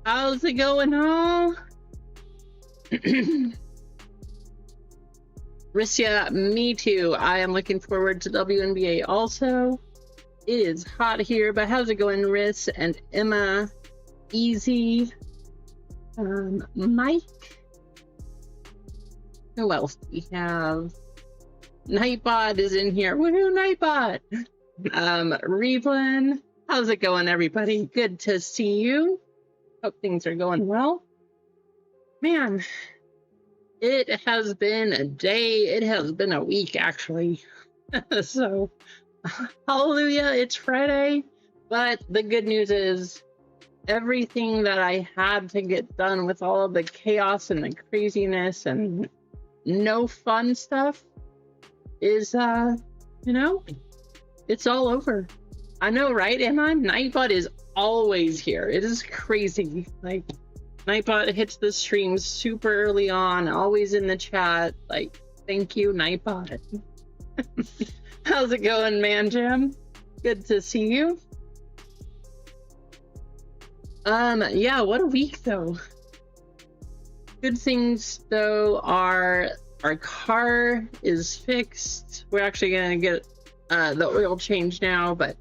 How's it going, huh? Rissia, me too. I am looking forward to WNBA also. It is hot here, but how's it going, Riss and Emma? Easy. Mike. Who else do we have? Nightbot is in here. Woohoo, Nightbot! Reblin. How's it going, everybody? Good to see you. Hope things are going well. Man, it has been a day. It has been a week, actually. So, hallelujah, it's Friday. But the good news is everything that I had to get done with all of the chaos and the craziness and no fun stuff is, you know, it's all over. I know, right, Emma? Nightbot is always here. It is crazy. Like, Nightbot hits the stream super early on, always in the chat. Like, thank you, Nightbot. How's it going, Man Jam? Good to see you. Yeah, what a week though. Good things though are our car is fixed. We're actually gonna get the oil change now, but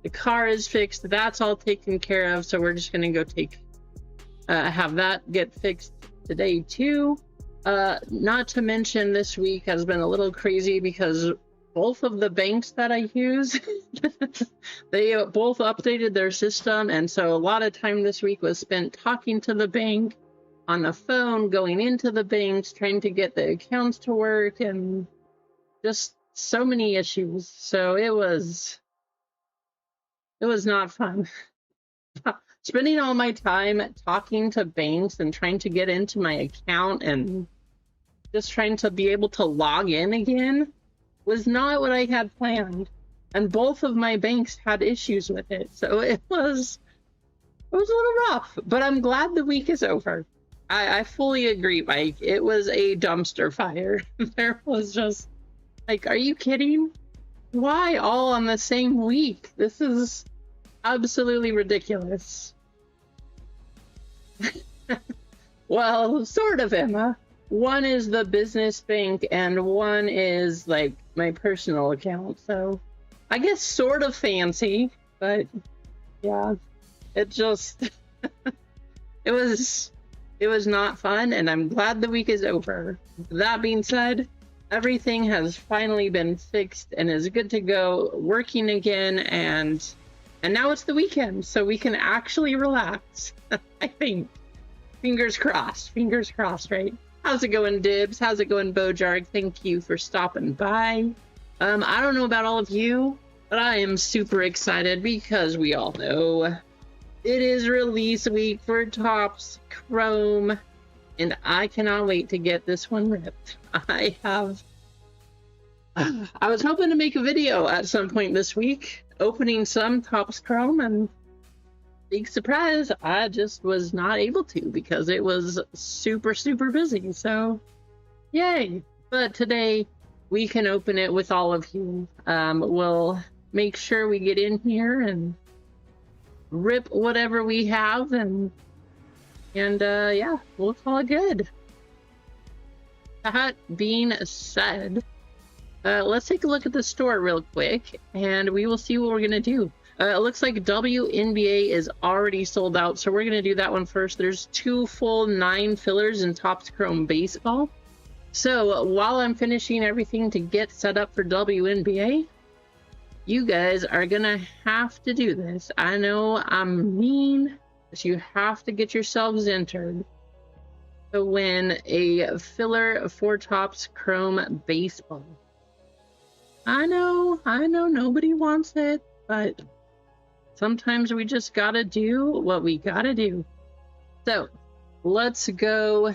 the car is fixed. That's all taken care of. So we're just gonna go have that get fixed today too. Not to mention this week has been a little crazy because both of the banks that I use, they both updated their system, and so a lot of time this week was spent talking to the bank on the phone, going into the banks, trying to get the accounts to work, and just so many issues. So it was not fun. Spending all my time talking to banks and trying to get into my account and just trying to be able to log in again was not what I had planned. And both of my banks had issues with it. So it was a little rough, but I'm glad the week is over. I fully agree, Mike. It was a dumpster fire. There was just like, are you kidding? Why all on the same week? This is absolutely ridiculous. Well, sort of, Emma. One is the business bank and one is like my personal account. So I guess sort of fancy, but yeah, it just, it was not fun, and I'm glad the week is over. That being said, everything has finally been fixed and is good to go, working again, and now it's the weekend, so we can actually relax. I think. Fingers crossed, right? How's it going, Dibs? How's it going, Bojarg? Thank you for stopping by. I don't know about all of you, but I am super excited because we all know it is release week for Topps Chrome, and I cannot wait to get this one ripped. I was hoping to make a video at some point this week, opening some Topps Chrome, and big surprise, I just was not able to because it was super busy. So yay. But today we can open it with all of you. We'll make sure we get in here and rip whatever we have, and yeah, we'll call it good. That being said, let's take a look at the store real quick and we will see what we're gonna do. It looks like WNBA is already sold out, so we're going to do that one first. There's 2 full 9 fillers in Topps Chrome Baseball. So while I'm finishing everything to get set up for WNBA, you guys are going to have to do this. I know I'm mean, but you have to get yourselves entered to win a filler for Topps Chrome Baseball. I know, nobody wants it, but sometimes we just gotta do what we gotta do. So let's go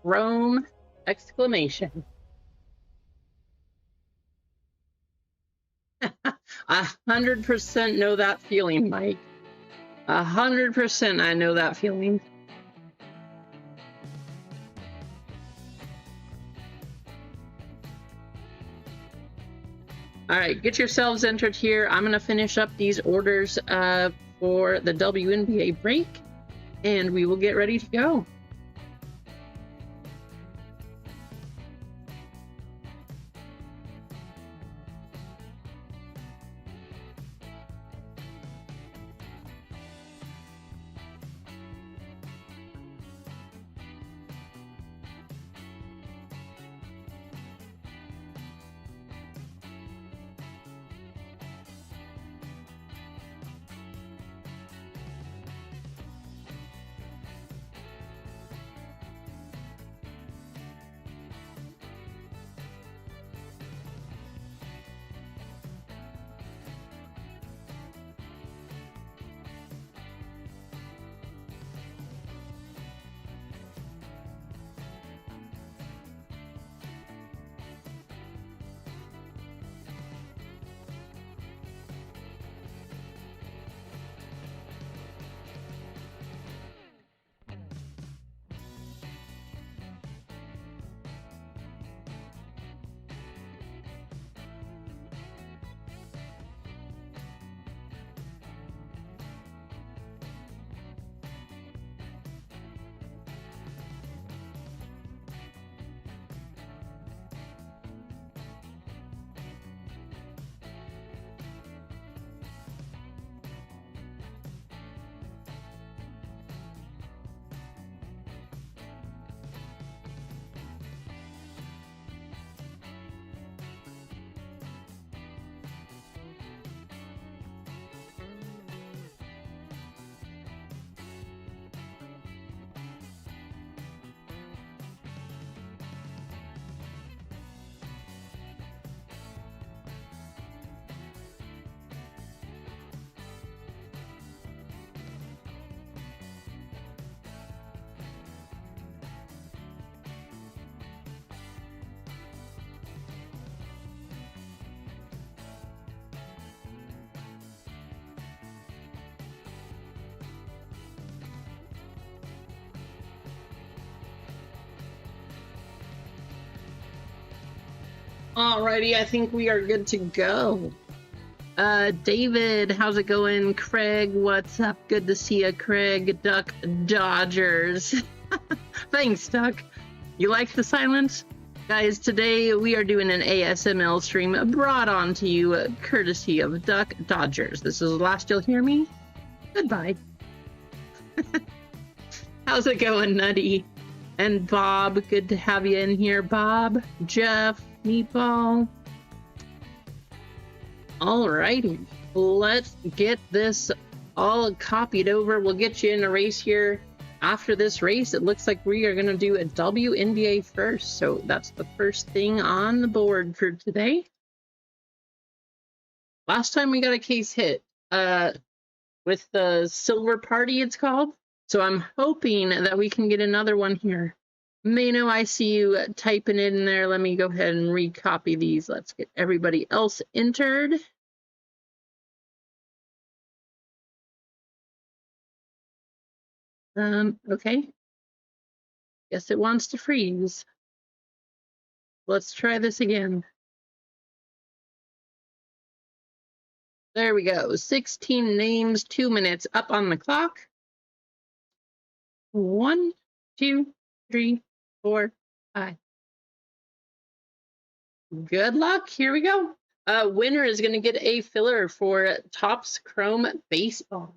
Chrome exclamation. 100% know that feeling, Mike. 100% I know that feeling. All right, get yourselves entered here. I'm going to finish up these orders for the WNBA break, and we will get ready to go. Alrighty, I think we are good to go. David, how's it going? Craig, what's up? Good to see you, Craig. Duck Dodgers. Thanks, Duck. You like the silence? Guys, today we are doing an ASML stream brought on to you courtesy of Duck Dodgers. This is the last you'll hear me. Goodbye. How's it going, Nutty? And Bob, good to have you in here, Bob. Jeff, Meatball. Alrighty, let's get this all copied over. We'll get you in a race here. After this race, it looks like we are going to do a WNBA first. So that's the first thing on the board for today. Last time we got a case hit with the Silver Party, it's called. So I'm hoping that we can get another one here. Mano, I see you typing it in there. Let me go ahead and recopy these. Let's get everybody else entered. Okay. Guess it wants to freeze. Let's try this again. There we go. 16 names, 2 minutes up on the clock. 1, 2, 3, 4, 5. Good luck. Here we go. Winner is going to get a filler for Topps Chrome Baseball.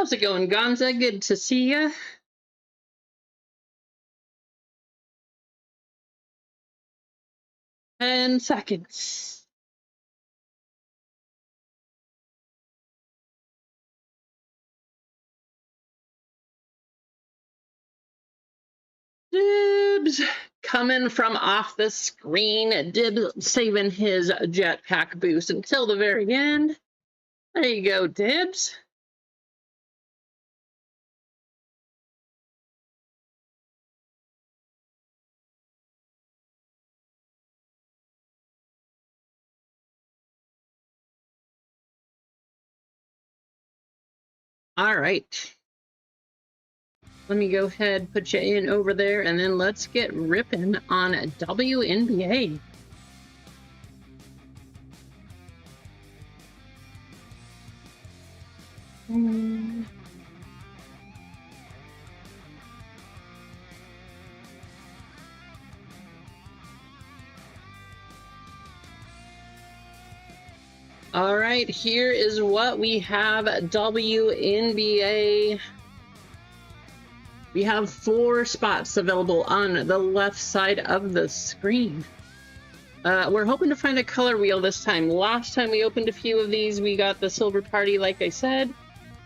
How's it going, Gonza? Good to see ya. And seconds. Dibs coming from off the screen. Dibs saving his jetpack boost until the very end. There you go, Dibs. All right. Let me go ahead, put you in over there, and then let's get ripping on WNBA. All right, here is what we have at WNBA. We have 4 spots available on the left side of the screen. We're hoping to find a color wheel this time. Last time we opened a few of these, we got the Silver Party, like I said.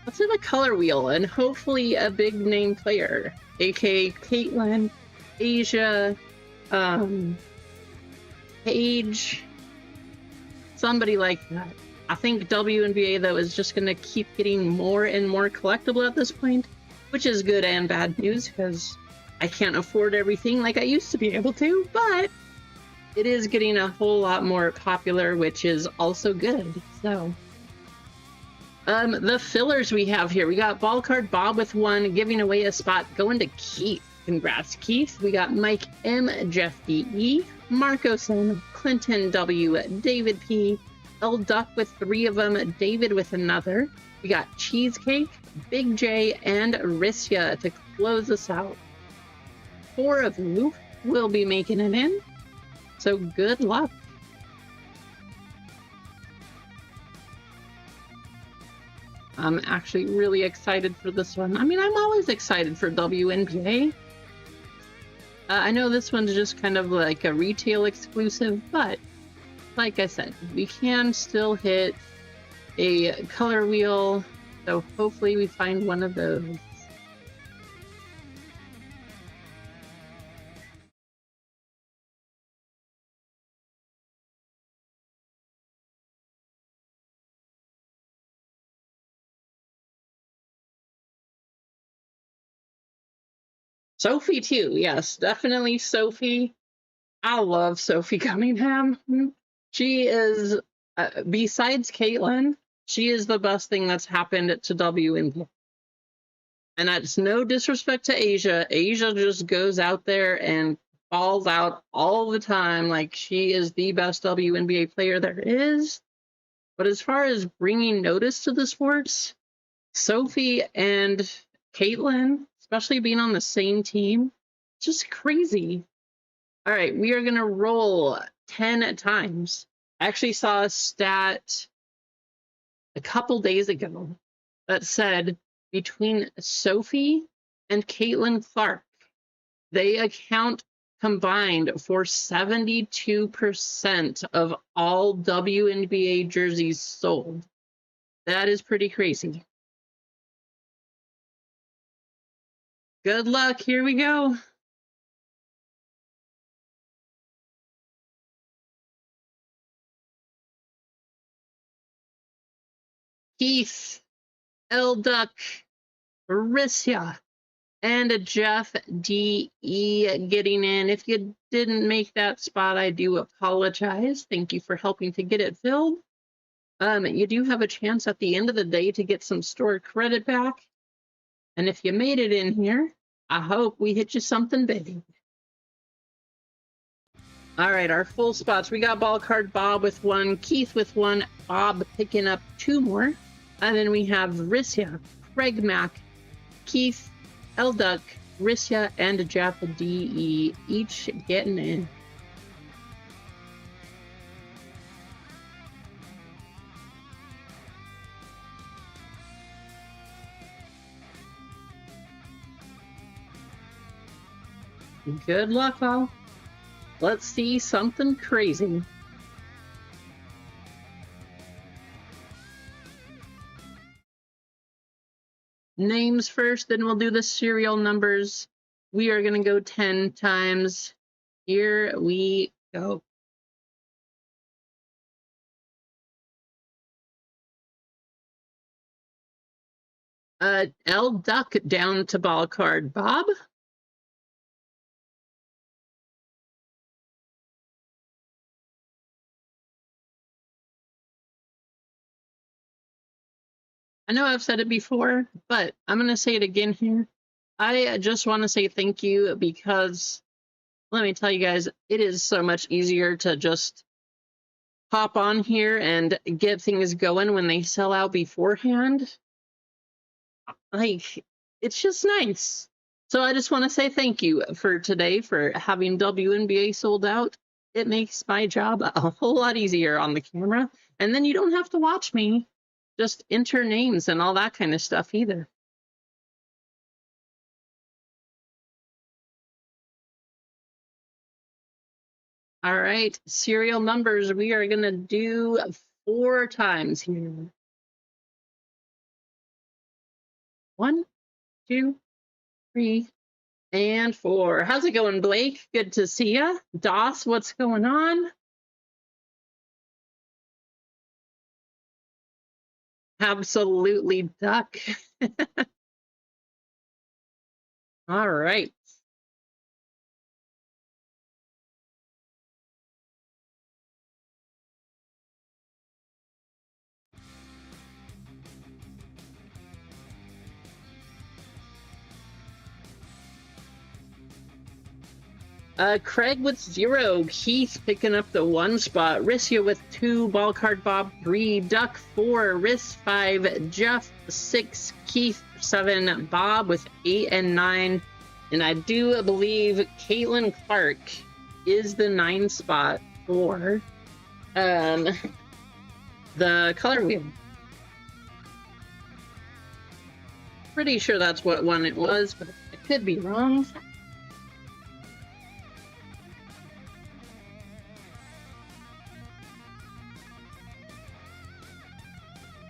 Let's have a color wheel and hopefully a big name player, aka Caitlyn, Asia, Paige, somebody like that. I think WNBA, though, is just going to keep getting more and more collectible at this point, which is good and bad news because I can't afford everything like I used to be able to, but it is getting a whole lot more popular, which is also good. So, the fillers we have here, we got Ball Card Bob with 1, giving away a spot, going to Keith. Congrats, Keith. We got Mike M, Jeff D.E., Marcos N, Clinton W, David P, L Duck with 3 of them, David with another. We got Cheesecake, Big J, and Rissia to close us out. 4 of you will be making it in, so good luck. I'm actually really excited for this one. I mean, I'm always excited for WNBA. I know this one's just kind of like a retail exclusive, but like I said, we can still hit a color wheel, so hopefully we find one of those. Sophie too, yes, definitely Sophie. I love Sophie Cunningham. She is, besides Caitlyn, she is the best thing that's happened to WNBA. And that's no disrespect to Asia. Asia just goes out there and falls out all the time. Like, she is the best WNBA player there is. But as far as bringing notice to the sports, Sophie and Caitlyn, especially being on the same team, just crazy. All right, we are going to roll 10 times. I actually saw a stat a couple days ago that said between Sophie and Caitlin Clark, they account combined for 72% of all WNBA jerseys sold. That is pretty crazy. Good luck. Here we go. Keith, L Duck, Rissia, and Jeff D.E. getting in. If you didn't make that spot, I do apologize. Thank you for helping to get it filled. You do have a chance at the end of the day to get some store credit back. And if you made it in here, I hope we hit you something big. All right, our full spots. We got Ball Card Bob with 1, Keith with 1, Bob picking up 2 more. And then we have Rissia, Craig Mack, Keith, L Duck, Rissia, and Jeff D.E. each getting in. Good luck, all. Let's see something crazy. Names first, then we'll do the serial numbers. We are going to go 10 times. Here we go. L Duck down to ball card. Bob? I know I've said it before, but I'm going to say it again here. I just want to say thank you because let me tell you guys, it is so much easier to just hop on here and get things going when they sell out beforehand. Like, it's just nice. So I just want to say thank you for today for having WNBA sold out. It makes my job a whole lot easier on the camera. And then you don't have to watch me just enter names and all that kind of stuff either. All right, serial numbers. We are going to do 4 times here. 1, 2, 3, and 4. How's it going, Blake? Good to see ya. Doss, what's going on? Absolutely, Duck. All right. Craig with 0, Keith picking up the 1 spot, Rissia with 2, ball card Bob 3, Duck 4, Riss 5, Jeff 6, Keith 7, Bob with 8 and 9, and I do believe Caitlin Clark is the 9 spot for the color wheel. Pretty sure that's what one it was, but I could be wrong.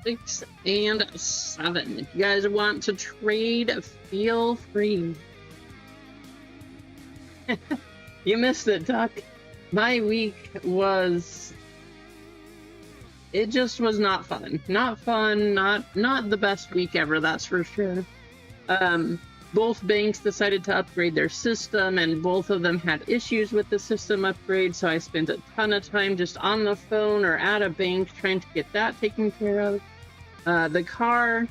6 and 7. If you guys want to trade, feel free. You missed it, Duck. My week was... It just was not fun. Not fun, not the best week ever, that's for sure. Both banks decided to upgrade their system, and both of them had issues with the system upgrade, so I spent a ton of time just on the phone or at a bank trying to get that taken care of. The car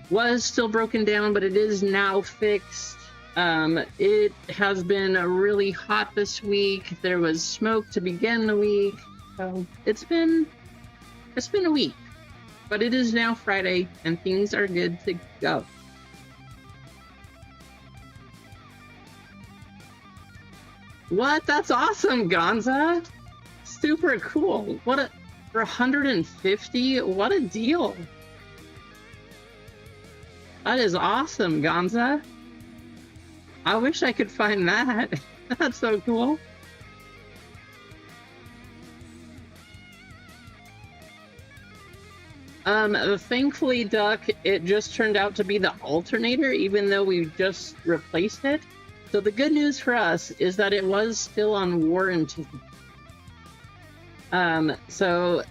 was still broken down, but it is now fixed. It has been really hot this week. There was smoke to begin the week. So it's been a week, but it is now Friday and things are good to go. What? That's awesome, Gonza. Super cool. For 150? What a deal. That is awesome, Gonza. I wish I could find that. That's so cool. Thankfully, Duck, it just turned out to be the alternator, even though we just replaced it. So the good news for us is that it was still on warranty. So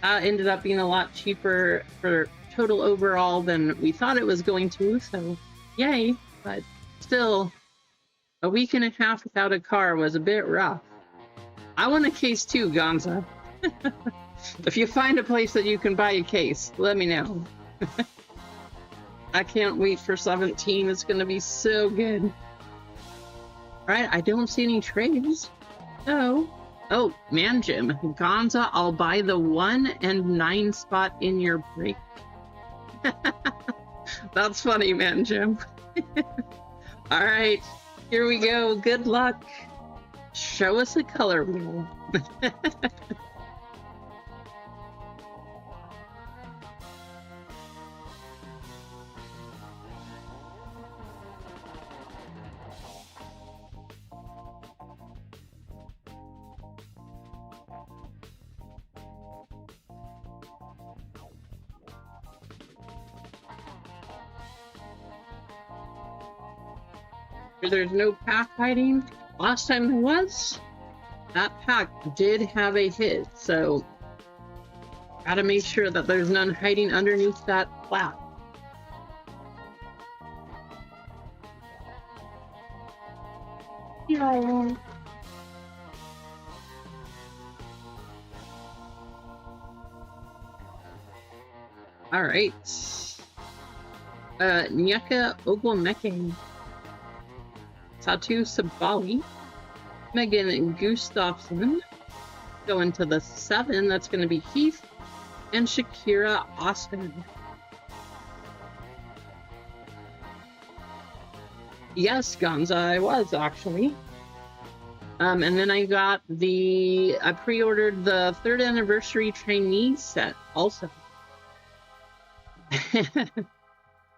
that ended up being a lot cheaper for total overall than we thought it was going to, so yay. But still, a week and a half without a car was a bit rough. I want a case too, Gonza. If you find a place that you can buy a case, let me know. I can't wait for 17. It's going to be so good. All right, I don't see any trades. So, oh, man, Jim. Gonza, I'll buy the 1 and 9 spot in your break. That's funny, man, Jim. All right, here we go. Good luck. Show us a color wheel. There's no pack hiding. Last time there was, that pack did have a hit, so gotta make sure that there's none hiding underneath that flap. Yeah. All right. Nyeka Ogwumeke, Satu Sabali, Megan Gustafson. Going to the 7, that's going to be Heath, and Shakira Austin. Yes, Gonza, I was actually. And then I pre-ordered the 3rd anniversary Chinese set also.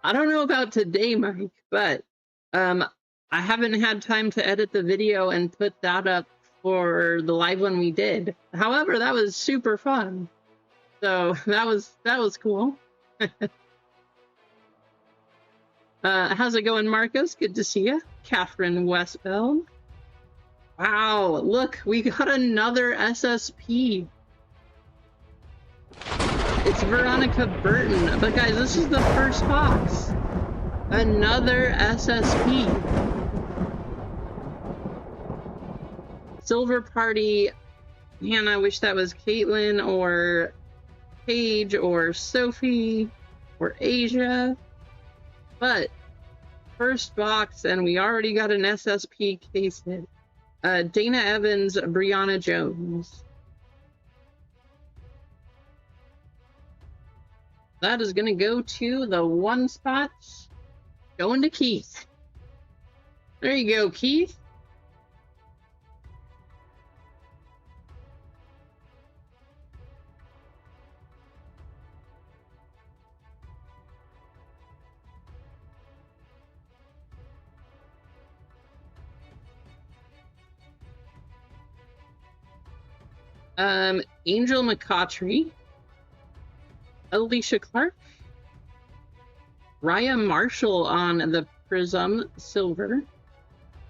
I don't know about today, Mike, but I haven't had time to edit the video and put that up for the live one we did. However, that was super fun. So that was cool. How's it going, Marcos? Good to see you. Catherine Westfeld. Wow, look, we got another SSP. It's Veronica Burton. But guys, this is the first box. Another SSP. Silver Party. Man, I wish that was Caitlin or Paige or Sophie or Asia. But first box, and we already got an SSP case hit. Dana Evans, Brianna Jones. That is going to go to the 1 spot. Going to Keith. There you go, Keith. Angel McCautry, Alicia Clark, Raya Marshall on the Prism Silver,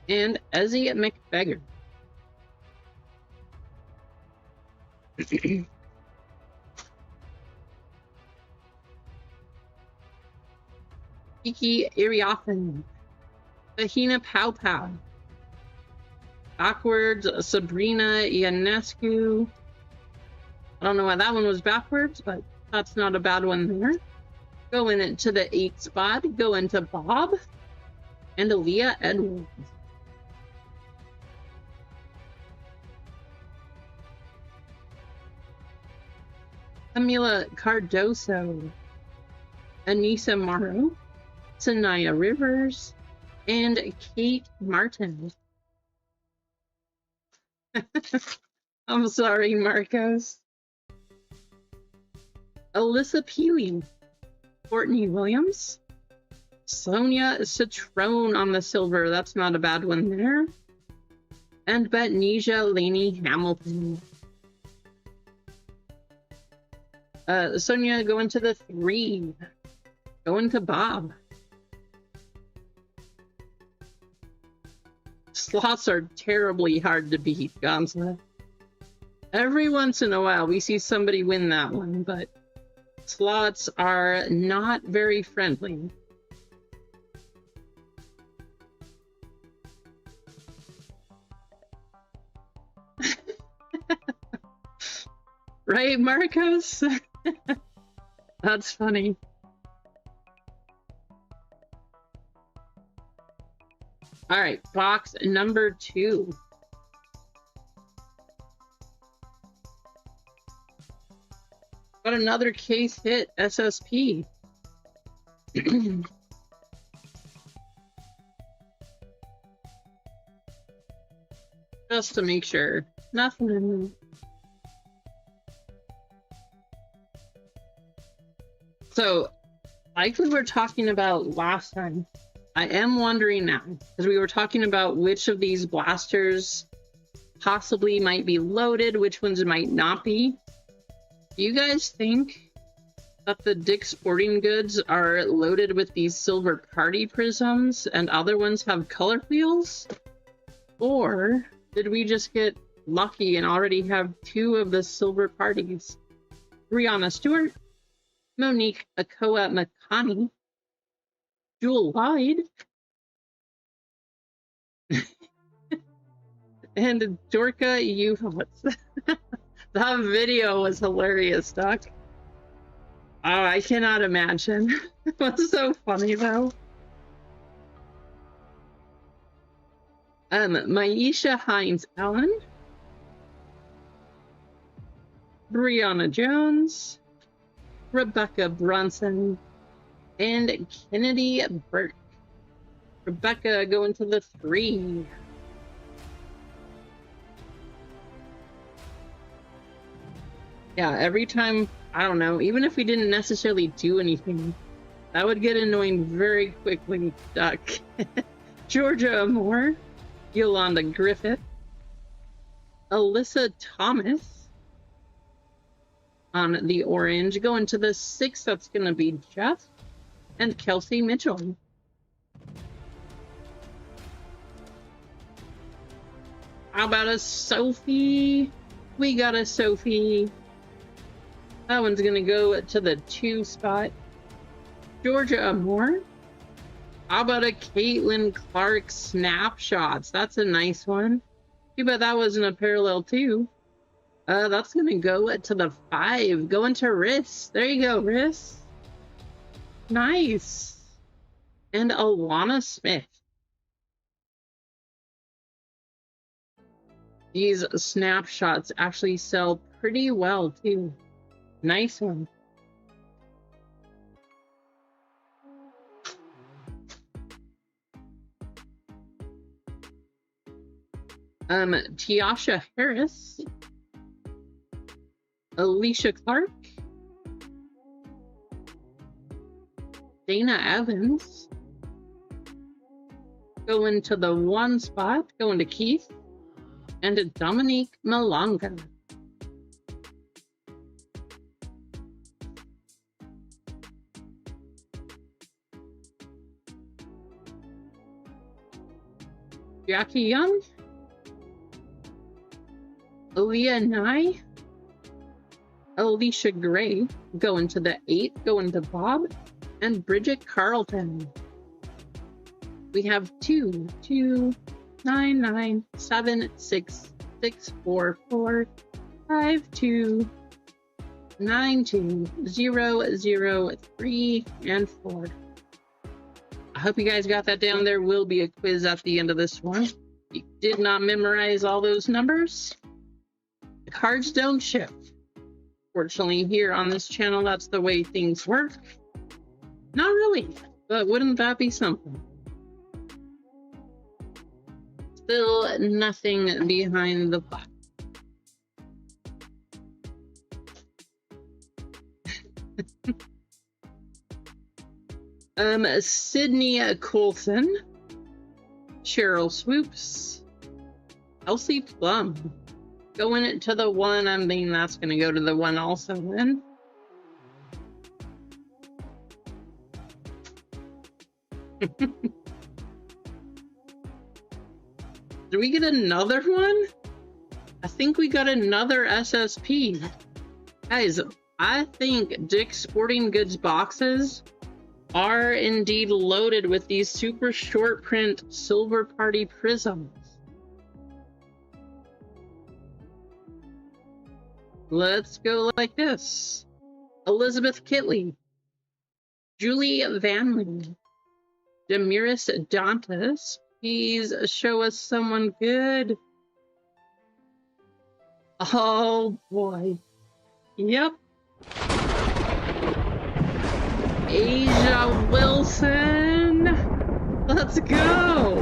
and Ezzy McBeggar. Kiki Iriafen, Fahina Pow Pow, backwards Sabrina Ionescu. I don't know why that one was backwards, but that's not a bad one there. Going into the 8 spot, go into Bob and Aaliyah Edwards. Camila Cardoso, Anissa Morrow, Sanaya Rivers, and Kate Martin. I'm sorry, Marcos. Alyssa Peely, Courtney Williams, Sonia Citrone on the silver. That's not a bad one there. And Betnesia Laney Hamilton. Sonia going to the 3. Going to Bob. Slots are terribly hard to beat, Gonza. Every once in a while we see somebody win that one, but slots are not very friendly. Right, Marcos? That's funny. All right, box number 2. Got another case hit, SSP. Just to make sure. Nothing. So, like we were talking about last time, I am wondering now, because we were talking about which of these blasters possibly might be loaded, which ones might not be. Do you guys think that the Dick's Sporting Goods are loaded with these silver party prisms and other ones have color wheels? Or did we just get lucky and already have 2 of the silver parties? Brianna Stewart, Monique Akoa Makani, Jewel Wide, and Dorka Uhowitz. That video was hilarious, Doc. Oh, I cannot imagine. It was so funny, though. Maisha Hines Allen, Brianna Jones, Rebecca Brunson, and Kennedy Burke. Rebecca going to the 3. Yeah, every time, I don't know, even if we didn't necessarily do anything, that would get annoying very quickly, Duck. Georgia Moore, Yolanda Griffith, Alyssa Thomas on the orange. Going to the 6, that's going to be Jeff and Kelsey Mitchell. How about a Sophie? We got a Sophie. That one's going to go to the 2 spot. Georgia Moore. How about a Caitlin Clark Snapshots? That's a nice one. Too bad that wasn't a parallel 2. That's going to go to the 5. Going to Riss. There you go, Riss. Nice. And Alana Smith. These snapshots actually sell pretty well, too. Nice one. Tiasha Harris, Alicia Clark, Dana Evans, going to the 1 spot, going to Keith, and Dominique Malonga. Jackie Young, Aaliyah Nye, Alicia Gray, going to the 8, going to Bob, and Bridget Carlton. We have 2, 2, 9, 9, 7, 6, 6, 4, 4, 5, 2, 9, 2, 0, 0, 3, and 4. I hope you guys got that down. There will be a quiz at the end of this one. If you did not memorize all those numbers, the cards don't shift. Fortunately, here on this channel, that's the way things work. Not really, but wouldn't that be something? Still nothing behind the plaque. Sydney Coulson, Cheryl Swoops, Elsie Plum. Going to the 1, I mean, that's going to go to the 1 also then. Did we get another one? I think we got another SSP. Guys, I think Dick's Sporting Goods boxes are indeed loaded with these super short print silver party prisms. Let's go like this. Elizabeth Kitley, Julie Vanley, Demiris Dantas. Please show us someone good. Oh boy. Yep. Asia Wilson. Let's go.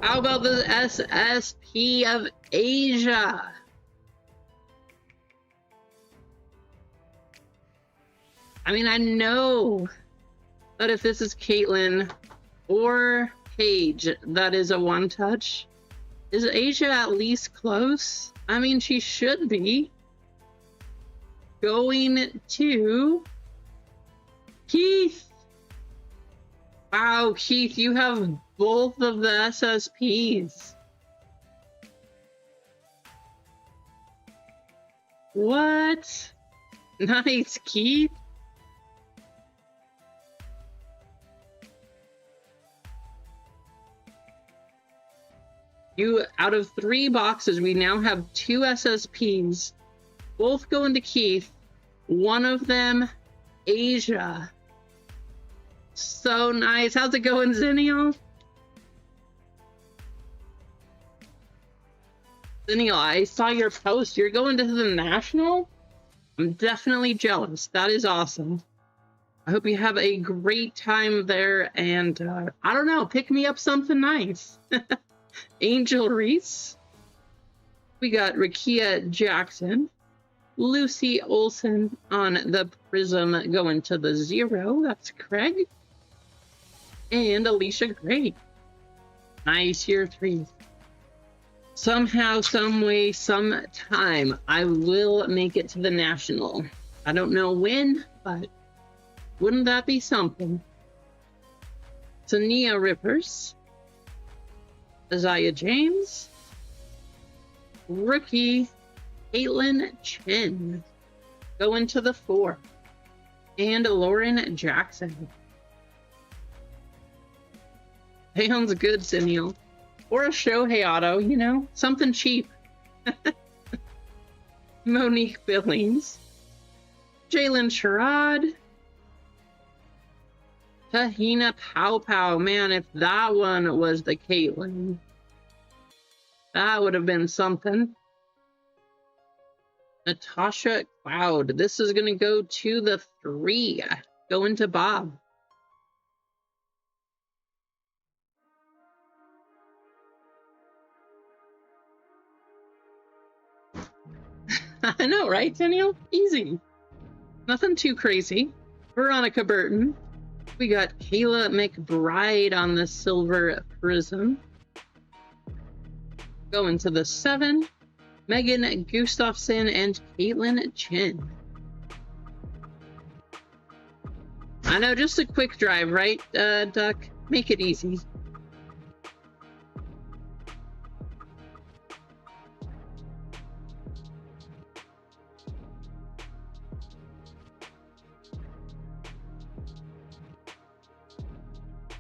How about the SSP of Asia? I mean, I know that if this is Caitlin or Paige, that is a 1-touch. Is Asia at least close? I mean, she should be. going to Keith. Wow, Keith, you have both of the SSPs. What? Nice, Keith. You, out of 3 boxes, we now have 2 SSPs. Both going to Keith. One of them, Asia. So nice. How's it going, Zennial? Zennial, I saw your post. You're going to the National? I'm definitely jealous. That is awesome. I hope you have a great time there, and I don't know, pick me up something nice. Angel Reese. We got Rakia Jackson. Lucy Olson on the Prism going to the 0. That's Craig. And Alicia Gray. Nice, year 3. Somehow, some way, sometime, I will make it to the National. I don't know when, but wouldn't that be something? Tania Rippers. Isaiah James. Rookie Caitlin Chen going to the 4. And Lauren Jackson. Sounds good, Simeon. Or a Shohei auto, you know, something cheap. Monique Billings. Jalen Sherrod. Tahina Pow Pow. Man, if that one was the Caitlin, that would have been something. Natasha Cloud. This is going to go to the 3. Going to Bob. I know, right, Daniel? Easy. Nothing too crazy. Veronica Burton. We got Kayla McBride on the Silver Prism. Going to the 7. Megan Gustafson and Caitlin Chen. I know, just a quick drive, right, Duck? Make it easy.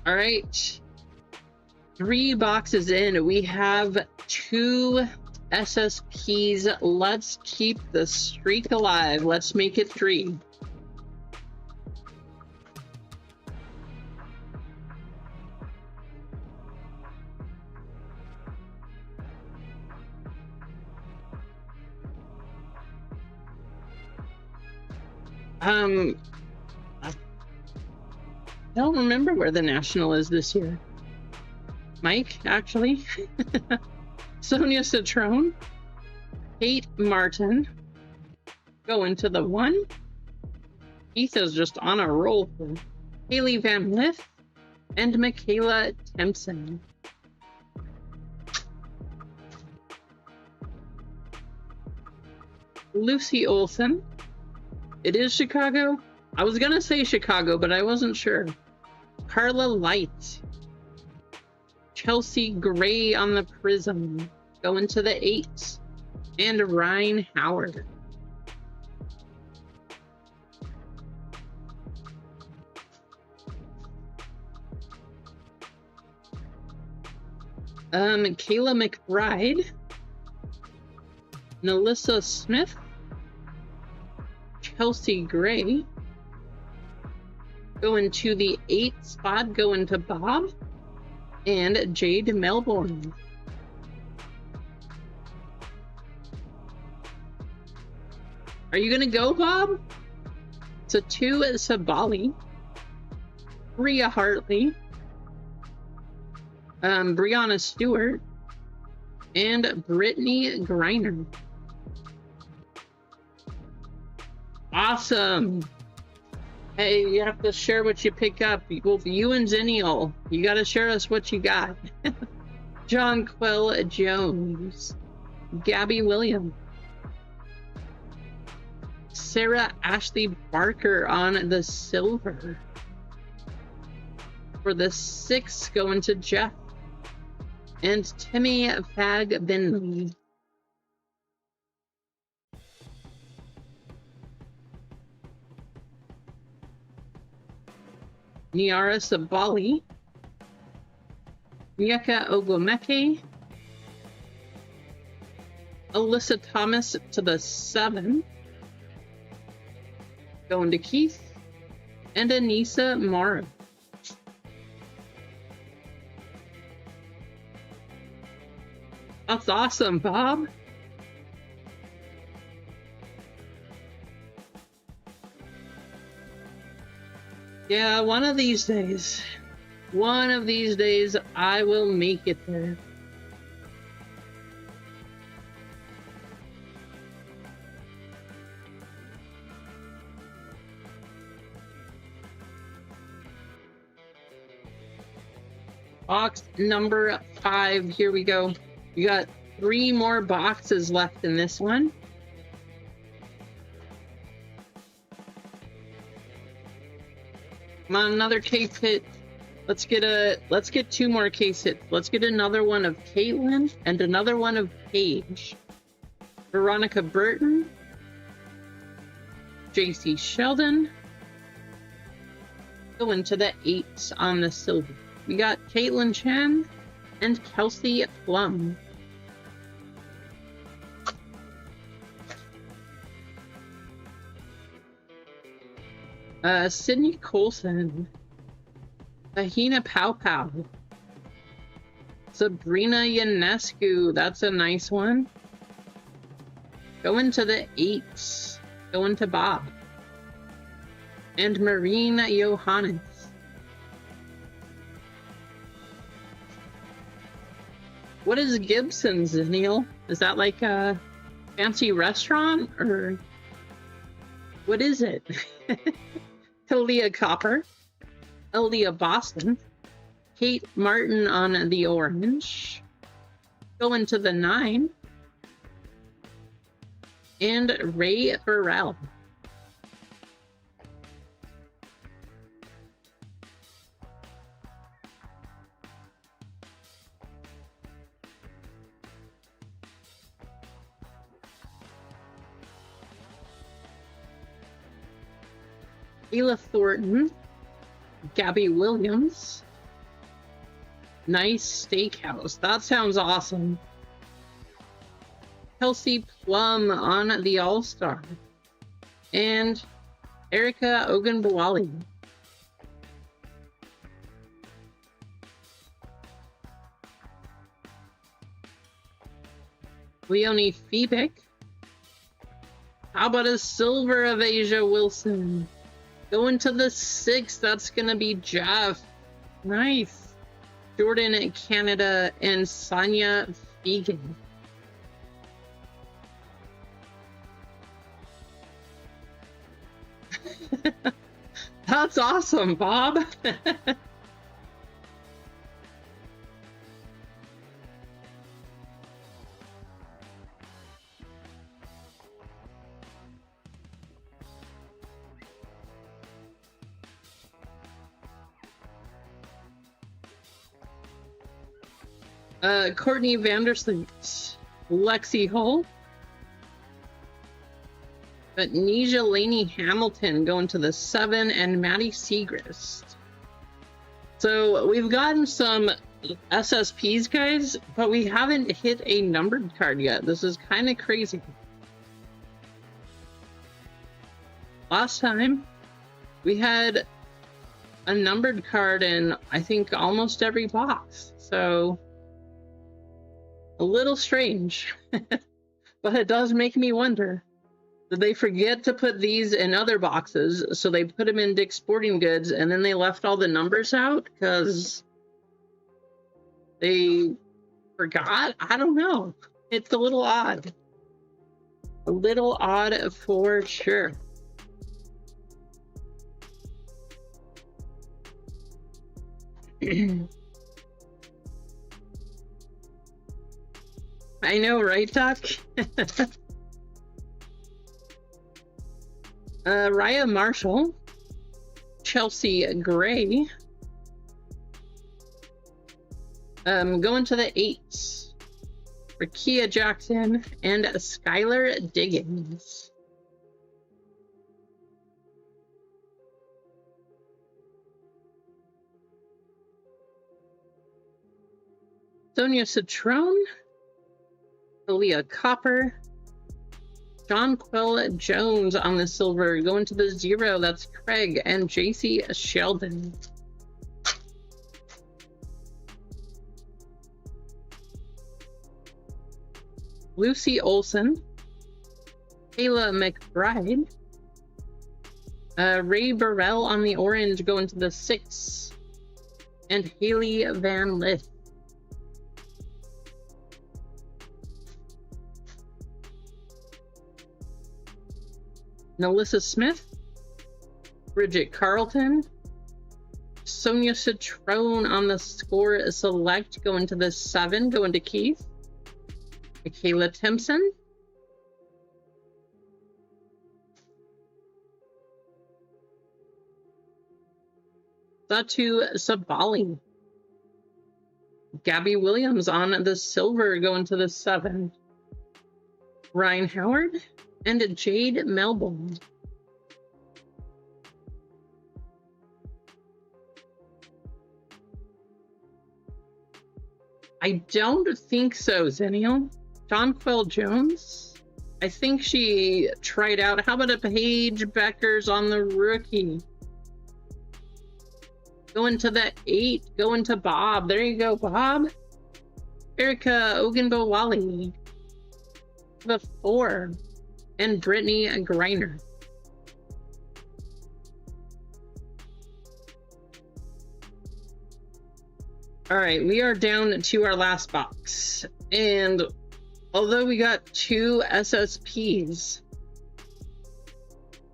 All right, 3 boxes in. We have 2 SSPs. Let's keep the streak alive. Let's make it 3. I don't remember where the National is this year. Mike, actually. Sonia Citron. Kate Martin. Going to the 1. Etha's just on a roll for Haley Van Lith and Michaela Tempson. Lucy Olson. It is Chicago. I was gonna say Chicago, but I wasn't sure. Carla Light. Chelsea Gray on the Prism. Going to the 8. And Ryan Howard. Kayla McBride. Nelissa Smith. Chelsea Gray. Going to the 8 spot, going to Bob. And Jade Melbourne. Are you gonna go, Bob? So 2 is Sabali. Bria Hartley. Brianna Stewart. And Brittany Griner. Awesome. Hey, you have to share what you pick up. Both you and Zennial, you got to share us what you got. John Quill Jones. Gabby Williams. Sarah Ashley Barker on the silver. For the 6, going to Jeff. And Timmy Fagbinley. Niara Sabali. Nyeka Ogwumeke. Alyssa Thomas to the 7. Going to Keith. And Anissa Mara. That's awesome, Bob. Yeah, one of these days, I will make it there. Box number 5, here we go. We got 3 more boxes left in this one. Come on, another case hit. Let's get 2 more case hits. Let's get another one of Caitlin and another one of Paige. Veronica Burton. JC Sheldon. Going to the 8 on the silver. We got Caitlin Chen and Kelsey Plum. Sydney Colson. Tahina Pow Pow. Sabrina Ionescu. That's a nice one. Going to the 8. Going to Bob. And Marina Johannes. What is Gibson's, Neil? Is that like a fancy restaurant or what is it? Talia Copper, Aaliyah Boston, Kate Martin on the orange, going to the 9, and Ray Burrell. Ayla Thornton, Gabby Williams, Nice Steakhouse. That sounds awesome. Kelsey Plum on the All-Star. And Erica Ogunbowale. Leonie Feebick. How about a silver of Asia Wilson? Going to the 6, that's gonna be Jeff. Nice. Jordan Canada and Sonia Fegan. That's awesome, Bob. Courtney Vandersloot, Lexi Hull, Nisha Laney Hamilton going to the 7, and Maddie Segrist. So we've gotten some SSPs, guys, but we haven't hit a numbered card yet. This is kind of crazy. Last time we had a numbered card in, I think, almost every box. So a little strange, but it does make me wonder, did they forget to put these in other boxes, so they put them in Dick's Sporting Goods and then they left all the numbers out because they forgot? I don't know. It's a little odd. A little odd for sure. I know, right, Doc? Raya Marshall, Chelsea Gray. Going to the 8s. Rakia Jackson and Skylar Diggins. Sonia Citron, Aaliyah Copper, John Quill Jones on the silver. Going to the 0, that's Craig and JC Sheldon. Lucy Olson, Kayla McBride, Ray Burrell on the orange. Going to the 6, and Haley Van Lith. Melissa Smith, Bridget Carlton, Sonia Citron on the score select. Going to the 7, going to Keith. Michaela Timpson, Satu Sabali, Gabby Williams on the silver. Going to the 7, Ryan Howard and Jade Melbourne. I don't think so, Zennial. John Quill Jones. I think she tried out. How about a Paige Beckers on the rookie? Going to the 8, going to Bob. There you go, Bob. Erica Ogunbowale. The 4, and Brittany Greiner. All right, we are down to our last box. And although we got 2 SSPs,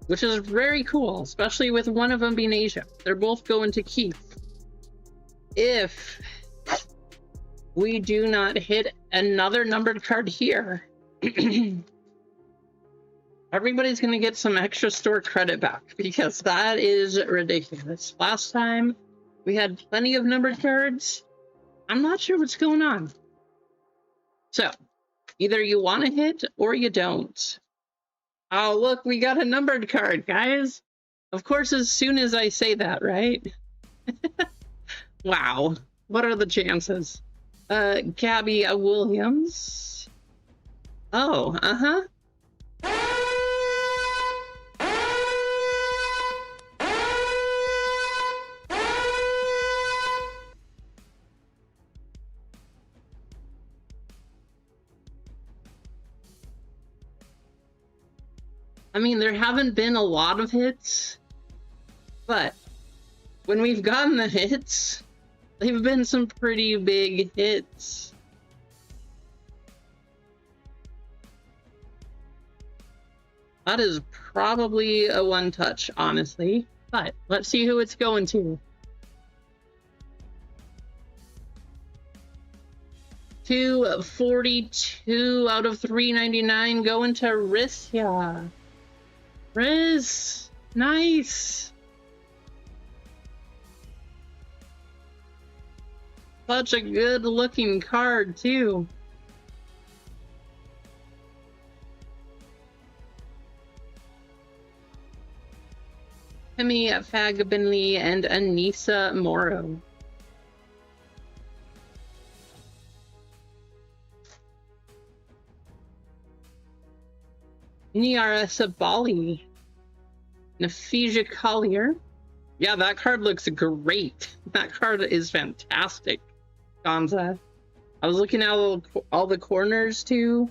which is very cool, especially with one of them being Asia. They're both going to Keith. If we do not hit another numbered card here, everybody's going to get some extra store credit back, because that is ridiculous. Last time we had plenty of numbered cards. I'm not sure what's going on. So either you want to hit or you don't. Oh, look, we got a numbered card, guys. Of course, as soon as I say that, right? Wow. What are the chances? Gabby Williams. Oh, uh-huh. I mean, there haven't been a lot of hits, but when we've gotten the hits, they've been some pretty big hits. That is probably a one-touch, honestly, but let's see who it's going to. 242 out of 399 going to Rissia. Riz, nice. Such a good looking card too. Hemi Fagabinley and Anissa Morrow. Niara Sabali. Nafija Collier. Yeah, that card looks great. That card is fantastic, Gonza. I was looking at all the corners too.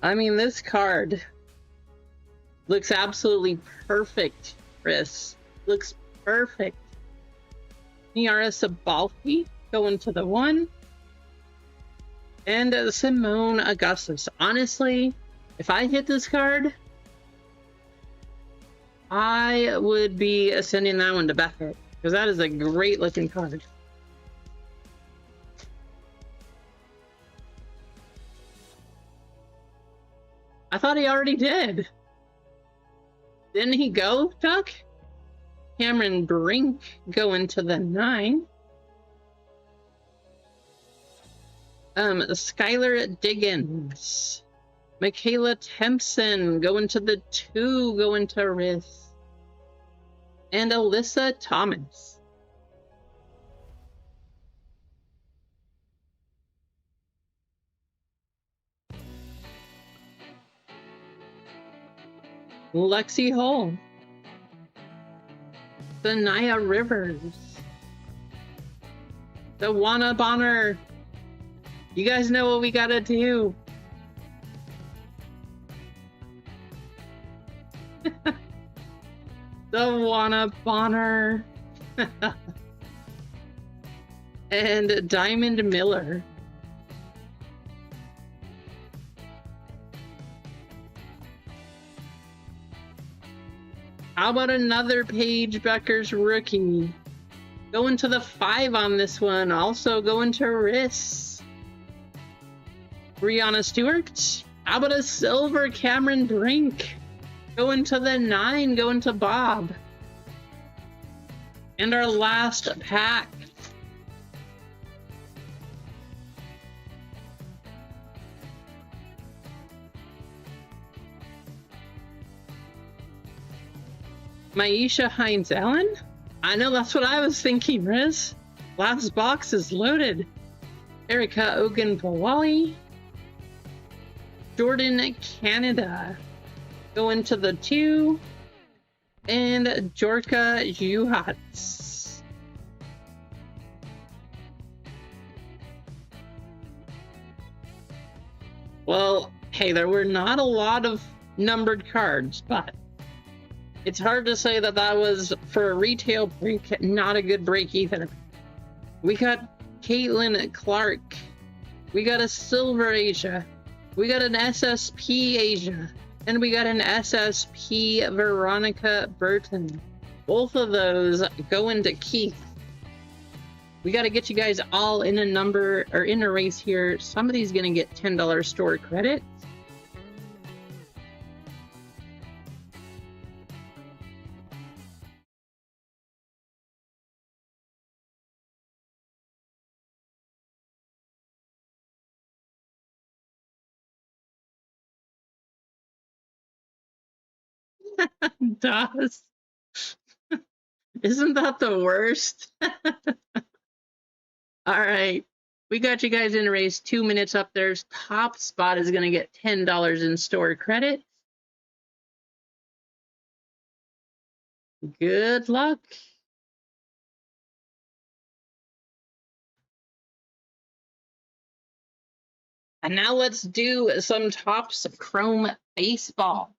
I mean, this card looks absolutely perfect, Chris. Looks perfect. Niara Sabali going to the 1. And Simone Augustus. Honestly, if I hit this card, I would be sending that one to Beckett, because that is a great looking card. I thought he already did. Didn't he go, Duck? Cameron Brink going to the 9. Skylar Diggins. Michaela Tempson going to the 2, going to Riss. And Alyssa Thomas. Lexi Hall. Sanaya Rivers. Dewana Bonner. You guys know what we gotta do. Dewana Bonner. And Diamond Miller. How about another Paige Becker's rookie? Going to the 5 on this one. Also going to Riss. Brianna Stewart. How about a silver Cameron Brink? Going to the 9, going to Bob. And our last pack. Maisha Hines-Allen? I know, that's what I was thinking, Riz. Last box is loaded. Erica Ogunbowale. Jordan Canada. Going to the 2. And Jorka Juhats. Well, hey, there were not a lot of numbered cards, but it's hard to say that that was, for a retail break, not a good break either. We got Caitlin Clark. We got a Silver Asia. We got an SSP Asia. And we got an SSP Veronica Burton. Both of those going to Keith. We got to get you guys all in a number, or in a race here. Somebody's going to get $10 store credit. Does. Isn't that the worst? All right. We got you guys in a race. 2 minutes up there. Top spot is going to get $10 in store credit. Good luck. And now let's do some Topps Chrome Baseball.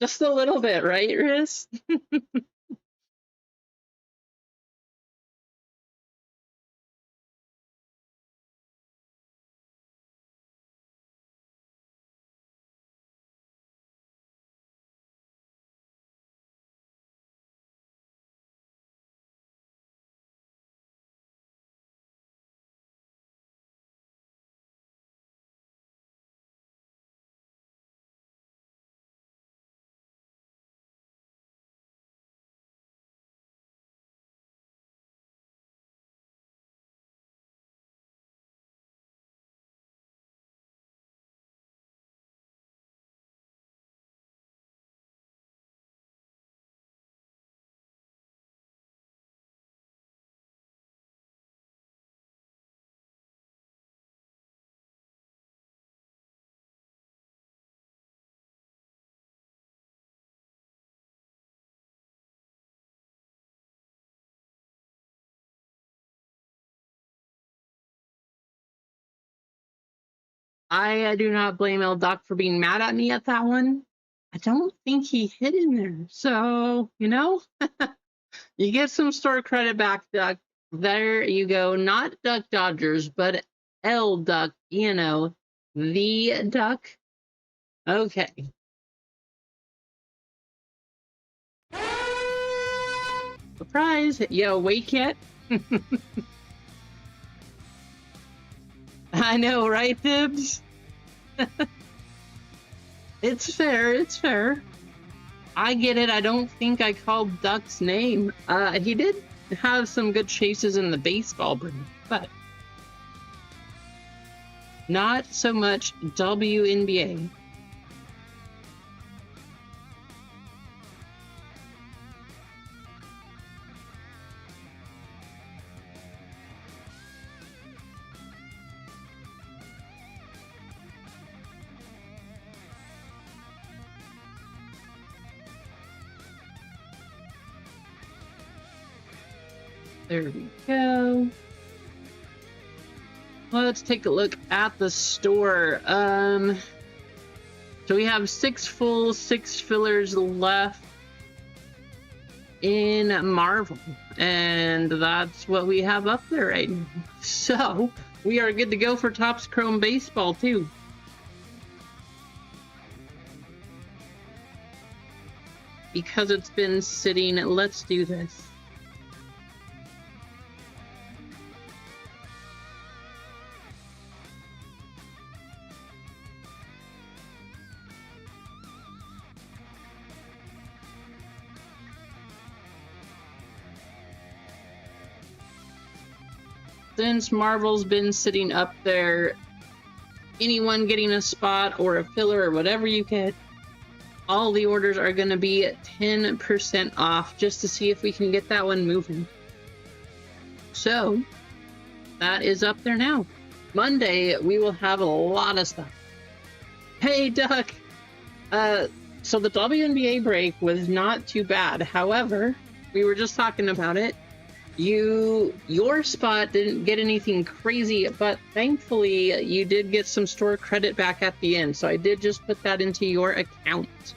Just a little bit, right, Riz? I do not blame El Duck for being mad at me at that one. I don't think he hit in there. So, you know, you get some store credit back, Duck. There you go. Not Duck Dodgers, but El Duck, you know, the Duck. Okay. Surprise! You awake yet? I know, right, Dibs? It's fair, it's fair. I get it. I don't think I called Duck's name. He did have some good chases in the baseball break, but not so much WNBA. There we go. Let's take a look at the store. So we have 6 full, 6 fillers left in Marvel, and that's what we have up there right now. So we are good to go for Topps Chrome Baseball too. Because it's been sitting, let's do this. Since Marvel's been sitting up there, anyone getting a spot or a filler or whatever you get, all the orders are going to be 10% off just to see if we can get that one moving. So that is up there now. Monday, we will have a lot of stuff. Hey, Duck! So the WNBA break was not too bad. However, we were just talking about it. Your spot didn't get anything crazy, but thankfully you did get some store credit back at the end, so I did just put that into your account.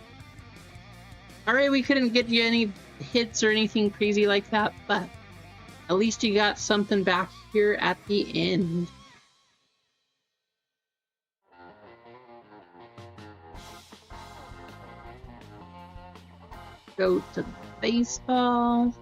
Alright, we couldn't get you any hits or anything crazy like that, but at least you got something back here at the end. Go to baseball.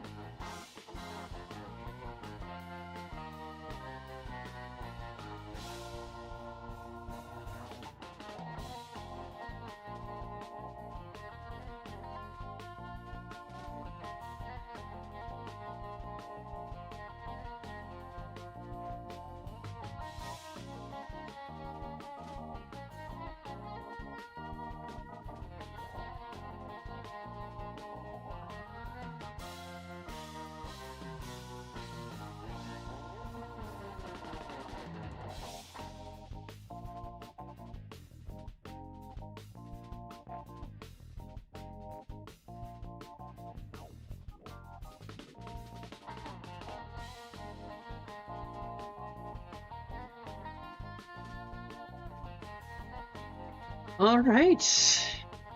All right,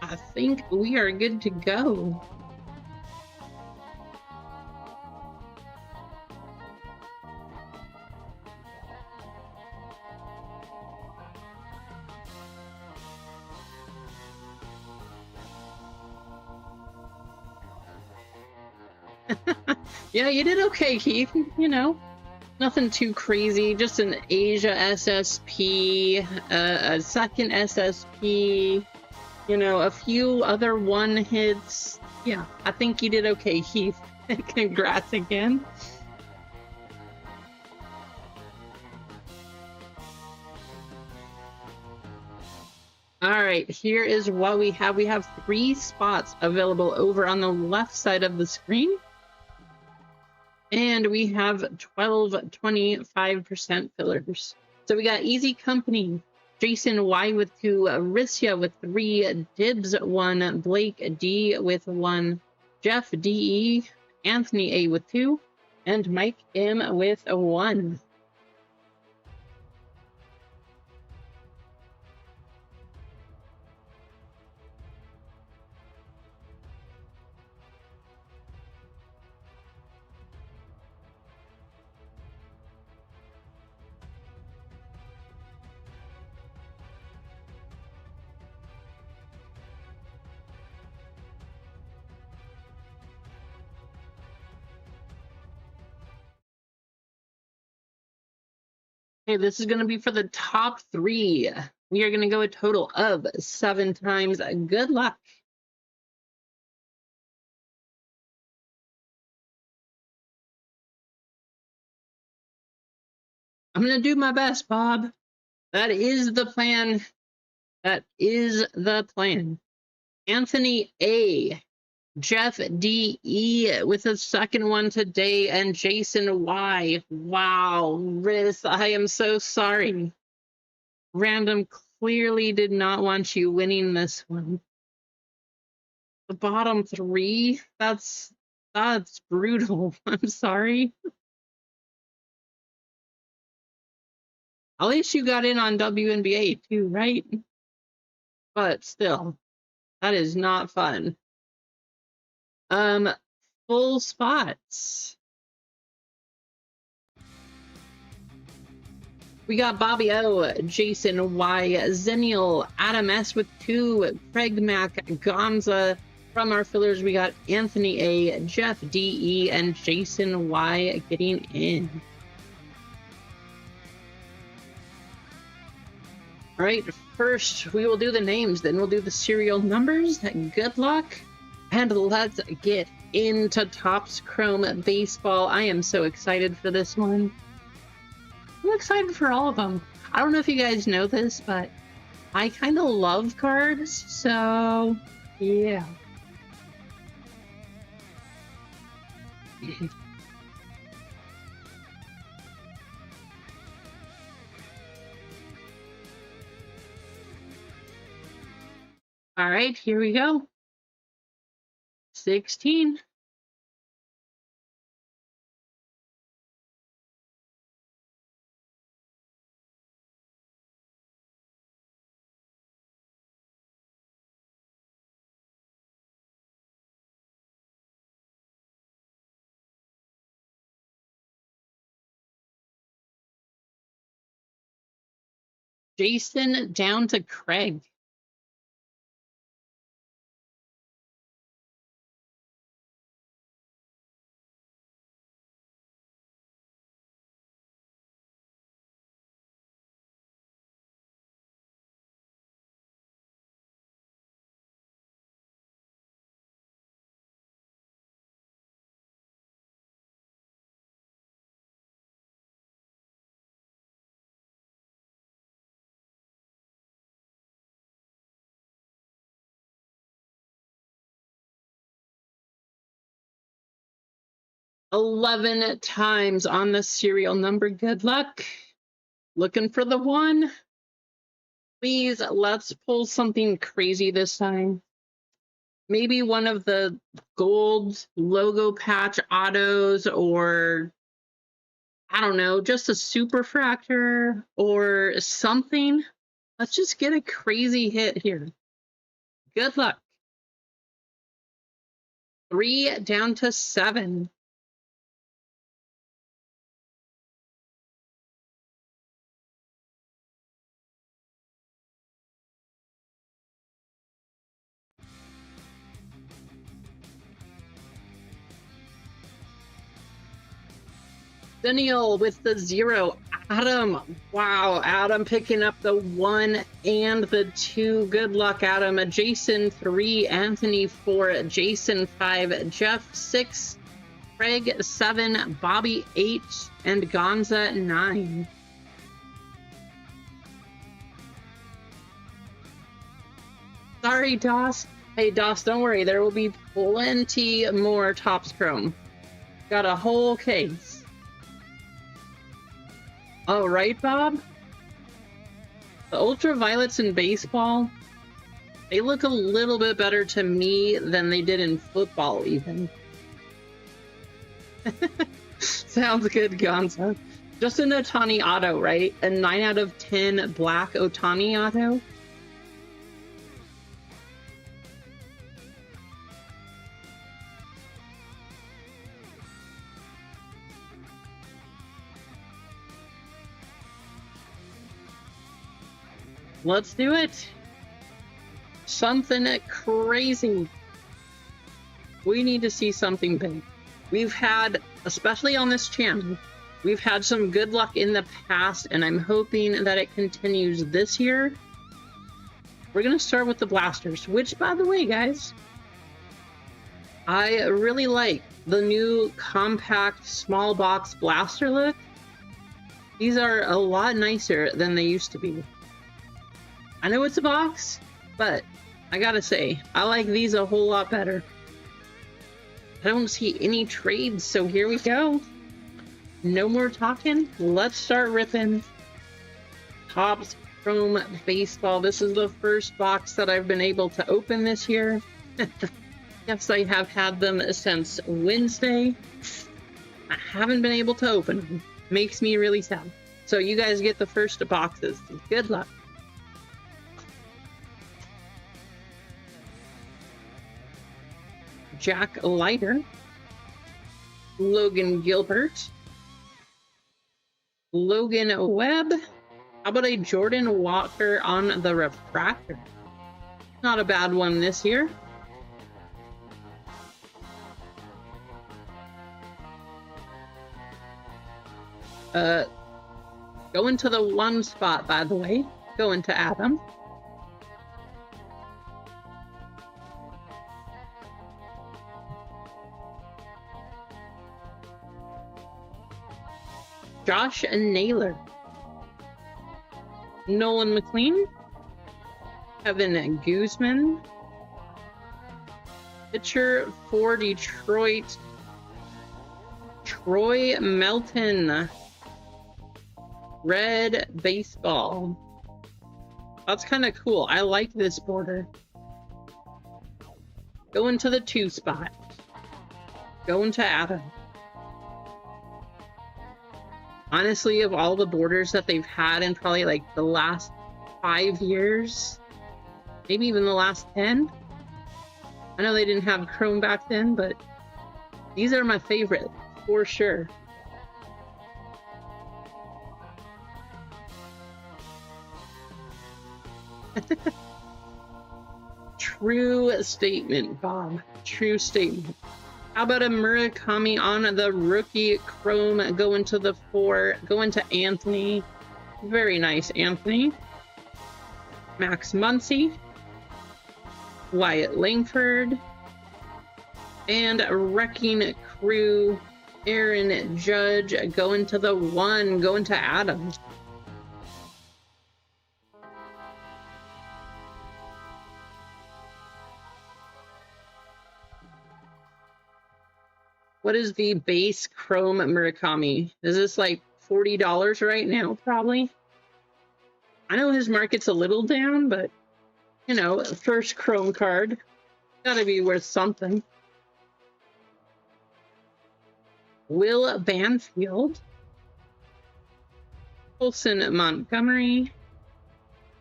I think we are good to go. Yeah, you did okay, Keith. You know, nothing too crazy, just an Asia SSP, a second SSP, you know, a few other one hits. Yeah, I think you did okay, Heath. Congrats again. All right, here is what we have. We have 3 spots available over on the left side of the screen. And we have 12 25% fillers. So we got Easy Company, Jason Y with 2, Rissia with 3, Dibs 1, Blake D with 1, Jeff DE, Anthony A with 2, and Mike M with 1. Okay, this is going to be for the top 3. We are going to go a total of 7 times. Good luck. I'm going to do my best, Bob. That is the plan. That is the plan. Anthony A. Jeff D.E. with a second one today, and Jason Y. Wow, Riz, I am so sorry. Random clearly did not want you winning this one. The bottom 3? That's brutal. I'm sorry. At least you got in on WNBA too, right? But still, that is not fun. Full spots. We got Bobby O, Jason Y, Zenial, Adam S with 2, Craig Mac, Gonza. From our fillers, we got Anthony A, Jeff D.E, and Jason Y getting in. All right, first we will do the names, then we'll do the serial numbers. Good luck, and let's get into Topps Chrome Baseball. I am so excited for this one. I'm excited for all of them. I don't know if you guys know this, but I kind of love cards, so yeah. All right, here we go. 16. Jason down to Craig. $11 times on the serial number. Good luck. Looking for the 1. Please, let's pull something crazy this time. Maybe one of the gold logo patch autos, or I don't know, just a superfractor or something. Let's just get a crazy hit here. Good luck. 3 down to 7. Daniel with the 0. Adam, wow, Adam picking up the 1 and the 2. Good luck, Adam. Jason 3, Anthony 4, Jason 5, Jeff 6, Craig 7, Bobby 8, and Gonza 9. Sorry, Doss. Hey, Doss, don't worry. There will be plenty more Topps Chrome. Got a whole case. All right, Bob. The ultraviolets in baseball, they look a little bit better to me than they did in football, even. Sounds good, Gonzo. Just an Ohtani auto, right? A 9 out of 10 black Ohtani auto. Let's do it. Something crazy. We need to see something big. We've had, especially on this channel, We've had some good luck in the past, and I'm hoping that it continues this year. We're going to start with the blasters, which, by the way, guys, I really like the new compact small box blaster look. These are a lot nicer than they used to be. I know it's a box, but I gotta say, I like these a whole lot better. I don't see any trades, so here we go. No more talking. Let's start ripping. Topps Chrome Baseball. This is the first box that I've been able to open this year. Yes, I have had them since Wednesday. I haven't been able to open them. Makes me really sad. So you guys get the first boxes. Good luck. Jack Leiter. Logan Gilbert. Logan Webb. How about a Jordan Walker on the refractor? Not a bad one this year. Going to the one spot, by the way. Going to Adam. Josh Naylor. Nolan McLean. Kevin Guzman. Pitcher for Detroit. Troy Melton. Red baseball. That's kind of cool. I like this border. Going to the 2 spot. Going to Adam. Honestly, of all the borders that they've had in probably like the last 5 years, maybe even the last 10. I know they didn't have Chrome back then, but these are my favorite for sure. True statement, Bob. True statement. How about a Murakami on the rookie Chrome going to the 4, going to Anthony. Very nice, Anthony. Max Muncy. Wyatt Langford. And Wrecking Crew. Aaron Judge going to the 1, going to Adam. What is the base Chrome Murakami? Is this like $40 right now, probably? I know his market's a little down, but, you know, first Chrome card. Gotta be worth something. Will Banfield. Colson Montgomery.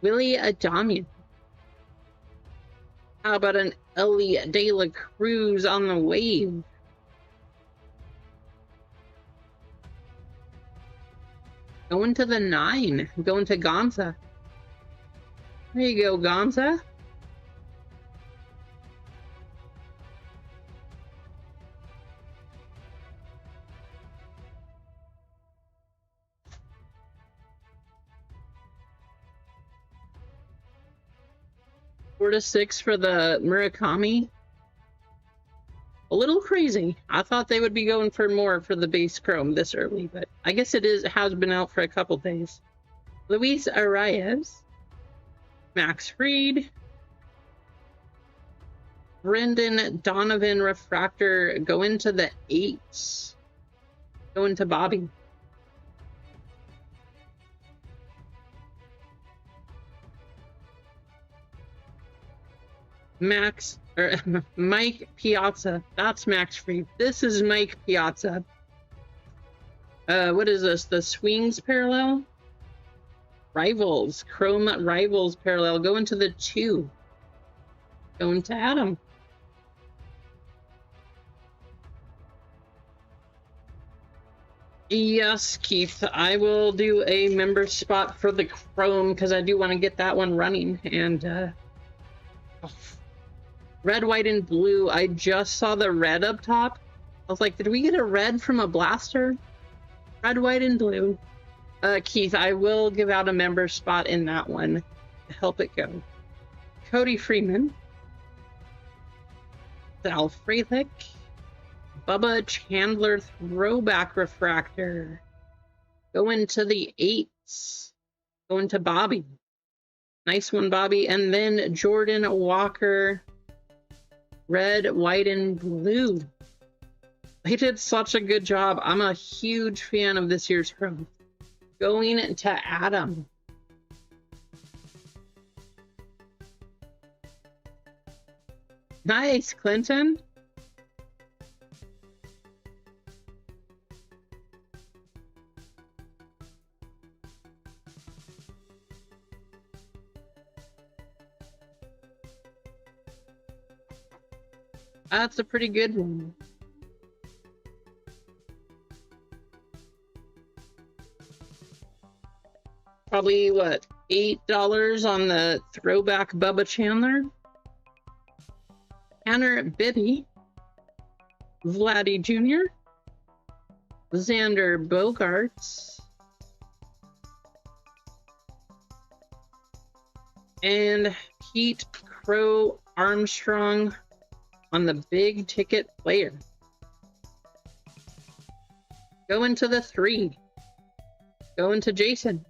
Willie Adamian. How about an Ellie De La Cruz on the wave? Going to the 9. Going to Gonza. There you go, Gonza. Four to 6 for the Murakami. A little crazy. I thought they would be going for more for the base Chrome this early, but I guess it has been out for a couple days. Luis Arias. Max Fried. Brendan Donovan refractor going to the 8s. Going to Bobby. Mike Piazza. That's Max Fried. This is Mike Piazza. What is this? The Swings parallel? Rivals. Chrome Rivals parallel. Going to the 2. Going to Adam. Yes, Keith. I will do a member spot for the Chrome because I do want to get that one running. And red, white, and blue. I just saw the red up top. I was like, did we get a red from a blaster? Red, white, and blue. Keith, I will give out a member spot in that one to help it go. Cody Freeman. Sal Frelick. Bubba Chandler Throwback Refractor. Going to the 8s. Going to Bobby. Nice one, Bobby. And then Jordan Walker. Red, white, and blue. They did such a good job. I'm a huge fan of this year's Pro. Going to Adam. Nice, Clinton. That's a pretty good one. Probably, what, $8 on the throwback Bubba Chandler? Tanner Bibby. Vladdy Jr. Xander Bogaerts. And Pete Crow Armstrong on the big ticket player. Going to the 3. Going to Jason.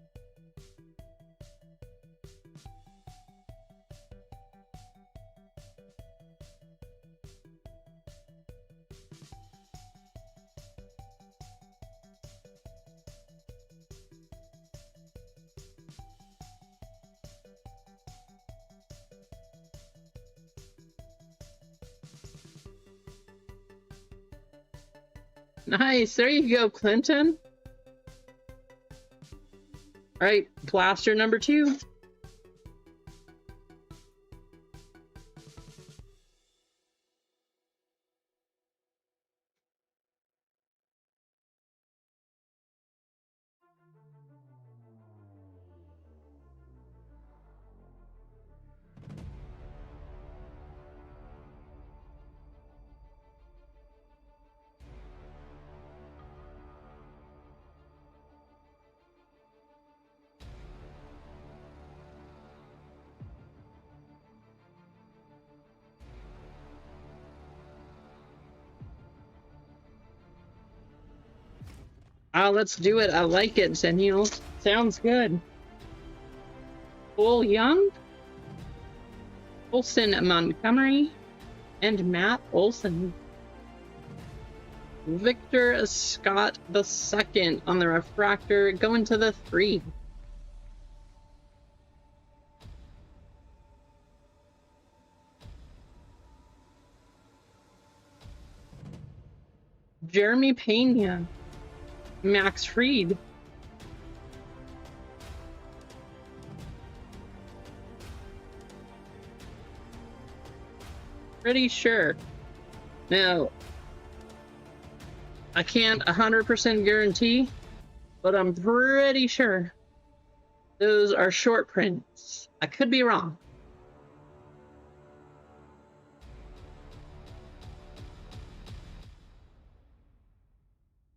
Nice, there you go, Clinton. All right, blaster number 2. Let's do it. I like it, Zennial. Sounds good. Cole Young, Olson Montgomery, and Matt Olson. Victor Scott II on the refractor, going to the 3. Jeremy Pena. Max Fried. Pretty sure. Now, I can't 100% guarantee, but I'm pretty sure those are short prints. I could be wrong.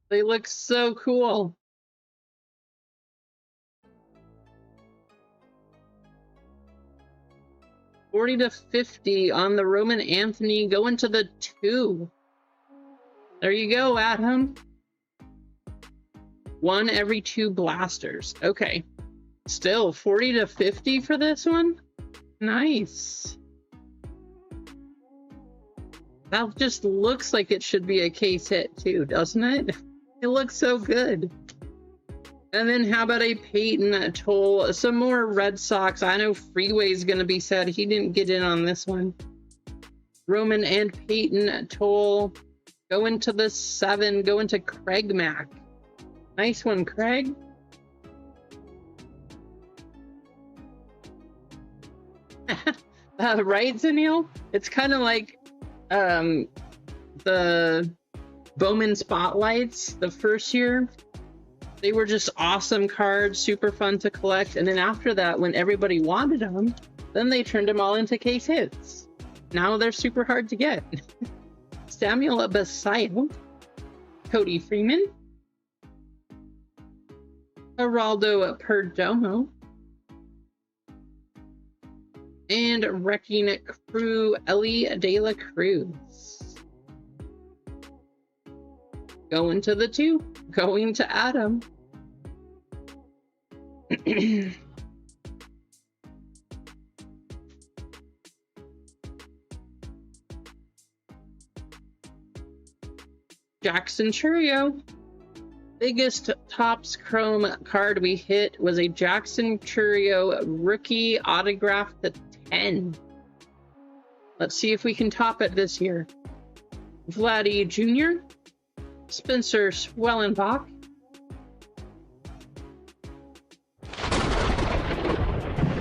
They look so cool. $40 to $50 on the Roman Anthony, going to the 2. There you go, Adam. 1 every 2 blasters. Okay. Still $40 to $50 for this one? Nice. That just looks like it should be a case hit too, doesn't it? It looks so good. And then how about a Peyton Toll? Some more Red Sox. I know Freeway's going to be sad. He didn't get in on this one. Roman and Peyton Toll. Going to the 7. Going to Craig Mack. Nice one, Craig. Right, Zennial? It's kind of like the Bowman Spotlights the first year. They were just awesome cards, super fun to collect, and then after that, when everybody wanted them, then they turned them all into case hits. Now they're super hard to get. Samuel Basallo, Cody Freeman, Geraldo Perdomo. And Wrecking Crew Ellie De La Cruz. Going to the 2. Going to Adam. Jackson Churio. Biggest Topps Chrome card we hit was a Jackson Churio rookie autograph to 10. Let's see if we can top it this year. Vladdy Jr., Spencer Swellenbach,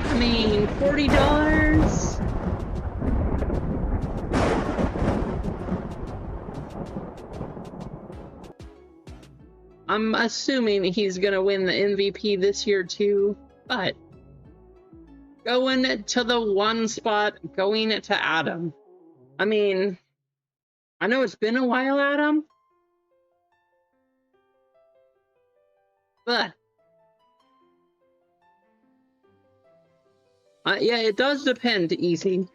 I mean, $40. I'm assuming he's gonna win the MVP this year too, but going to the 1 spot, going to Adam. I mean, I know it's been a while, Adam, but yeah, it does depend, Easy.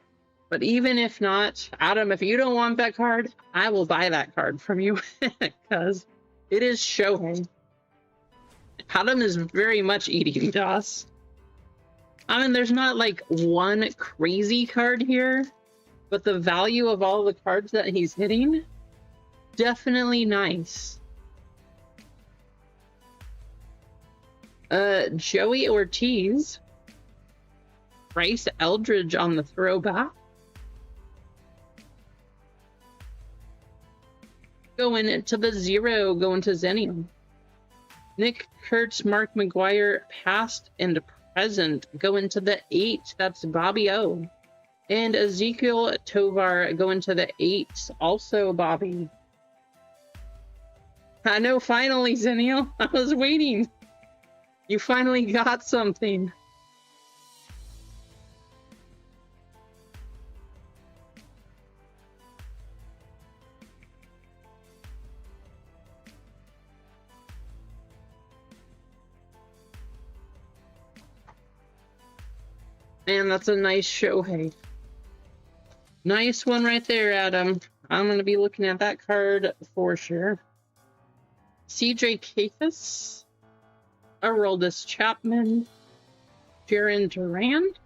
But even if not, Adam, if you don't want that card, I will buy that card from you because it is Shohei. Adam is very much eating dust. I mean, there's not like one crazy card here, but the value of all the cards that he's hitting, definitely nice. Joey Ortiz. Bryce Eldridge on the throwback. Going to the 0, going to Zenium. Nick Kurtz, Mark McGuire, past and present, going to the 8. That's Bobby O. And Ezekiel Tovar going to the 8, also Bobby. I know, finally, Zenial. I was waiting. You finally got something. Man, that's a nice Shohei. Nice one right there, Adam. I'm going to be looking at that card for sure. CJ Kafis. Aroldis Chapman. Jaron Durant.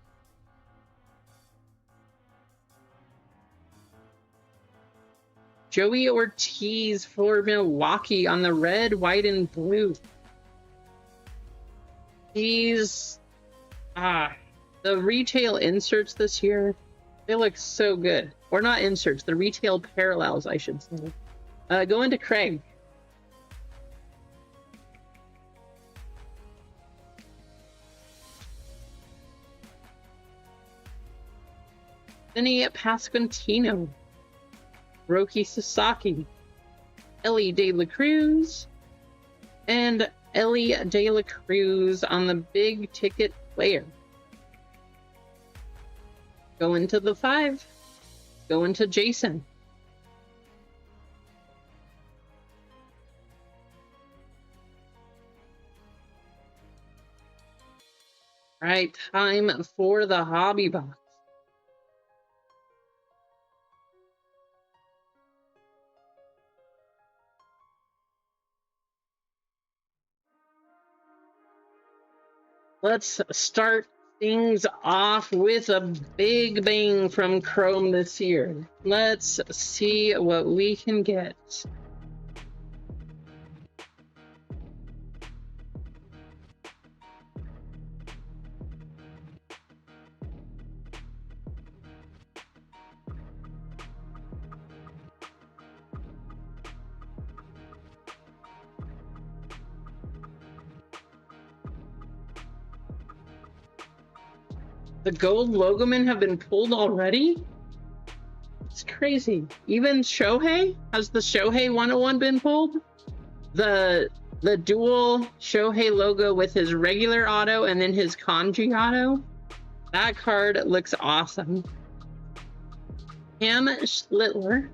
Joey Ortiz for Milwaukee on the red, white, and blue. These... the retail inserts this year, they look so good. Or not inserts, the retail parallels, I should say. Going to Craig. Vinny Pasquantino. Roki Sasaki. Ellie De La Cruz. And Ellie De La Cruz on the big ticket player. Going to the 5. Going to Jason. All right, time for the hobby box. Let's start things off with a big bang from Chrome this year. Let's see what we can get. The gold logo men have been pulled already? It's crazy. Even Shohei? Has the Shohei 101 been pulled? The dual Shohei logo with his regular auto and then his kanji auto? That card looks awesome. Cam Schlittler.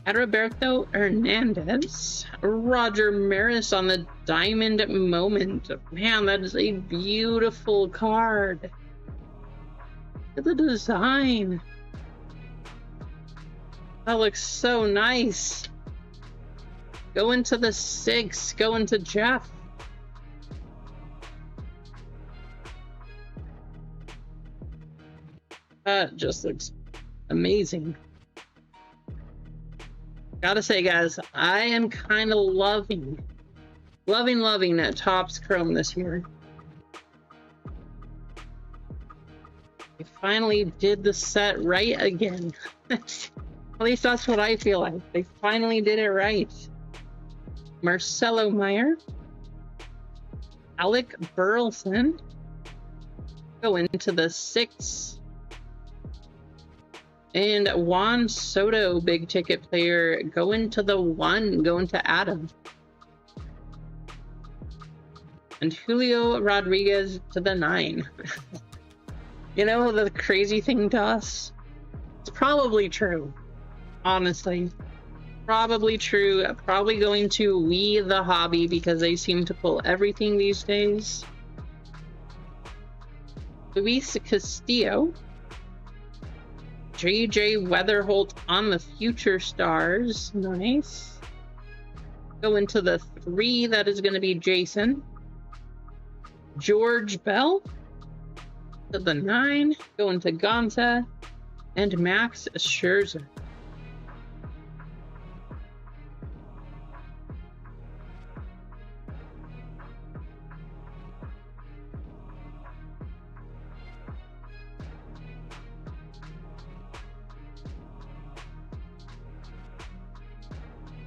Adalberto Hernandez. Roger Maris on the Diamond Moment. Man, that is a beautiful card. Look at the design. That looks so nice. Go into the 6. Go into Jeff. That just looks amazing. Gotta say, guys, I am kind of loving that Topps Chrome this year. They finally did the set right again. At least that's what I feel like. They finally did it right. Marcelo Meyer. Alec Burleson. Go into the 6. And Juan Soto, big ticket player, go into the 1, go into Adam. And Julio Rodriguez to the 9. You know the crazy thing to us? It's probably true, honestly. Probably true. Probably going to We The Hobby because they seem to pull everything these days. Luis Castillo. JJ Weatherholt on the Future Stars. Nice. Go into the 3. That is going to be Jason. George Bell. To the 9. Go into Gonza. And Max Scherzer.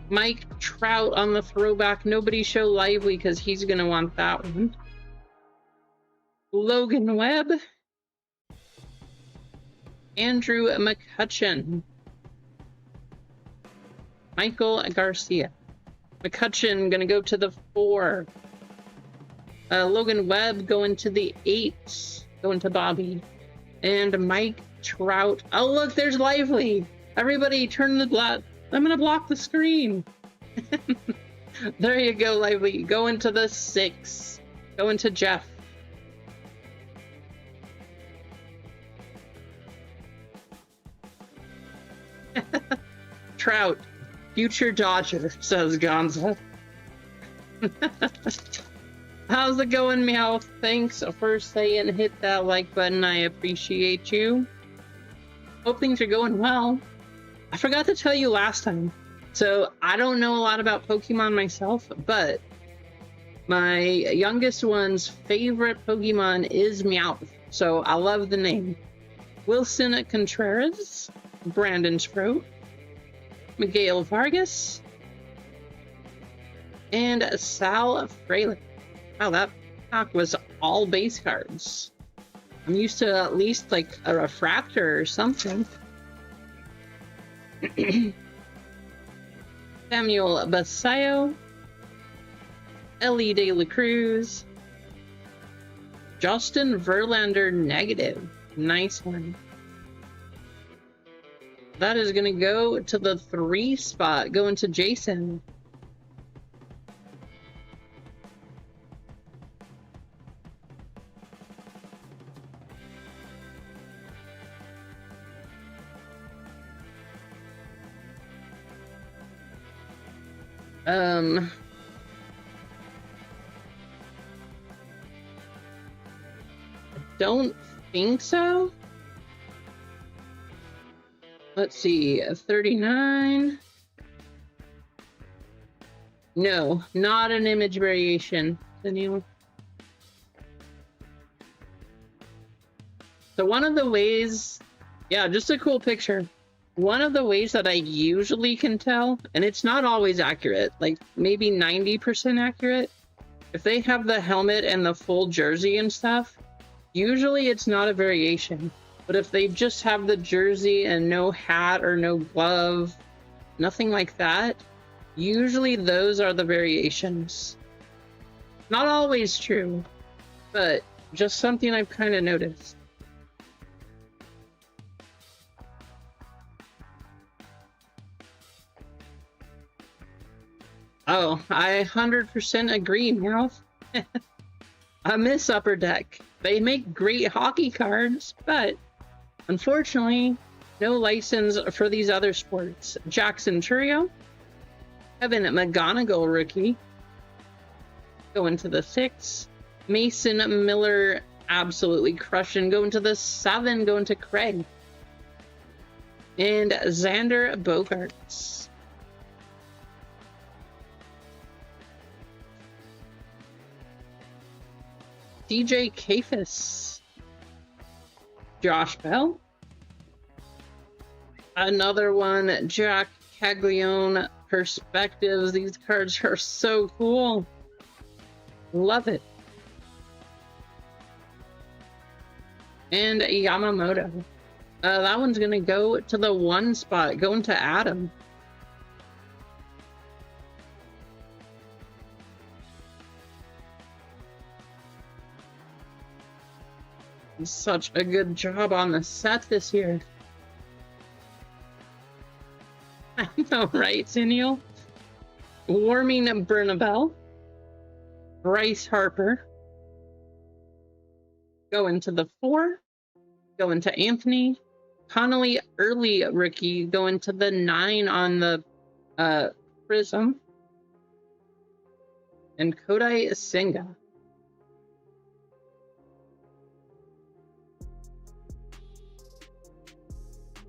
Mike Trout on the throwback. Nobody show Lively because he's going to want that one. Logan Webb. Andrew McCutcheon. Michael Garcia. McCutcheon going to go to the 4. Logan Webb going to the 8. Going to Bobby. And Mike Trout. Oh, look, there's Lively. Everybody turn the glass. I'm gonna block the screen. There you go, Lively. Go into the 6. Go into Jeff. Trout. Future Dodger, says Gonza. How's it going, Meow? Thanks for saying hit that like button. I appreciate you. Hope things are going well. I forgot to tell you last time. So I don't know a lot about Pokemon myself, but my youngest one's favorite Pokemon is Meowth. So I love the name. Wilson Contreras, Brandon Sprout, Miguel Vargas, and Sal Fraley. Wow, that pack was all base cards. I'm used to at least like a refractor or something. Samuel Basayo, Ellie De La Cruz, Justin Verlander negative. Nice one. That is going to go to the 3 spot, going to Jason. I don't think so. Let's see, 39. No, not an image variation. So one of the ways, yeah, just a cool picture. One of the ways that I usually can tell, and it's not always accurate, like maybe 90% accurate, if they have the helmet and the full jersey and stuff, usually it's not a variation. But if they just have the jersey and no hat or no glove, nothing like that, usually those are the variations. Not always true, but just something I've kind of noticed. Oh, I 100% agree, Meowth. I miss Upper Deck. They make great hockey cards, but unfortunately, no license for these other sports. Jackson Churio, Kevin McGonigal rookie, going to the 6. Mason Miller absolutely crushing, going to the 7, going to Craig. And Xander Bogaerts. DJ Kafis. Josh Bell. Another one, Jack Caglione Perspectives. These cards are so cool. Love it. And Yamamoto. That one's going to go to the 1 spot, going to Adam. Such a good job on the set this year. I know, right, Zinniel? Warming Bernabel. Bryce Harper. Going to the 4. Going to Anthony. Connolly early rookie. Going to the 9 on the Prism. And Kodai Senga.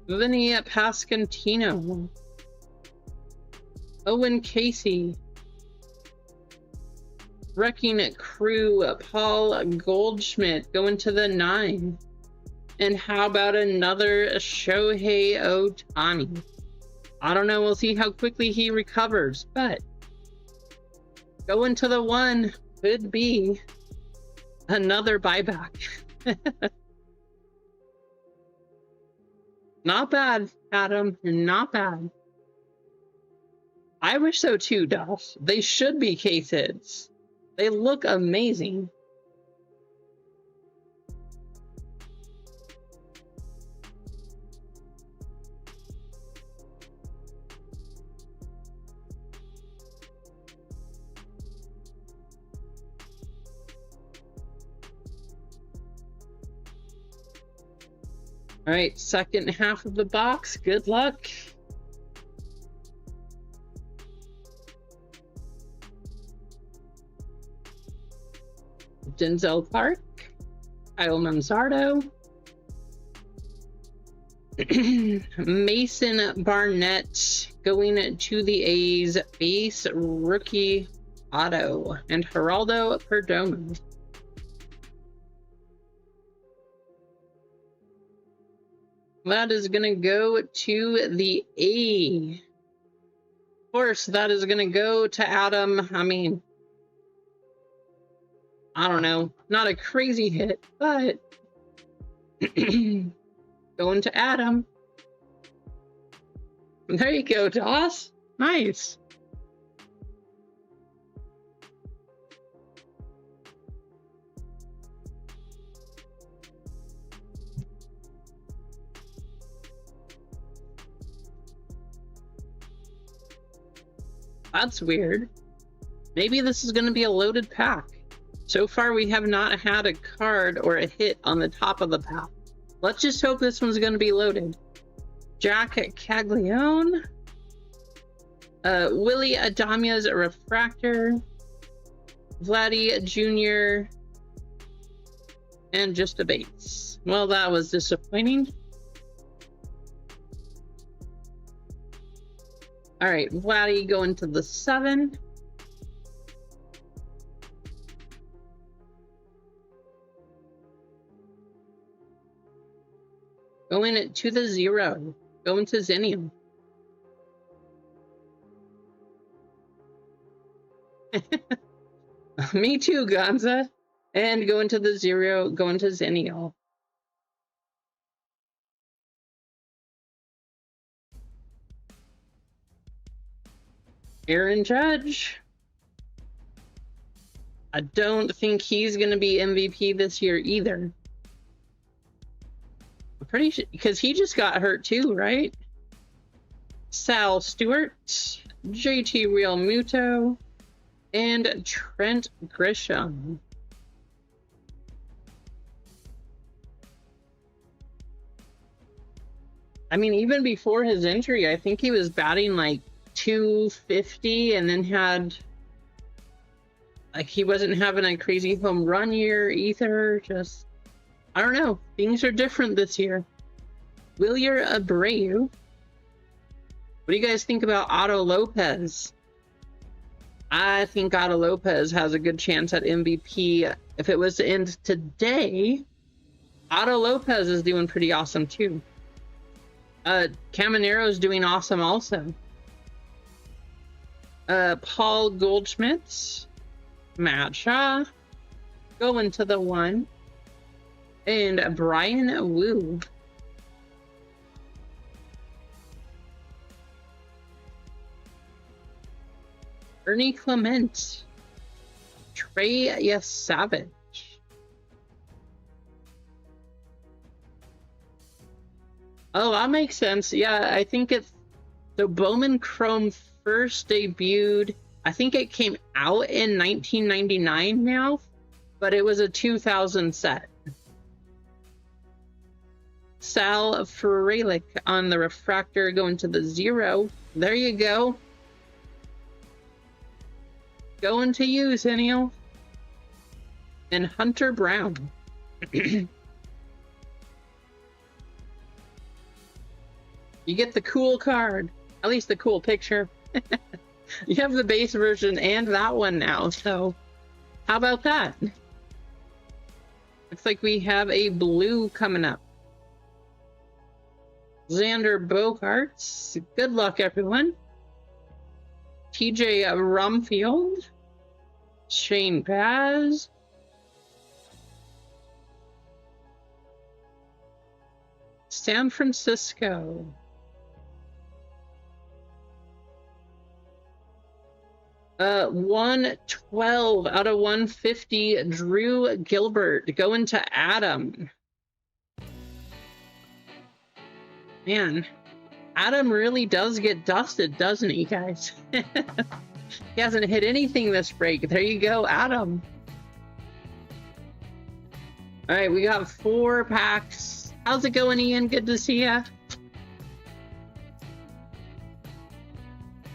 Vinny Pascantino. Owen Casey. Wrecking Crew. Paul Goldschmidt going to the 9. And how about another Shohei Ohtani? I don't know. We'll see how quickly he recovers, but going to the 1 could be another buyback. Not bad, Adam. Not bad. I wish so too, Duff. They should be case hits. They look amazing. All right, second half of the box. Good luck. Denzel Clark, Kyle Manzardo, Mason Barnett going to the A's, base rookie auto, and Geraldo Perdomo. That is going to go to the A. Of course, that is going to go to Adam. I mean, I don't know. Not a crazy hit, but going to Adam. There you go, Doss. Nice. That's weird. Maybe this is going to be a loaded pack. So far, we have not had a card or a hit on the top of the pack. Let's just hope this one's going to be loaded. Jack Caglione. Willie Adamia's Refractor. Vladdy Jr. And just a base. Well, that was disappointing. All right, Vladdy going to the 7. Going to the 0. Going to Zinnium. Me too, Gonza. And going to the 0, going to Zennial. Aaron Judge. I don't think he's going to be MVP this year either. I'm pretty sure, because he just got hurt too, right? Sal Stewart, JT Real Muto, and Trent Grisham. I mean, even before his injury, I think he was batting like 250 and then had, like, he wasn't having a crazy home run year either. Just, I don't know. Things are different this year. Wilyer Abreu. What do you guys think about Otto Lopez? I think Otto Lopez has a good chance at MVP. If it was to end today, Otto Lopez is doing pretty awesome too. Camanero's doing awesome also. Paul Goldschmidt, Matt Shaw, going to the 1, and Brian Wu. Ernie Clement, Trey Savage. Oh, that makes sense. Yeah, I think it's so. Bowman Chrome first debuted, I think it came out in 1999 now, but it was a 2000 set. Sal Frelick on the refractor going to the 0. There you go. Going to you, Zennial. And Hunter Brown. You get the cool card. At least the cool picture. You have the base version and that one now, so how about that? Looks like we have a blue coming up. Xander Bogaerts. Good luck, everyone. TJ Rumfield, Shane Paz, San Francisco, $112 out of 150, Drew Gilbert going to Adam. Man, Adam really does get dusted, doesn't he, guys? He hasn't hit anything this break. There you go, Adam. All right, we got 4 packs. How's it going, Ian? Good to see ya.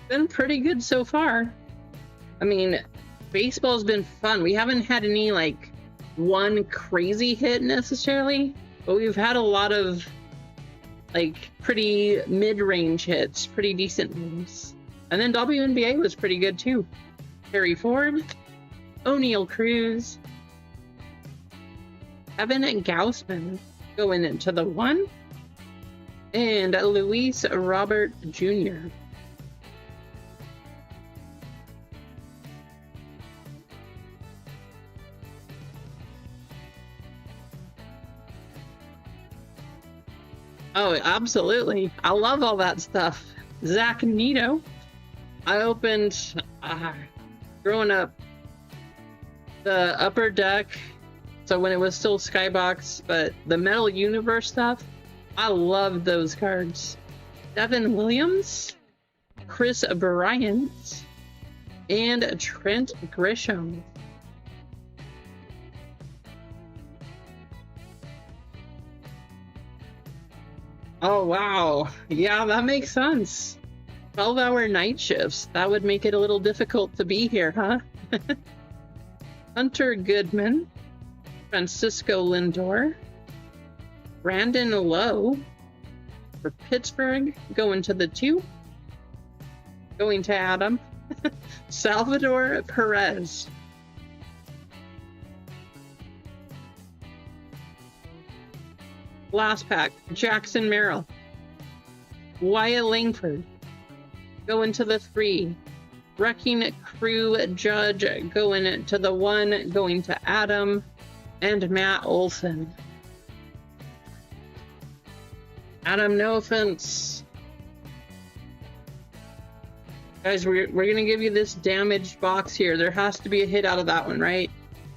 Been pretty good so far. I mean, baseball's been fun. We haven't had any, like, one crazy hit necessarily, but we've had a lot of, like, pretty mid-range hits, pretty decent ones. And then WNBA was pretty good too. Harry Ford, O'Neal Cruz, Evan Gaussman going into the 1, and Luis Robert Jr. Oh, absolutely. I love all that stuff. Zach Nito. I opened, growing up, the Upper Deck, so when it was still Skybox, but the Metal Universe stuff, I loved those cards. Devin Williams, Chris Bryant, and Trent Grisham. Oh, wow. Yeah, that makes sense. 12-hour night shifts. That would make it a little difficult to be here, huh? Hunter Goodman, Francisco Lindor, Brandon Lowe for Pittsburgh, going to the 2. Going to Adam. Salvador Perez. Last pack, Jackson Merrill. Wyatt Langford. Going to the 3. Wrecking Crew Judge going to the 1, going to Adam. And Matt Olson. Adam, no offense. Guys, we're going to give you this damaged box here. There has to be a hit out of that one, right?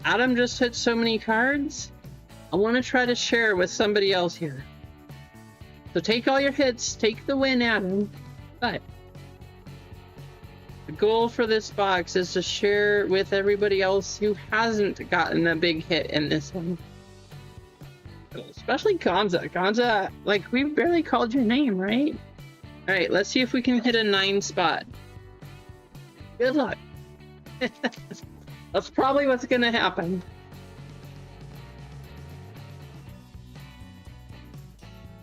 Adam just hit so many cards. I want to try to share with somebody else here. So take all your hits. Take the win, Adam. But the goal for this box is to share with everybody else who hasn't gotten a big hit in this one. Especially Gonza. Gonza, like, we barely called your name, right? All right, let's see if we can hit a 9 spot. Good luck. That's probably what's gonna happen.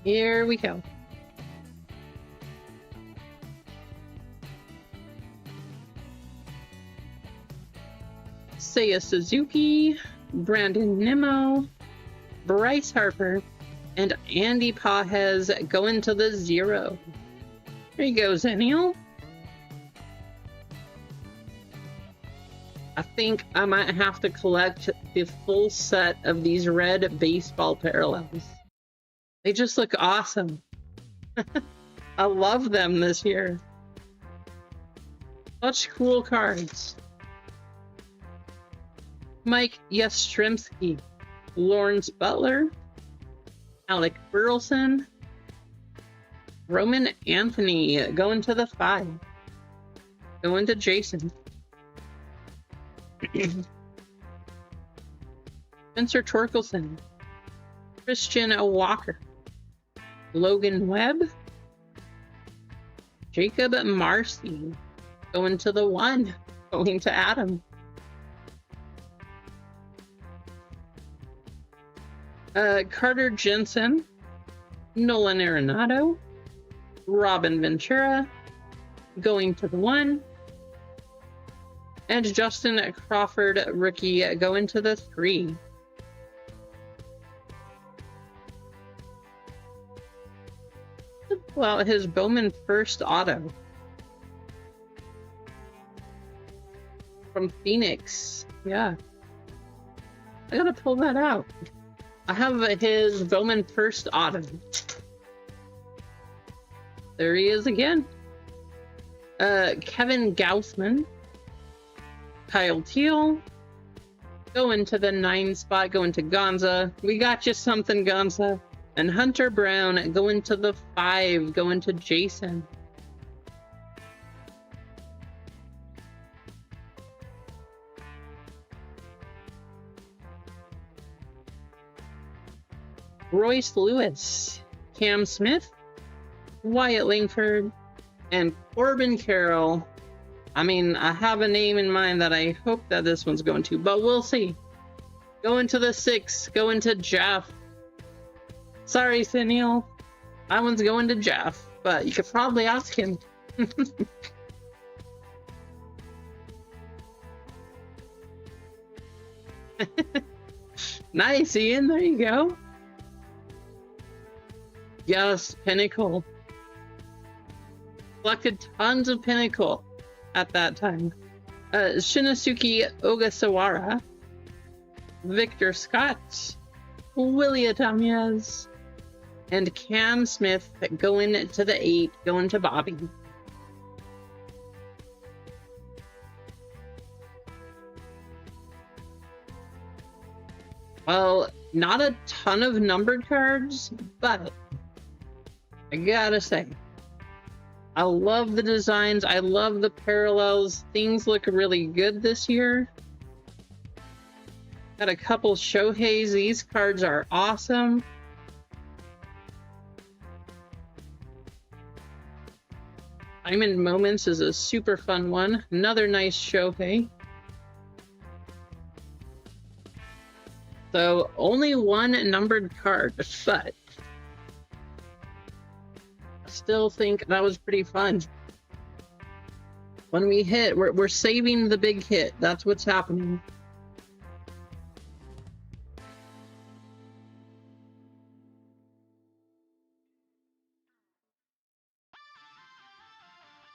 Here we go. Seiya Suzuki, Brandon Nimmo, Bryce Harper, and Andy Pajes going to the 0. There you go, Zennial. I think I might have to collect the full set of these red baseball parallels. They just look awesome. I love them this year. Such cool cards. Mike Yastrzemski, Lawrence Butler, Alec Burleson, Roman Anthony going to the 5. Going to Jason. Spencer Torkelson, Christian Walker, Logan Webb, Jacob Marcy going to the 1, going to Adam. Carter Jensen, Nolan Arenado, Robin Ventura going to the 1, and Justin Crawford, rookie, going to the 3. Well, his Bowman first auto from Phoenix. Yeah, I gotta pull that out. I have his Bowman first auto. There he is again. Kevin Gaussman, Kyle Teal, going to the 9 spot, going to Gonza. We got you something, Gonza. And Hunter Brown going to the 5, going to Jason. Royce Lewis, Cam Smith, Wyatt Langford, and Corbin Carroll. I mean, I have a name in mind that I hope that this one's going to, but we'll see. Going to the 6, going to Jeff. Sorry, Zennial. That one's going to Jeff, but you could probably ask him. Nice, Ian. There you go. Yes, Pinnacle. Collected tons of Pinnacle at that time. Shinosuke Ogasawara, Victor Scott, Willie Atamez, and Cam Smith going to the 8, going to Bobby. Well, not a ton of numbered cards, but I gotta say, I love the designs. I love the parallels. Things look really good this year. Got a couple Shoheis. These cards are awesome. Diamond Moments is a super fun one. Another nice Shohei. So only one numbered card, but I still think that was pretty fun. When we hit, we're saving the big hit. That's what's happening.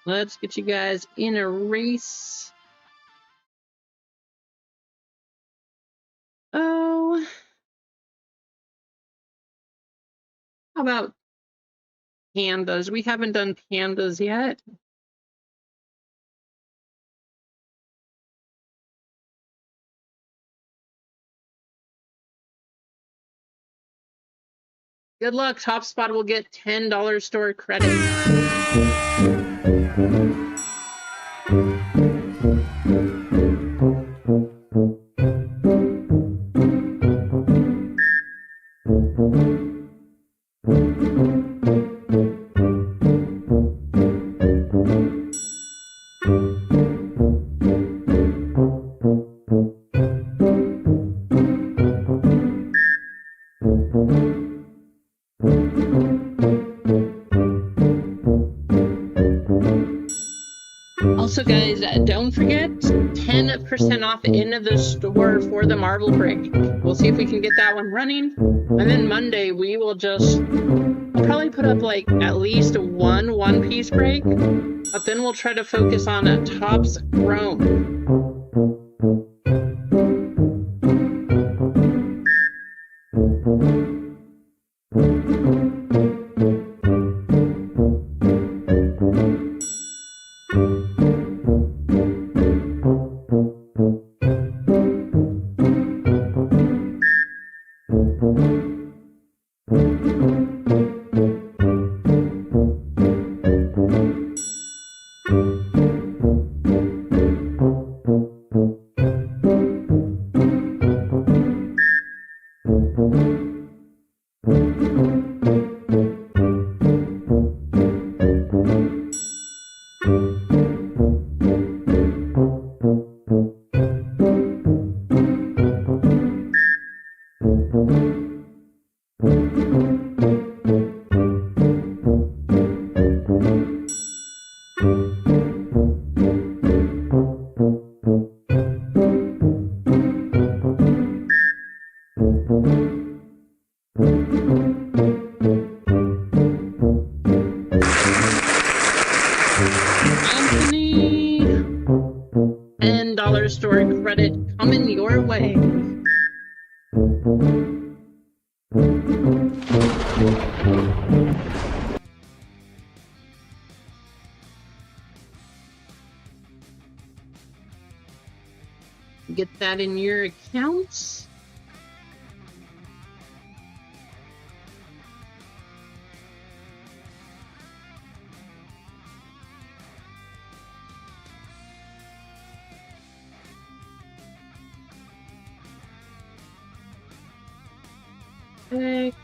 Let's get you guys in a race. Oh, how about pandas? We haven't done pandas yet. Good luck. Top spot will get $10 store credit. Also, guys, don't forget 10% off in the store for the marble break. We'll see if we can get that one running. And then Monday, we will I'll probably put up like at least one-piece break, but then we'll try to focus on a Topps Chrome. $10 store credit coming your way. Get that in your accounts. Perfect.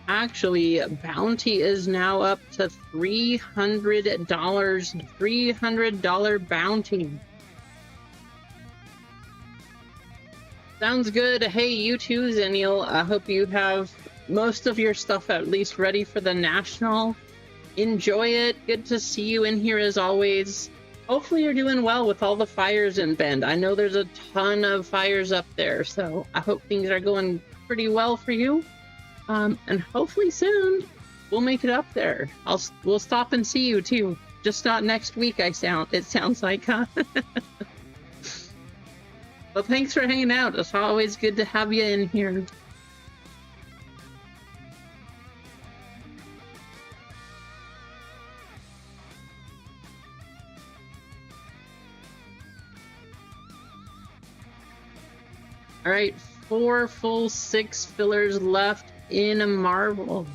Actually, bounty is now up to $300. $300 bounty. Sounds good. Hey, you too, Zenial. I hope you have most of your stuff at least ready for the National. Enjoy it. Good to see you in here as always. Hopefully you're doing well with all the fires in Bend. I know there's a ton of fires up there, so I hope things are going pretty well for you. And hopefully soon we'll make it up there. We'll stop and see you too. Just not next week, it sounds like, huh? Well, thanks for hanging out. It's always good to have you in here. All right, 4 full 6 fillers left in a marble.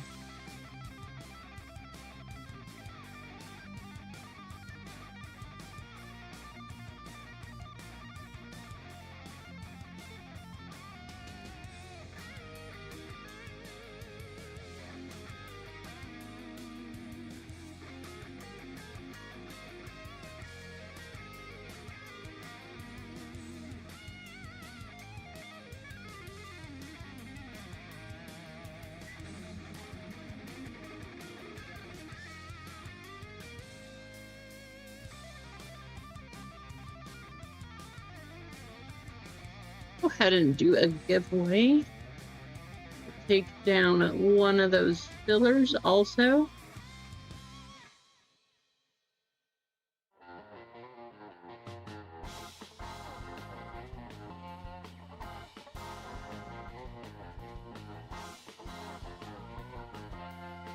Go ahead and do a giveaway. Take down one of those fillers also.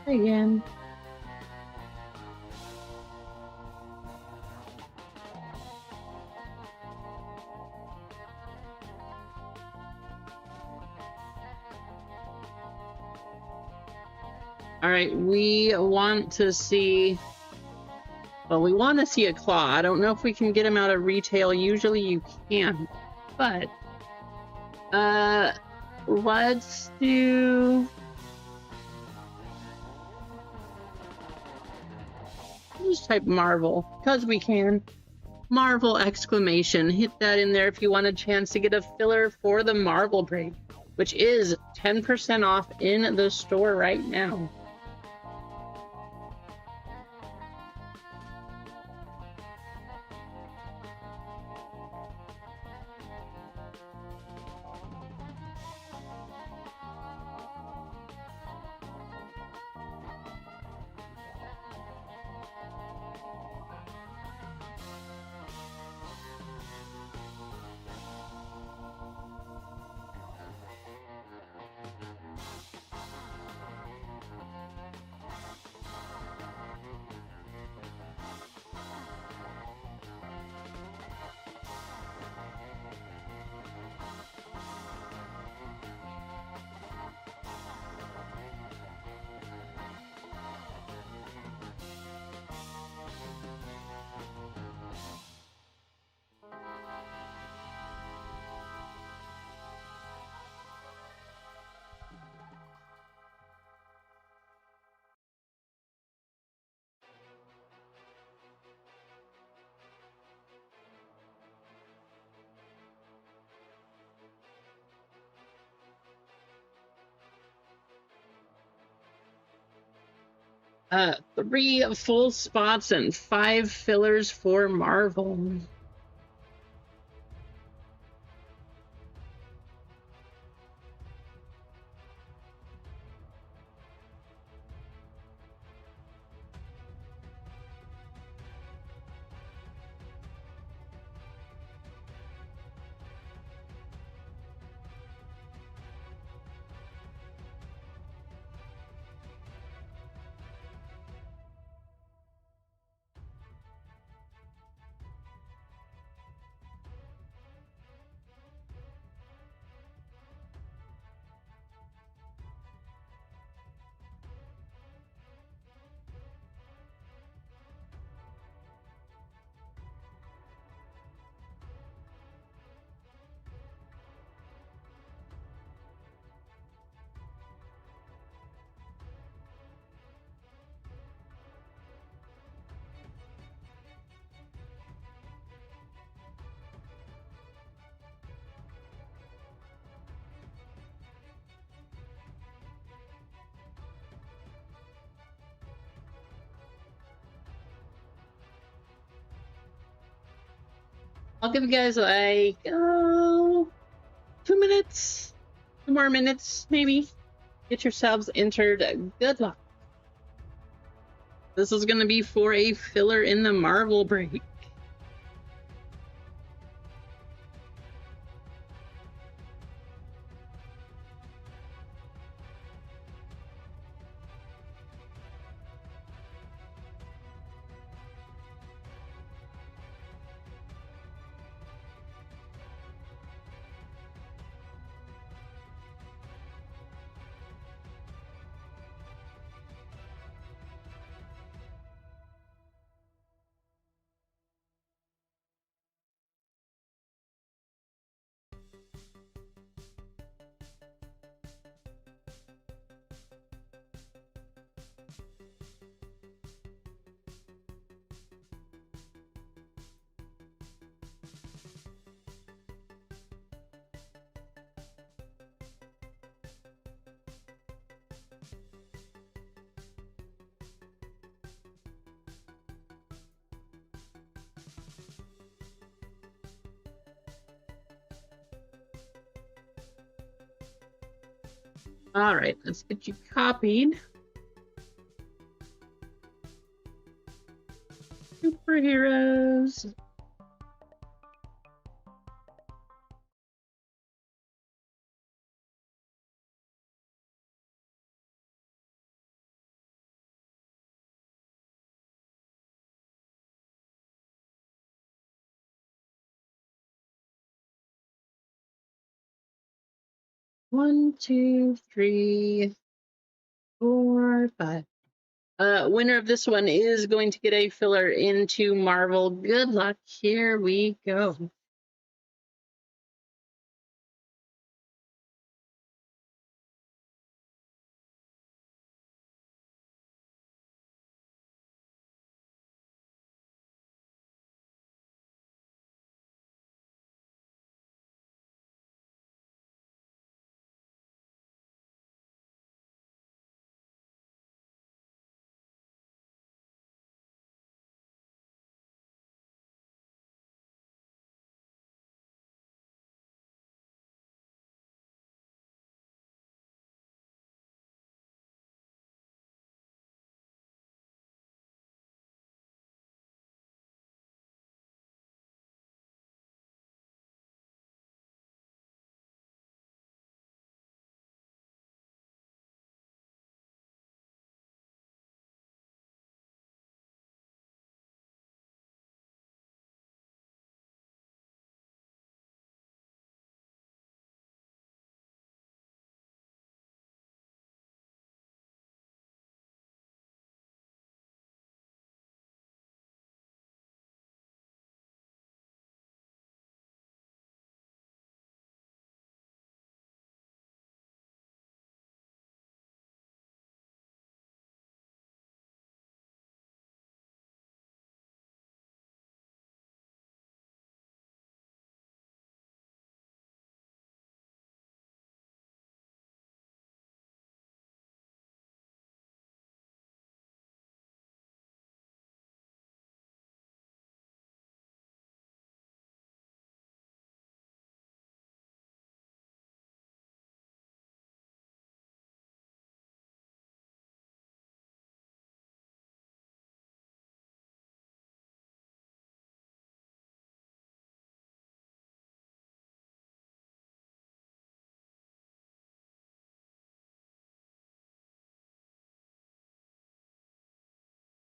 Again. All right, we want to see... Well, we want to see a claw. I don't know if we can get him out of retail. Usually you can. But, let's do... Just type Marvel, because we can. Marvel exclamation. Hit that in there if you want a chance to get a filler for the Marvel break, which is 10% off in the store right now. Three full spots and 5 fillers for Marvel. I'll give you guys like 2 minutes, 2 more minutes, maybe. Get yourselves entered. Good luck. This is going to be for a filler in the Marvel break. All right, let's get you copied. Superheroes. One, two, three. 4, 5. Winner of this one is going to get a filler into Marvel. Good luck. Here we go.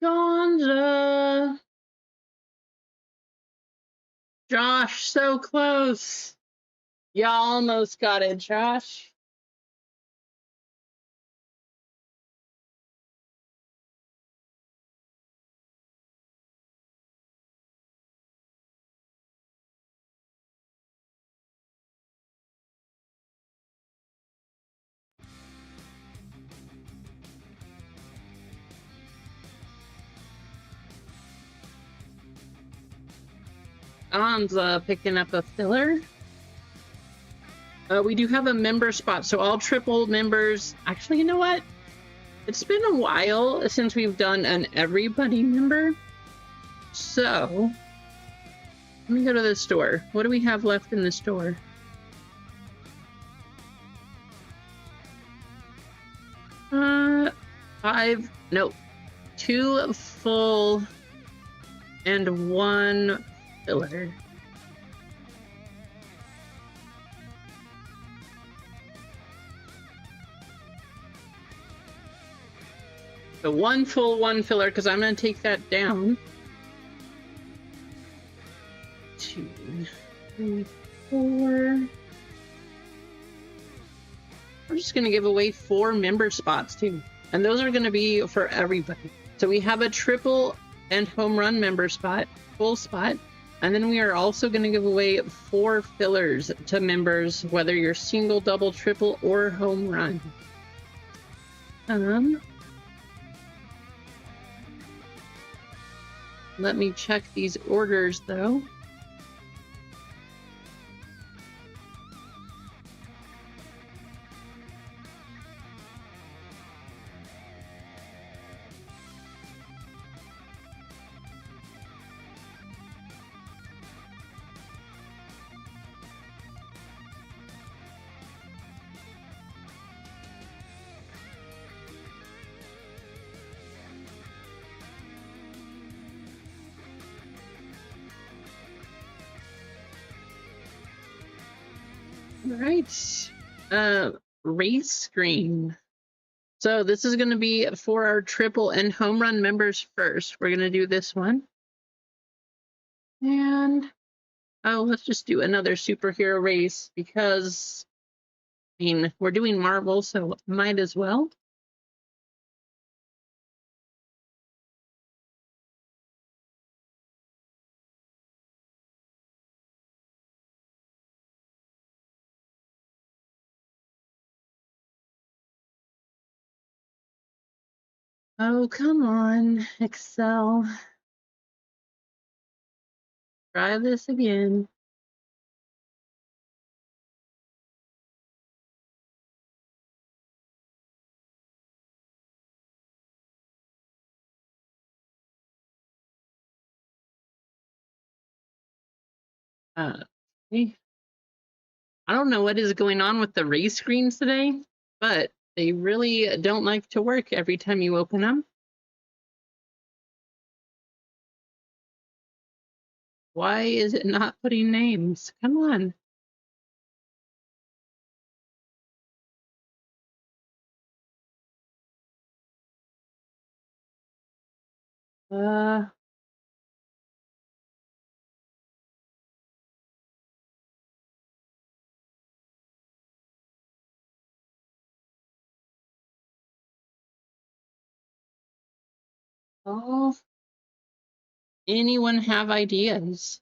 Gonza! Josh, so close. You almost got it, Josh. Gonza picking up a filler. We do have a member spot, so all triple members. Actually, you know what? It's been a while since we've done an everybody member. So, let me go to the store. What do we have left in the store? Five, no, 2 full and 1 filler. So 1 full, 1 filler, because I'm going to take that down. 2, 3, 4. We're just going to give away 4 member spots too. And those are going to be for everybody. So we have a triple and home run member spot, full spot. And then we are also going to give away 4 fillers to members, whether you're single, double, triple, or home run. Let me check these orders though. All right, race screen. So this is going to be for our triple and home run members first. We're going to do this one. And, oh, let's just do another superhero race because, I mean, we're doing Marvel, so might as well. Oh, come on, Excel. Try this again. Okay. I don't know what is going on with the race screens today, but they really don't like to work every time you open them. Why is it not putting names? Come on. Uh, oh, anyone have ideas?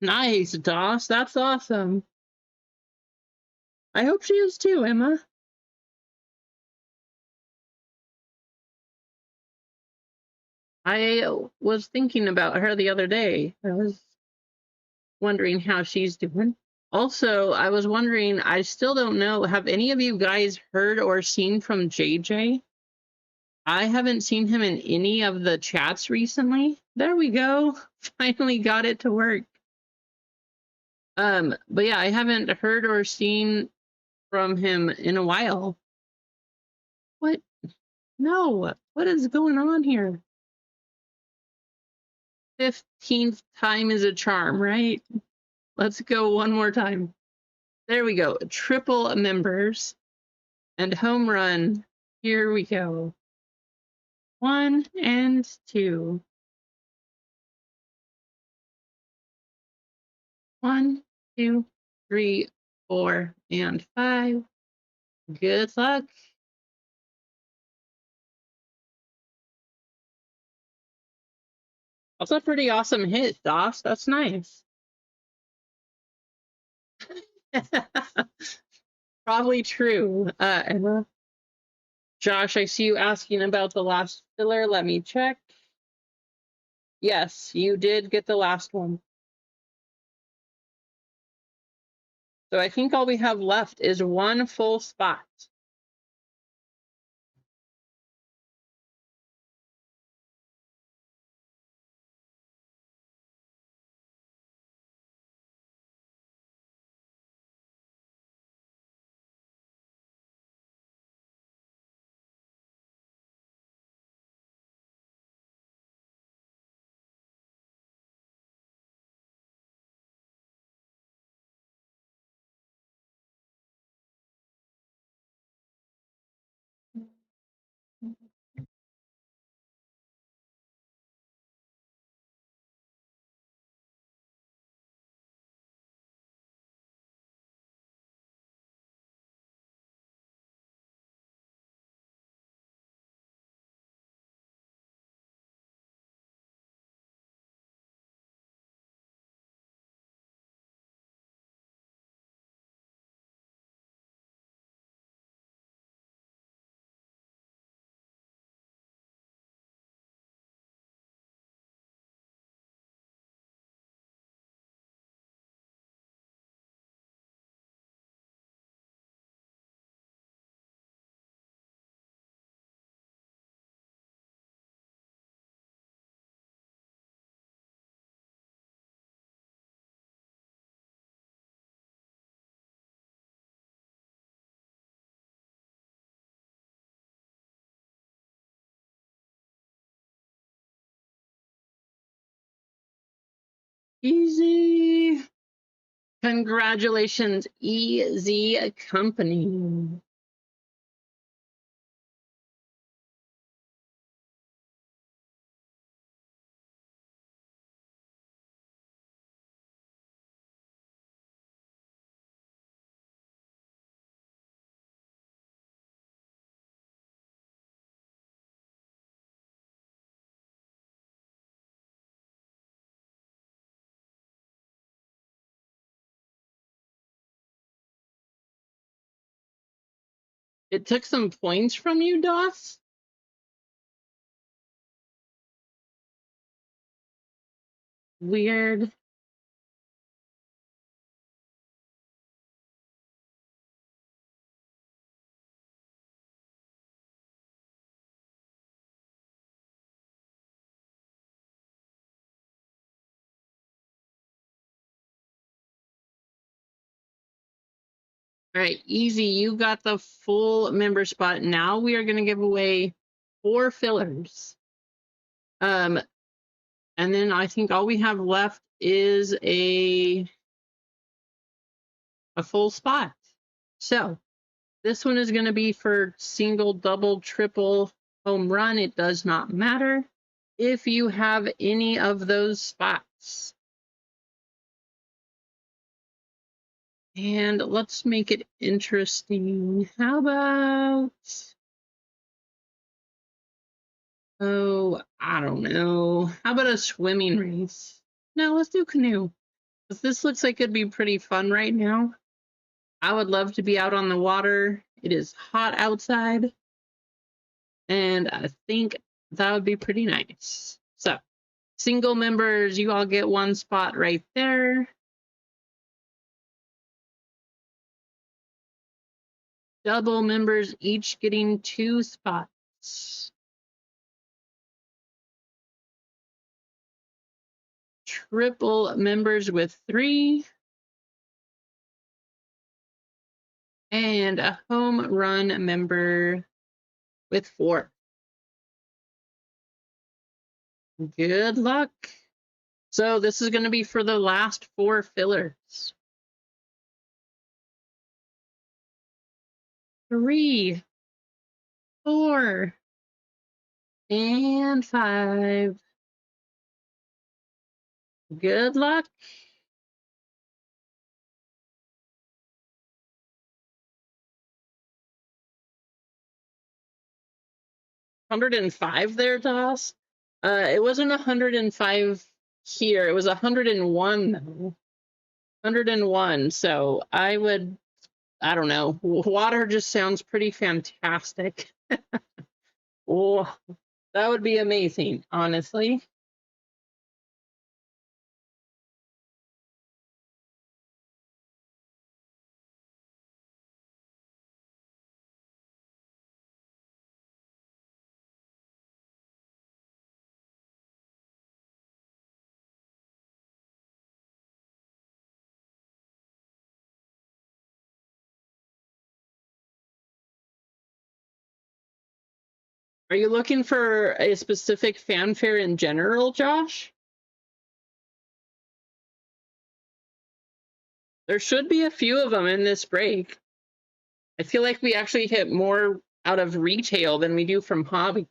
Nice, Doss. That's awesome. I hope she is too, Emma. I was thinking about her the other day. I was wondering how she's doing. Also, I was wondering, I still don't know, have any of you guys heard or seen from JJ? I haven't seen him in any of the chats recently. There we go. Finally got it to work. But yeah, I haven't heard or seen from him in a while. What? No, what is going on here? 15th time is a charm, right? Let's go one more time. There we go. Triple members and home run. Here we go. 1 and 2. 1, 2, 3, 4, and 5. Good luck. That's a pretty awesome hit, Doss. That's nice. Probably true, Emma. Josh, I see you asking about the last filler. Let me check. Yes, you did get the last one. So I think all we have left is one full spot. Easy. Congratulations, EZ Company. It took some points from you, Doss? Weird. All right, easy. You got the full member spot. Now we are going to give away 4 fillers. And then I think all we have left is a full spot. So this one is going to be for single, double, triple, home run. It does not matter if you have any of those spots. And let's make it interesting. How about, oh, I don't know. How about a swimming race? No, let's do canoe. This looks like it'd be pretty fun right now. I would love to be out on the water. It is hot outside. And I think that would be pretty nice. So, single members, you all get 1 spot right there. Double members each getting 2 spots. Triple members with 3. And a home run member with 4. Good luck. So this is going to be for the last 4 fillers. 3, 4, and 5. Good luck. $105 there, Toss. It wasn't 105 here. It was 101 though. 101. So I don't know. Water just sounds pretty fantastic. Oh, that would be amazing, honestly. Are you looking for a specific fanfare in general, Josh? There should be a few of them in this break. I feel like we actually hit more out of retail than we do from hobby.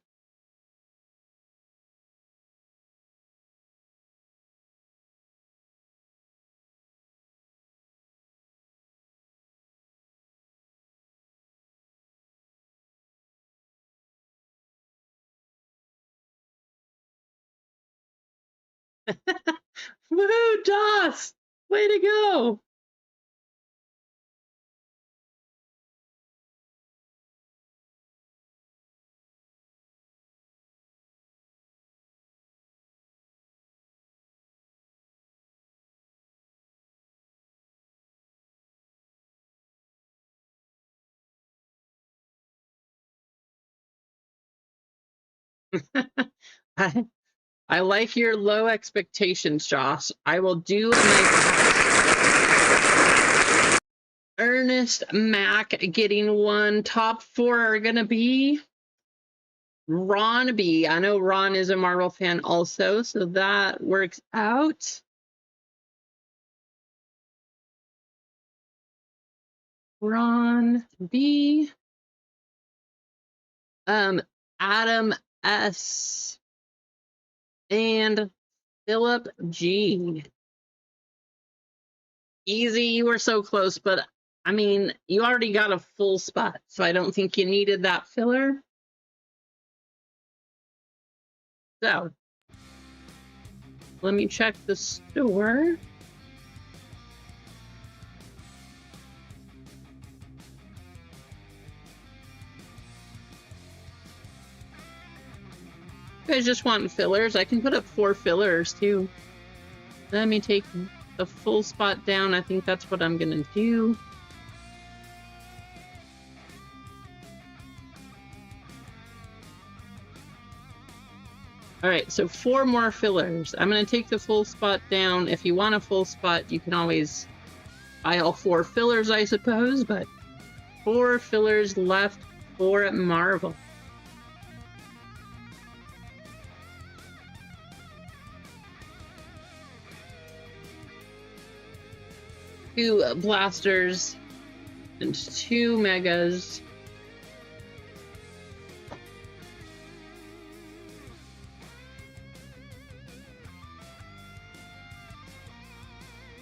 Woohoo, Doss! Way to go! I like your low expectations, Josh. I will do my Ernest Mac getting 1. Top 4 are going to be Ron B. I know Ron is a Marvel fan also, so that works out. Ron B. Adam S. and Philip G. Easy, you were so close, but I mean, you already got a full spot, so I don't think you needed that filler. So, let me check the store. You guys just want fillers? I can put up 4 fillers too. Let me take the full spot down. I think that's what I'm gonna do. All right, so 4 more fillers. I'm gonna take the full spot down. If you want a full spot, you can always buy all 4 fillers, I suppose, but 4 fillers left for Marvel. Two blasters and 2 megas.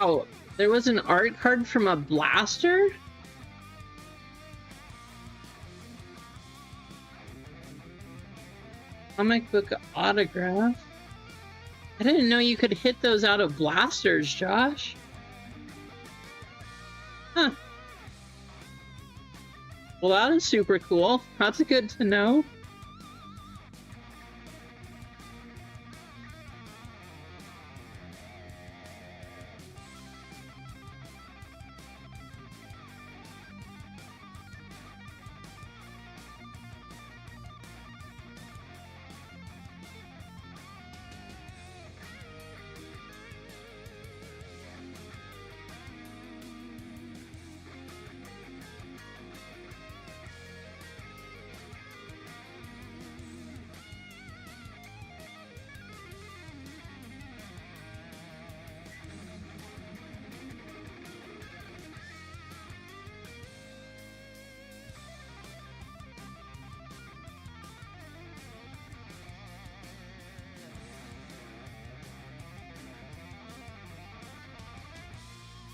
Oh, there was an art card from a blaster? Comic book autograph? I didn't know you could hit those out of blasters, Josh. Huh. Well, that is super cool. That's good to know.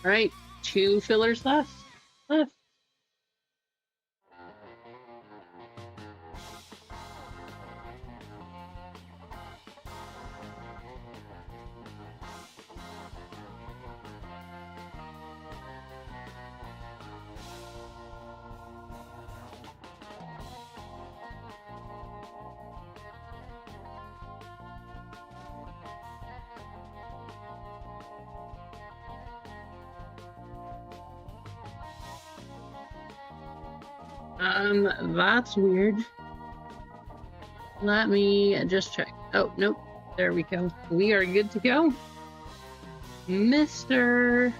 All right, 2 fillers left. That's weird. Let me just check. Oh, nope. There we go. We are good to go. Mr.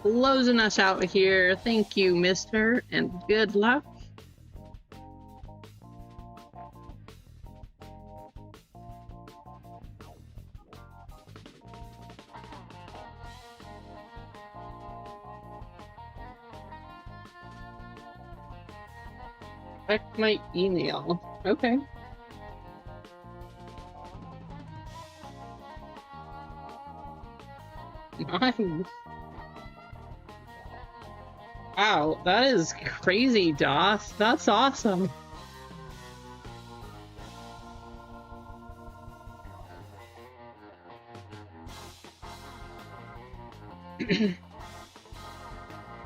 Closing us out here. Thank you, Mr. And good luck. Check my email. Okay. Nice. Wow, that is crazy, Doss. That's awesome.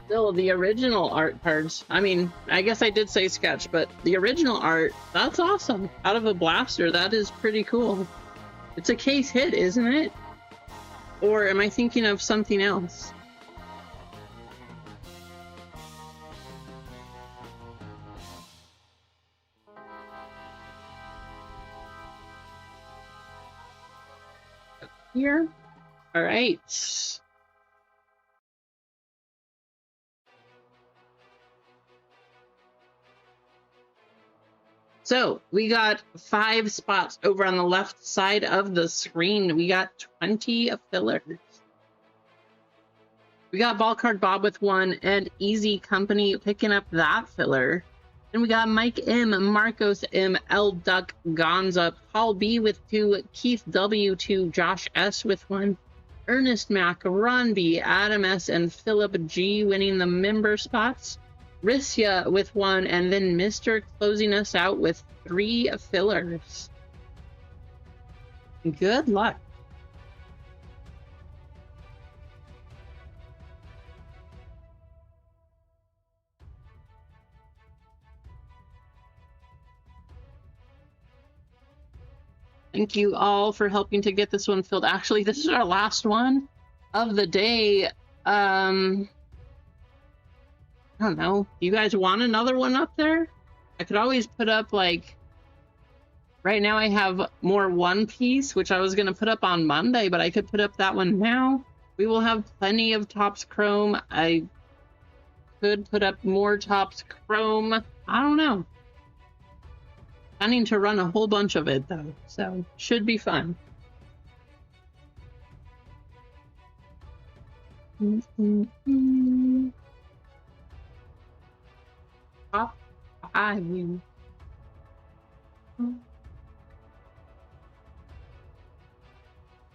Still, the original art cards. I mean, I guess I did say sketch, but the original art, that's awesome. Out of a blaster, that is pretty cool. It's a case hit, isn't it? Or am I thinking of something else? Here? All right. So we got 5 spots over on the left side of the screen. We got 20 fillers. We got Ballcard Bob with 1 and Easy Company picking up that filler. Then we got Mike M, Marcos M, L Duck, Gonza, Paul B with 2, Keith W 2, Josh S with 1, Ernest Mac, Ron B, Adam S, and Philip G winning the member spots. Rissia with 1, and then Mr. closing us out with 3 fillers. Good luck. Thank you all for helping to get this one filled. Actually, this is our last one of the day. I don't know. Do you guys want another one up there? I could always put up, like, right now I have more One Piece, which I was going to put up on Monday, but I could put up that one now. We will have plenty of Topps Chrome. I could put up more Topps Chrome. I don't know. Planning to run a whole bunch of it, though, so should be fun. Top 5.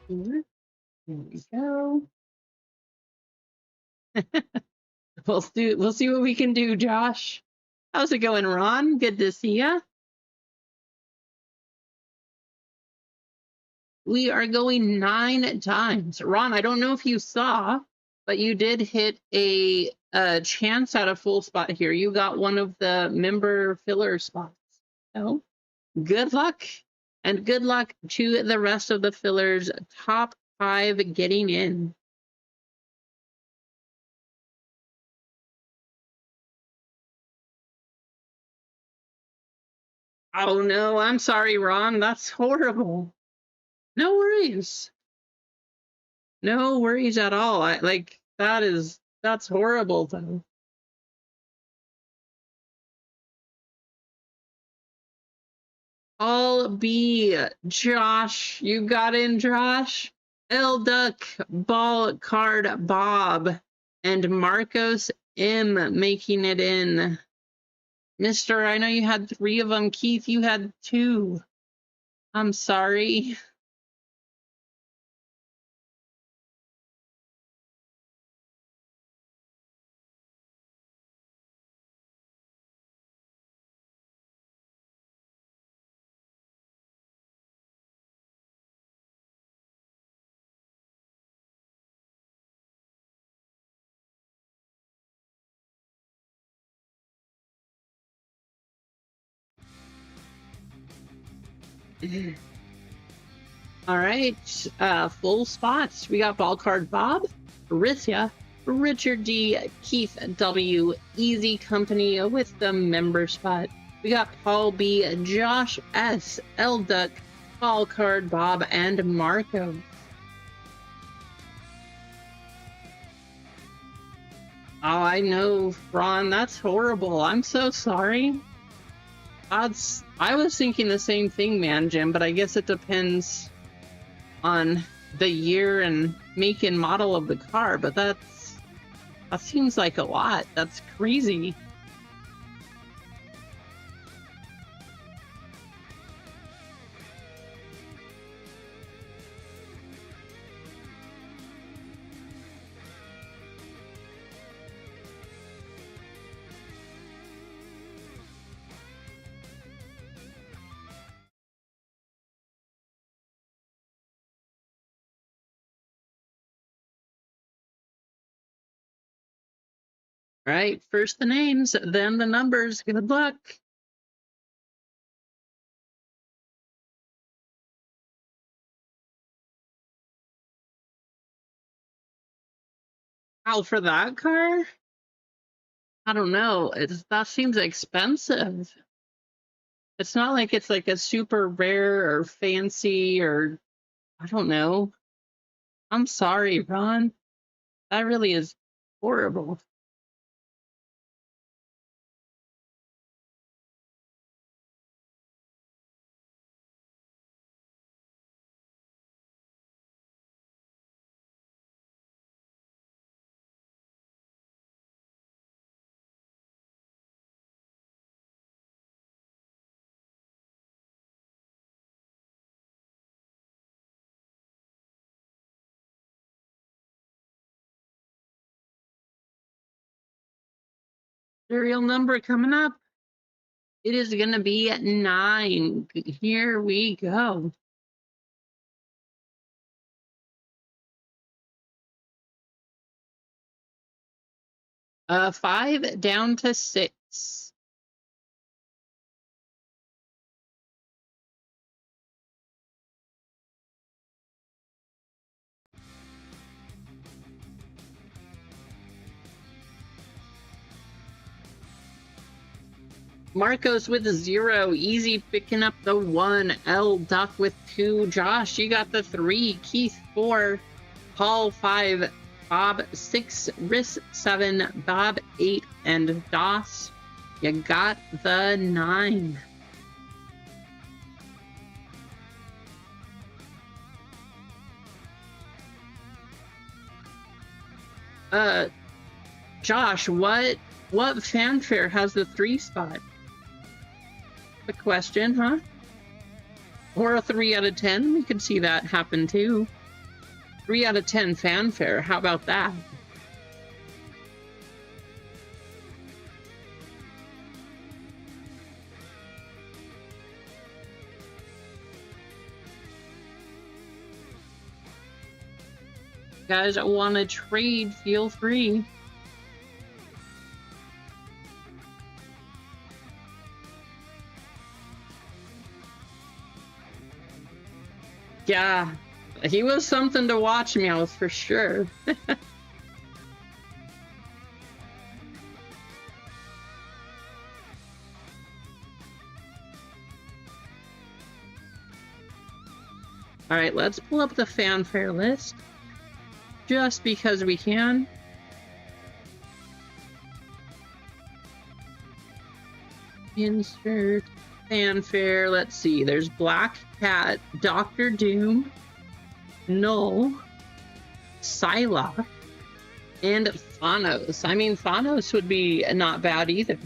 There we go. We'll see what we can do, Josh. How's it going, Ron? Good to see ya. We are going 9 times. Ron, I don't know if you saw, but you did hit a chance at a full spot here. You got one of the member filler spots. So good luck, and good luck to the rest of the fillers. Top 5 getting in. Oh no, I'm sorry, Ron. That's horrible. No worries. No worries at all. That's horrible though. All B, Josh, you got in, Josh. L Duck, Ball Card Bob, and Marcos M making it in. Mister, I know you had 3 of them. Keith, you had 2. I'm sorry. All right, full spots. We got Ball Card Bob, Rithia, Richard D, Keith W, Easy Company with the member spot. We got Paul B, Josh S, L Duck, Ball Card Bob, and Marco. Oh, I know, Ron, that's horrible. I'm so sorry. I was thinking the same thing, man, Jim, but I guess it depends on the year and make and model of the car, but that seems like a lot. That's crazy. Right, first the names, then the numbers. Good luck. Wow, for that car? I don't know. That seems expensive. It's not like it's like a super rare or fancy or I don't know. I'm sorry, Ron. That really is horrible. Serial number coming up. It is going to be at 9. Here we go. 5 down to 6. Marcos with 0. Easy picking up the 1. L Duck with 2. Josh, you got the 3. Keith 4. Paul 5. Bob 6. Riss 7. Bob 8. And Doss, you got the 9. Josh, what fanfare has the 3 spot? The question, huh? Or a 3 out of 10? We could see that happen too. 3 out of 10 fanfare. How about that? Guys, want to trade? Feel free. Yeah, he was something to watch, Meowth, for sure. All right, let's pull up the fanfare list. Just because we can. Insert fanfare. Let's see. There's Black Cat, Dr. Doom, Null, Psylocke, and Thanos. I mean, Thanos would be not bad either.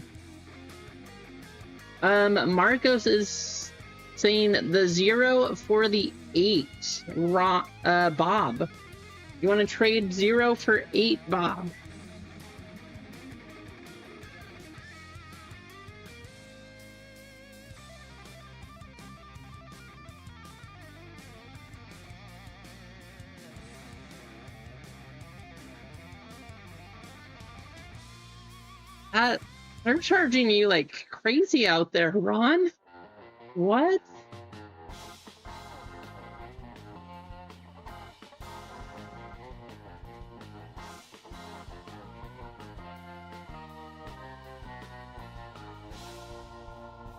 Marcos is saying the 0 for the 8. Bob. You want to trade 0 for 8, Bob? They're charging you like crazy out there, Ron. What?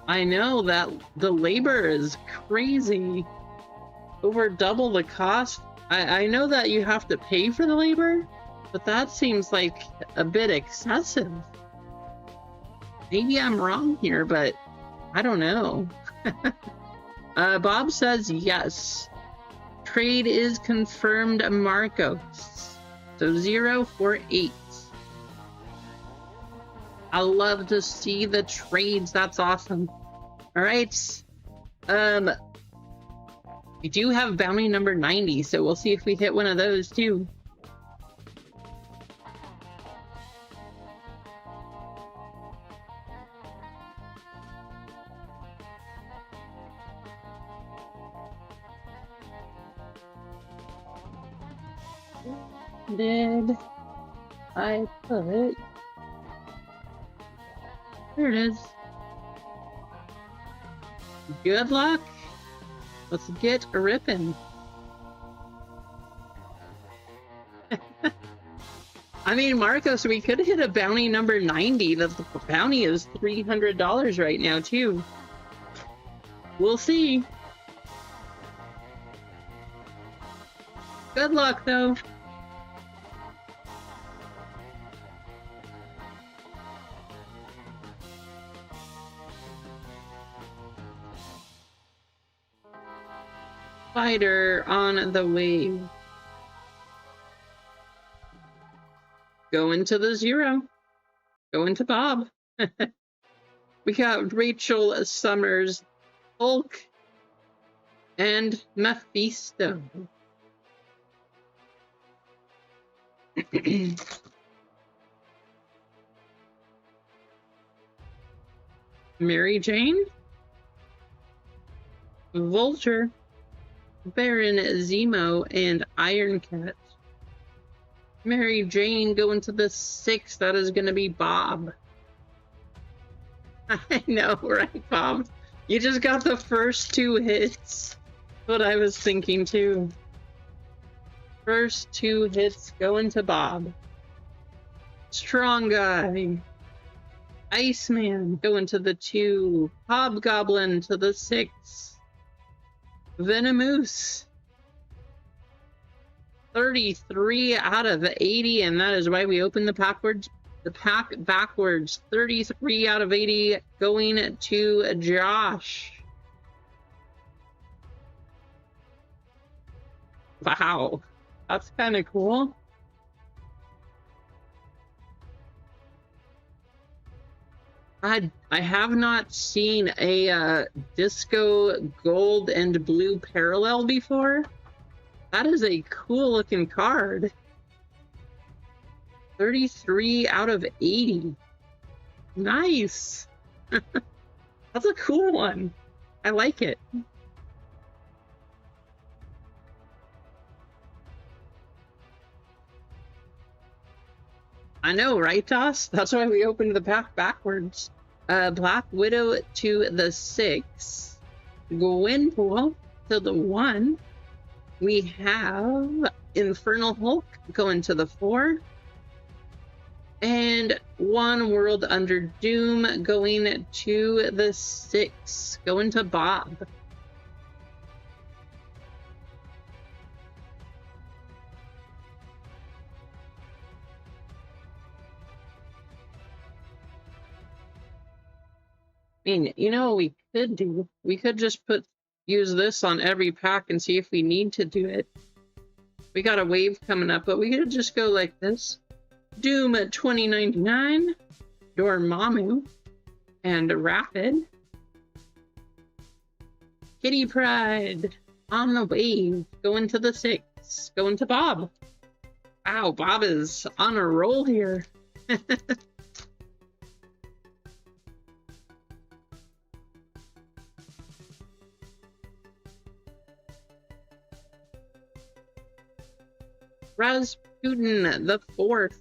I know that the labor is crazy. Over double the cost. I know that you have to pay for the labor, but that seems like a bit excessive. Maybe I'm wrong here, but I don't know. Bob says yes. Trade is confirmed, Marcos. So 0 for 8. I love to see the trades. That's awesome. All right. We do have bounty number 90, so we'll see if we hit one of those too. Did I put... There it is. Good luck. Let's get ripping. I mean, Marcos, we could hit a bounty number 90. The bounty is $300 right now, too. We'll see. Good luck, though. Fighter on the wave. Go into the 0. Go into Bob. We got Rachel Summers, Hulk, and Mephisto. Mary Jane, Vulture, Baron Zemo, and Iron Cat. Mary Jane going to the 6. That is going to be Bob. I know, right, Bob? You just got the first 2 hits. What I was thinking, too. First 2 hits going to Bob. Strong guy. Iceman going to the 2. Hobgoblin to the 6. Venomoose 33 out of 80, and that is why we opened the pack backwards. 33 out of 80 going to Josh. Wow, that's kind of cool. I have not seen a disco gold and blue parallel before. That is a cool looking card. 33 out of 80. Nice. That's a cool one. I like it. I know, right, Toss? That's why we opened the pack backwards. Black Widow to the 6. Gwenpool to the 1. We have Infernal Hulk going to the 4. And One World Under Doom going to the 6. Going to Bob. I mean, you know what we could do? We could just use this on every pack and see if we need to do it. We got a wave coming up, but we could just go like this. Doom at 2099, Dormammu, and Rapid. Kitty Pride on the wave, going to the 6, going to Bob. Wow, Bob is on a roll here. Rasputin the 4th,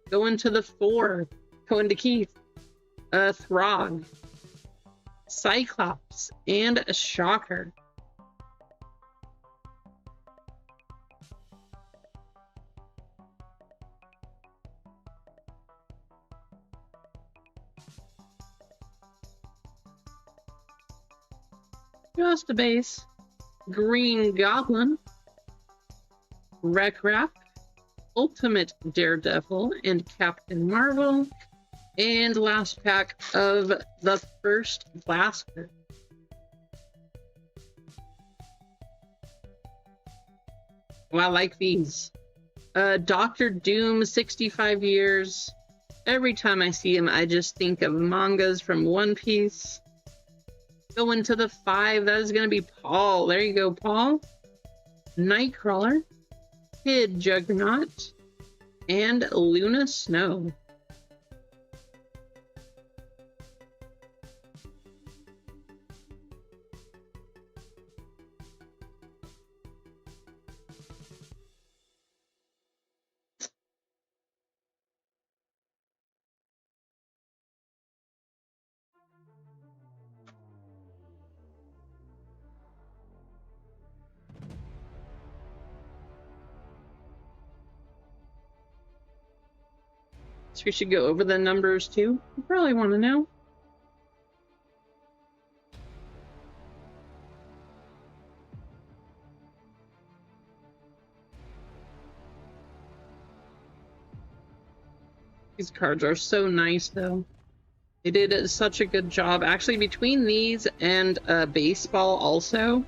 going to the 4, going to Keith. Throg, Cyclops, and a Shocker. Just a base. Green Goblin, Wreck-Rap, Ultimate Daredevil, and Captain Marvel. And last pack of the first Blaster. Well, I like these. Dr. Doom, 65 years. Every time I see him, I just think of mangas from One Piece. Going to the 5, that is going to be Paul. There you go, Paul. Nightcrawler, Kid Juggernaut, and Luna Snow. So we should go over the numbers too. You probably want to know. These cards are so nice though. They did such a good job. Actually, between these and baseball also,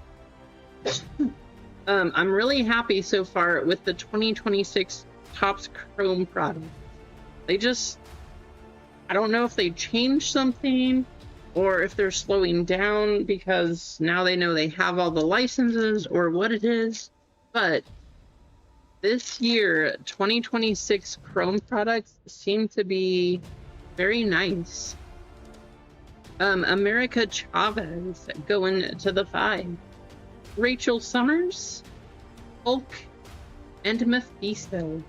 I'm really happy so far with the 2026 Topps Chrome product. They just, I don't know if they changed something or if they're slowing down because now they know they have all the licenses or what it is. But this year, 2026 Chrome products seem to be very nice. America Chavez going to the 5. Rachel Summers, Hulk, and Mephisto.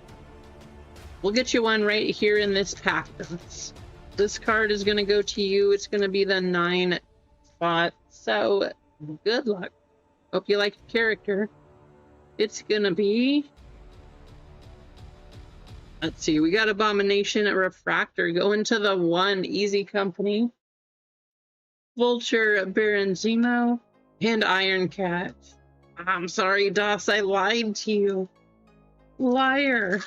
We'll get you one right here in this pack. This card is going to go to you. It's going to be the 9 spot. So, good luck. Hope you like the character. It's going to be Let's see, we got Abomination, a Refractor, going to the 1, Easy Company, Vulture, Baron Zemo, and Iron Cat. I'm sorry, Doss, I lied to you. Liar.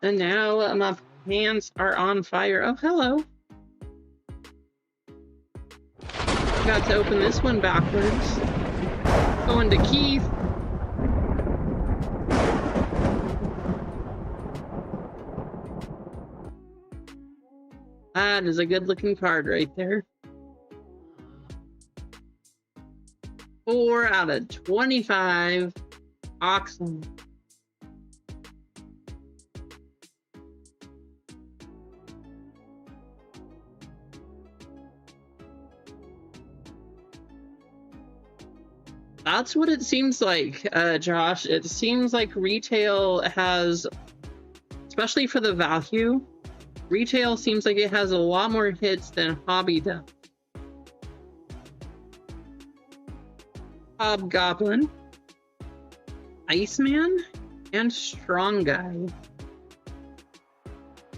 And now my hands are on fire. Oh, hello. Got to open this one backwards. Going to Keith. That is a good looking card right there. 4 out of 25. Oxen. That's what it seems like, Josh. It seems like retail has, especially for the value, retail seems like it has a lot more hits than hobby does. Hobgoblin, Iceman, and Strong Guy.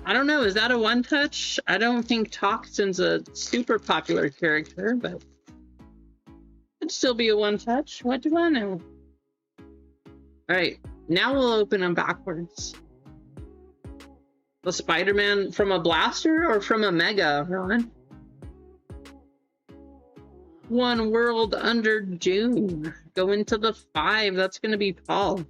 I don't know, is that a one-touch? I don't think Toxin's a super popular character, but it'd still be a one-touch. What do I know? Alright, now we'll open them backwards. The Spider-Man from a blaster or from a mega, Ron? One World Under Doom. Go into the 5. That's going to be Paul.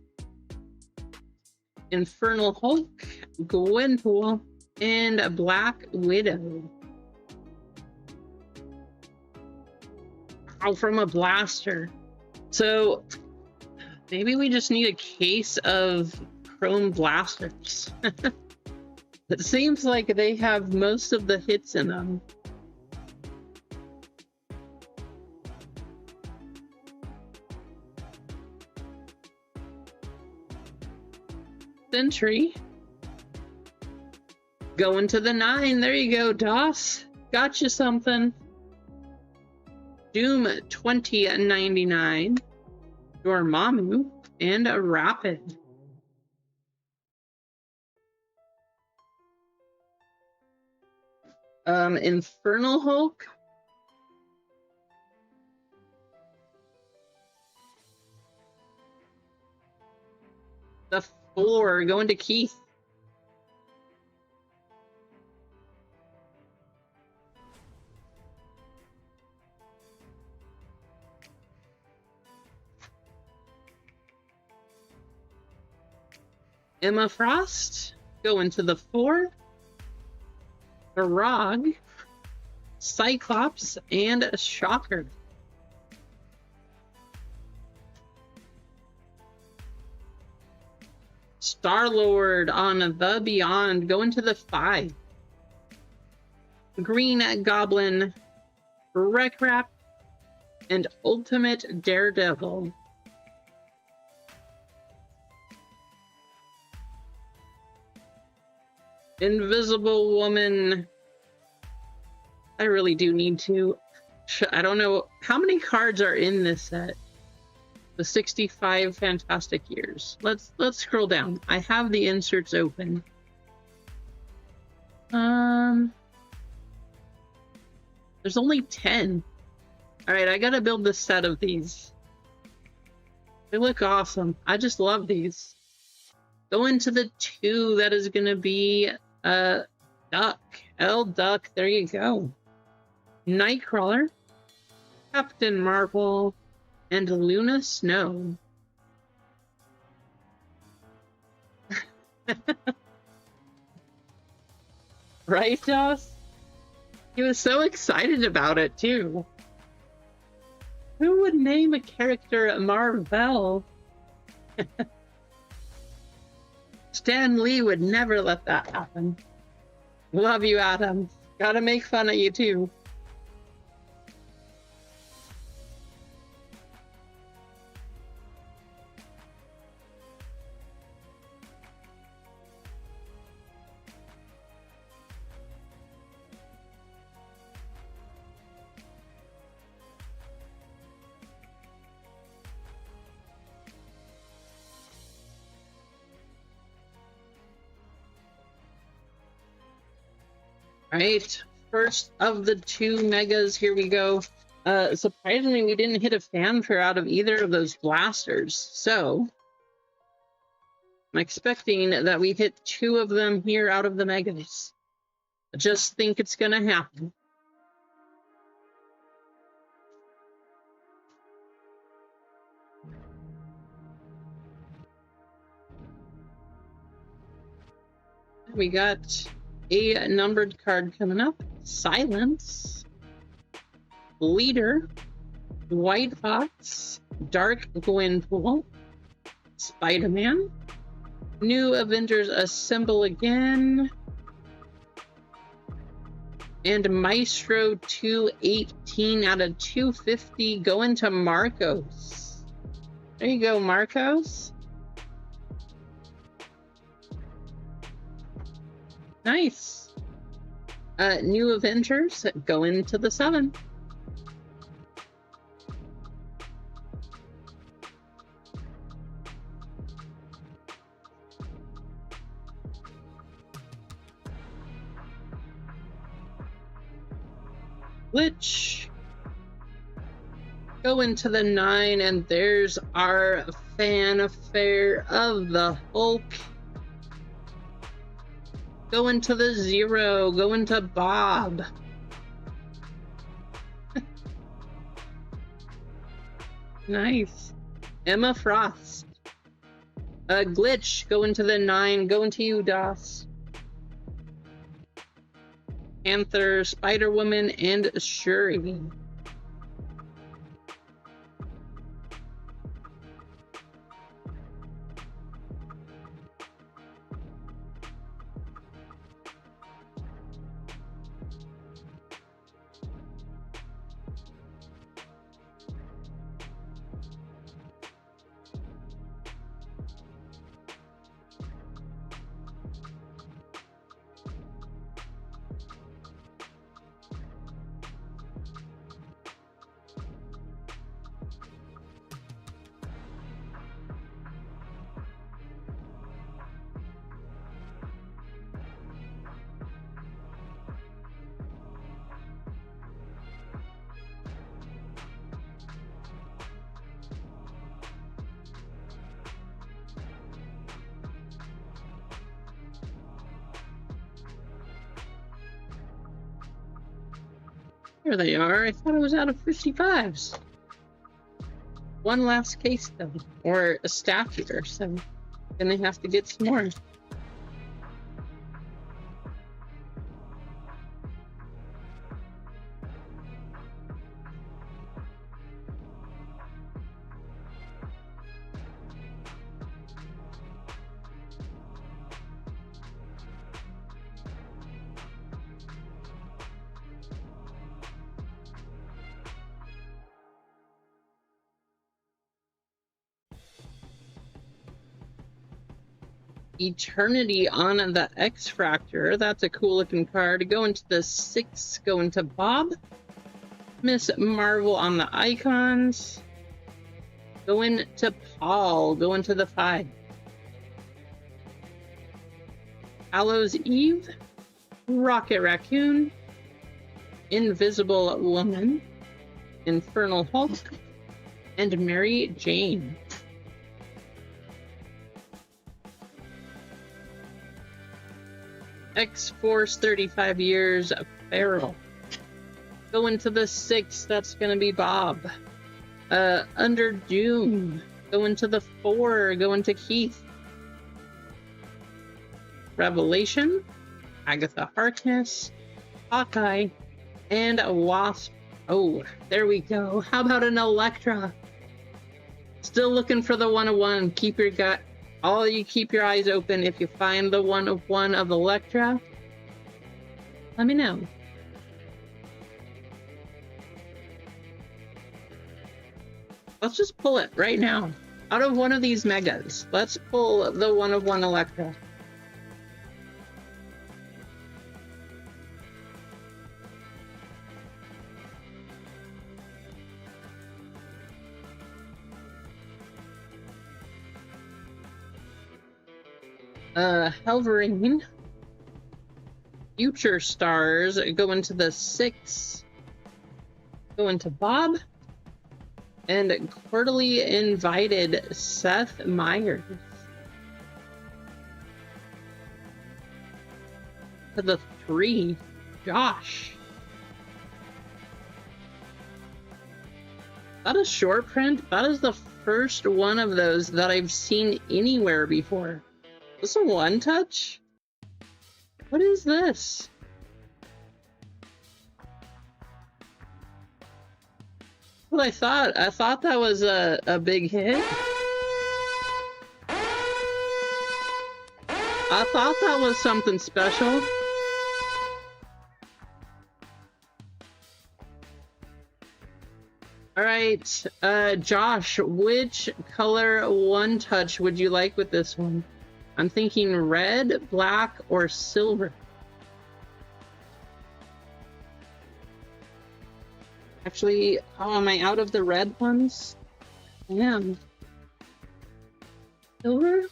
Infernal Hulk, Gwenpool, and Black Widow. Oh, from a blaster. So maybe we just need a case of chrome blasters. It seems like they have most of the hits in them. Sentry. Going to the 9. There you go, Doss. Got you something. Doom 2099. Dormammu. And a Rapid. Infernal Hulk. The 4 going to Keith. Emma Frost going to the 4. Barag, Cyclops, and Shocker. Star-Lord on the Beyond, going to the 5. Green Goblin, Wreck-Rap, and Ultimate Daredevil. Invisible Woman. I really do need to. I don't know how many cards are in this set. The 65 Fantastic Years. Let's scroll down. I have the inserts open. There's only 10. All right, I gotta build this set of these. They look awesome. I just love these. Go into the 2. That is gonna be Duck. Duck. There you go. Nightcrawler, Captain Marvel, and Luna Snow. Right, Joss? He was so excited about it, too. Who would name a character Marvel? Stan Lee would never let that happen. Love you, Adam. Gotta make fun of you, too. Right, first of the two megas, here we go. Surprisingly, we didn't hit a fanfare out of either of those blasters, so I'm expecting that we hit two of them here out of the megas. I just think it's gonna happen. We got a numbered card coming up. Silence. Leader. White Fox. Dark Gwenpool. Spider-Man. New Avengers Assemble Again. And Maestro 218 out of 250 going to Marcos. There you go, Marcos. Nice. New Avengers going to the 7. Glitch. Go into the 9, and there's our fanfare of the Hulk. Go into the 0, go into Bob. Nice. Emma Frost. Glitch, go into the 9, go into you, Das. Panther, Spider-Woman, and Shuri. There they are. I thought it was out of 55s. One last case, though, or a stack here, so gonna have to get some more. Eternity on the X-Fractor. That's a cool looking card. Go into the 6, go into Bob. Miss Marvel on the icons. Go into Paul, go into the 5. Hallows Eve. Rocket Raccoon. Invisible Woman. Infernal Hulk. And Mary Jane. X-Force 35 years Feral. Go into the 6, that's gonna be Bob. Under Doom. Go into the 4, go into Keith. Revelation. Agatha Harkness. Hawkeye. And a Wasp. Oh, there we go. How about an Electra? Still looking for the 101. Keep your gut. All you keep your eyes open. If you find the 101 of Electra, let me know. Let's just pull it right now. Out of one of these megas, let's pull the 101 Electra. Helverine. Future stars go into the 6. Go into Bob. And cordially invited Seth Meyers. To the 3, Josh. That is short print. That is the first one of those that I've seen anywhere before. Is this a one touch? What is this? What I thought that was a big hit. I thought that was something special. All right, Josh, which color one touch would you like with this one? I'm thinking red, black, or silver. Actually, oh, am I out of the red ones? I am. Silver?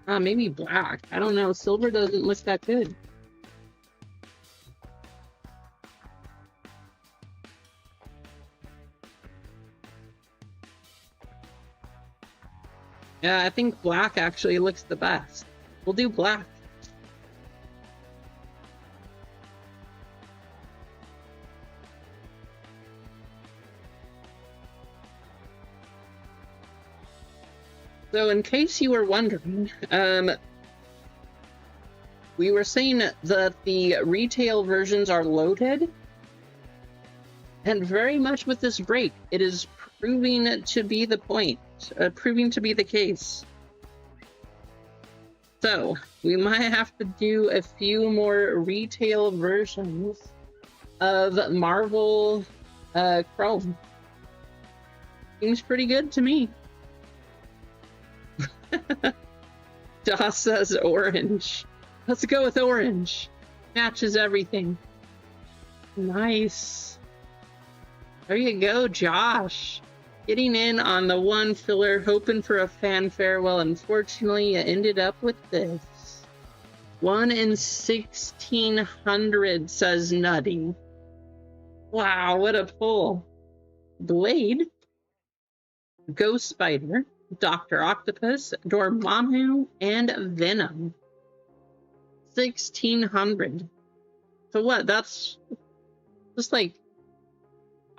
Maybe black. I don't know. Silver doesn't look that good. Yeah, I think black actually looks the best. We'll do black. So in case you were wondering, we were saying that the retail versions are loaded, and very much with this break, it is proving to be the point, proving to be the case. So we might have to do a few more retail versions of Marvel Chrome. Seems pretty good to me. Doss says orange. Let's go with orange. Matches everything. Nice. There you go, Josh. Getting in on the one filler, hoping for a fanfare. Well, unfortunately, you ended up with this. 1 in 1,600, says Nutty. Wow, what a pull. Blade. Ghost Spider. Dr. Octopus, Dormammu, and Venom. 1,600. So what? That's just like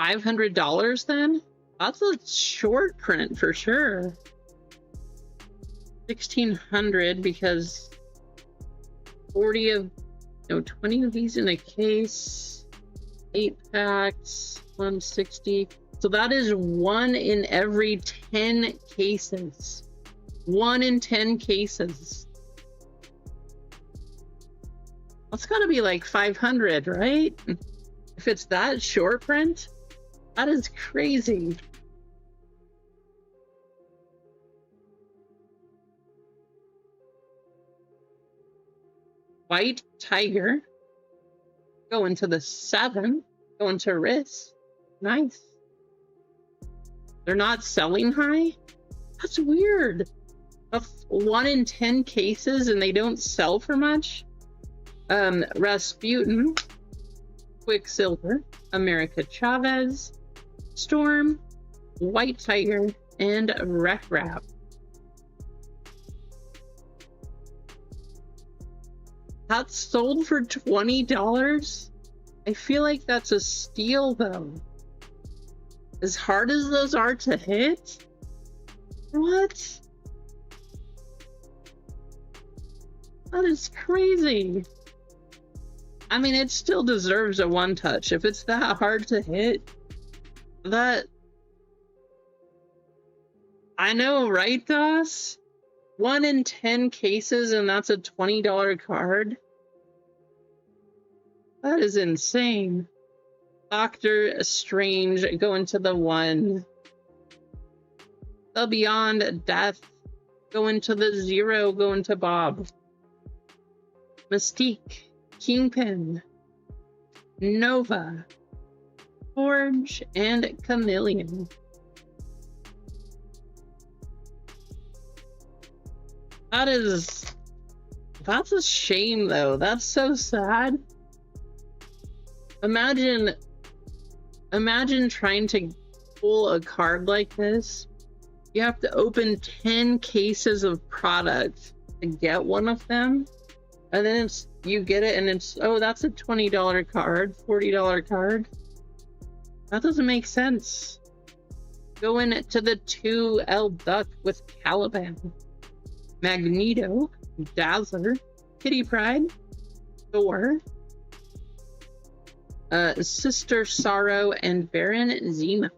$500 then? That's a short print for sure. 1,600 because 20 of these in a case, 8 packs, 160. So that is 1 in every 10 cases. 1 in 10 cases. That's gotta be like 500, right? If it's that short print, that is crazy. White Tiger. Going to the 7. Going to Riss. Nice. They're not selling high? That's weird. That's 1 in 10 cases and they don't sell for much? Rasputin, Quicksilver, America Chavez, Storm, White Tiger, and Wrap. That's sold for $20? I feel like that's a steal though. As hard as those are to hit? What? That is crazy. I mean, it still deserves a one touch. If it's that hard to hit, that... I know, right, Doss? 1 in 10 cases and that's a $20 card? That is insane. Doctor Strange going to the 1. The Beyond Death going to the 0, going to Bob. Mystique, Kingpin, Nova, Forge, and Chameleon. That is That's a shame, though. That's so sad. Imagine trying to pull a card like this. You have to open 10 cases of product to get one of them. And then you get it and it's, oh, that's a $20 card, $40 card. That doesn't make sense. Go in to the 2L Duck with Caliban, Magneto, Dazzler, Kitty Pryde, Thor, Sister Sorrow, and Baron Zemo.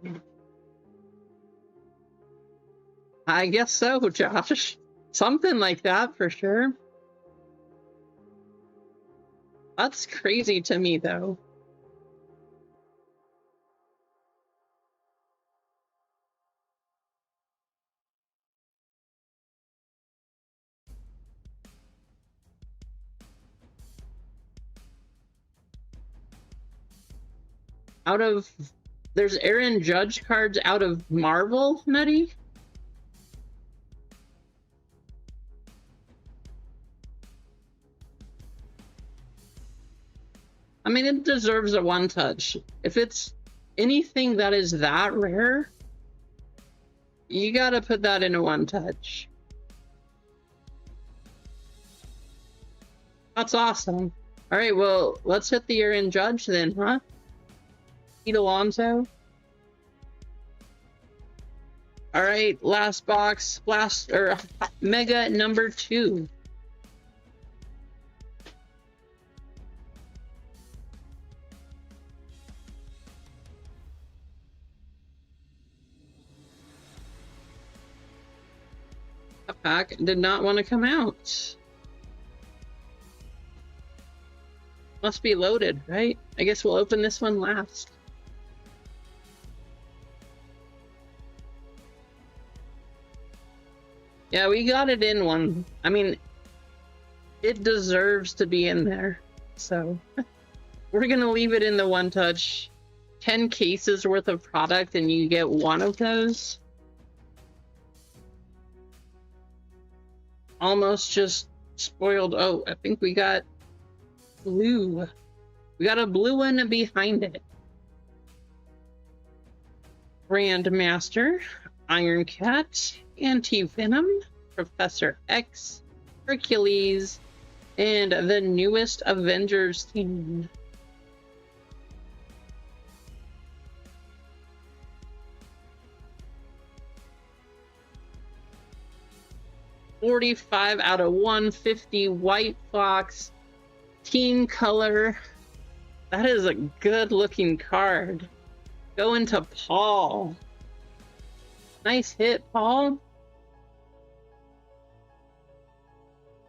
I guess so, Josh. Something like that for sure. That's crazy to me, though. There's Aaron Judge cards out of Marvel, Nutty? I mean, it deserves a one touch. If it's anything that is that rare, you gotta put that in a one touch. That's awesome. All right, well, let's hit the Aaron Judge then, huh? Pete Alonso. All right, last box, Mega number 2. A pack did not want to come out. Must be loaded, right? I guess we'll open this one last. Yeah, we got it in one. I mean, it deserves to be in there. So we're gonna leave it in the one touch. 10 cases worth of product and you get one of those. Almost just spoiled. Oh, I think we got blue. We got a blue one behind it. Grandmaster, Iron Cat, Anti-Venom, Professor X, Hercules, and the newest Avengers team. $45 out of 150, White Fox, team color. That is a good looking card. Going to Paul. Nice hit, Paul.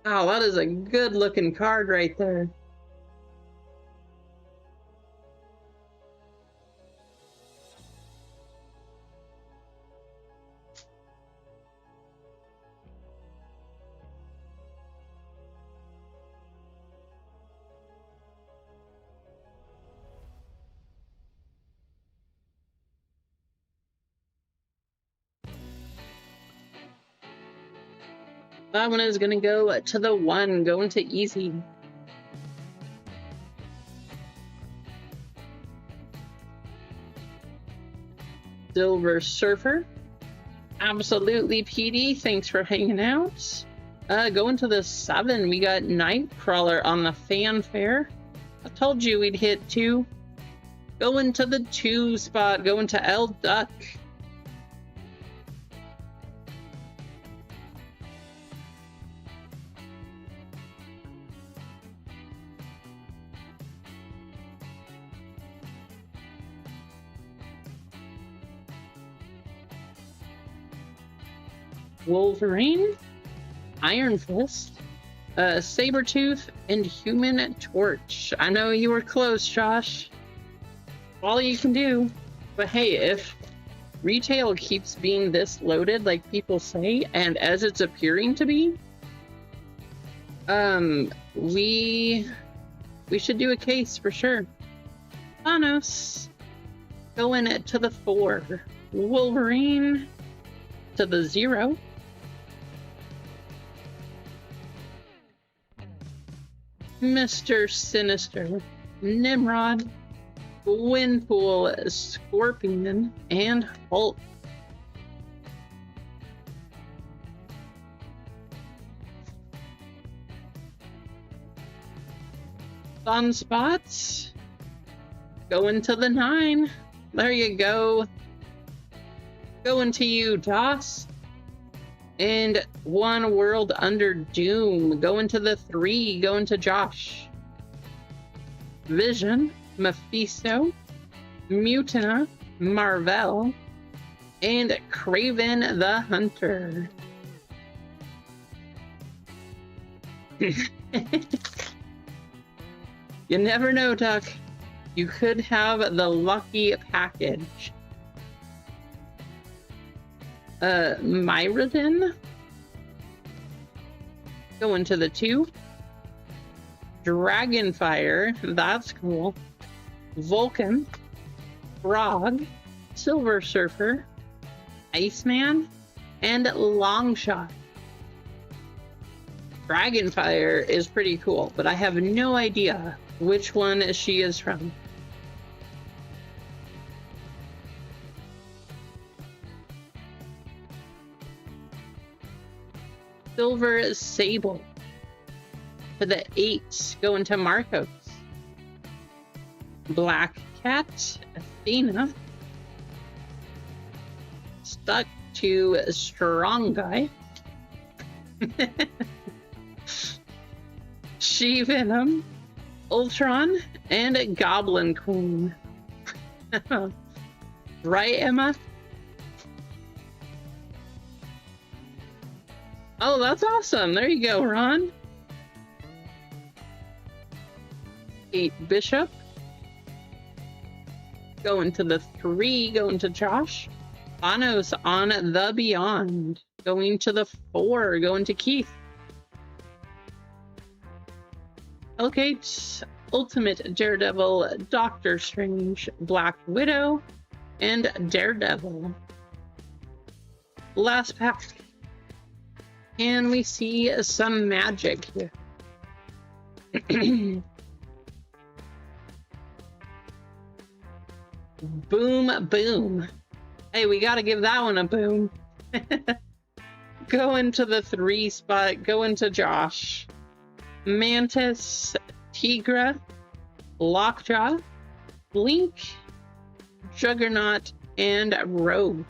Wow, that is a good looking card right there. That one is gonna go to the 1, going to easy. Silver Surfer. Absolutely, PD. Thanks for hanging out. Going to the 7, we got Nightcrawler on the Fanfare. I told you we'd hit 2. Going to the 2 spot, going to L Duck. Wolverine, Iron Fist, Sabretooth, and Human Torch. I know you were close, Josh. All you can do. But hey, if retail keeps being this loaded like people say, and as it's appearing to be, we should do a case for sure. Thanos, going to the 4. Wolverine to the 0. Mr. Sinister, Nimrod, Windpool, Scorpion, and Hulk. Sunspots, going to the 9. There you go. Going to you, Toss. And One World Under Doom, going to the 3, going to Josh. Vision, Mephisto, Mutana, Marvel, and Craven the Hunter. You never know, Duck. You could have the lucky package. Myrodin, going to the 2. Dragonfire, that's cool. Vulcan, Frog, Silver Surfer, Iceman, and Longshot. Dragonfire is pretty cool, but I have no idea which one she is from. Silver Sable. For the 8, going to Marcos. Black Cat, Athena. Stuck to Strong Guy. She-Venom, Ultron, and Goblin Queen. Right, Emma? Oh, that's awesome. There you go, Ron. 8 Bishop. Going to the 3, going to Josh. Thanos on the Beyond. Going to the 4, going to Keith. Okay, Ultimate Daredevil, Doctor Strange, Black Widow, and Daredevil. Last pack. And we see some magic here. Boom, boom. Hey, we gotta give that one a boom. Go into the 3 spot, go into Josh. Mantis, Tigra, Lockjaw, Blink, Juggernaut, and Rogue.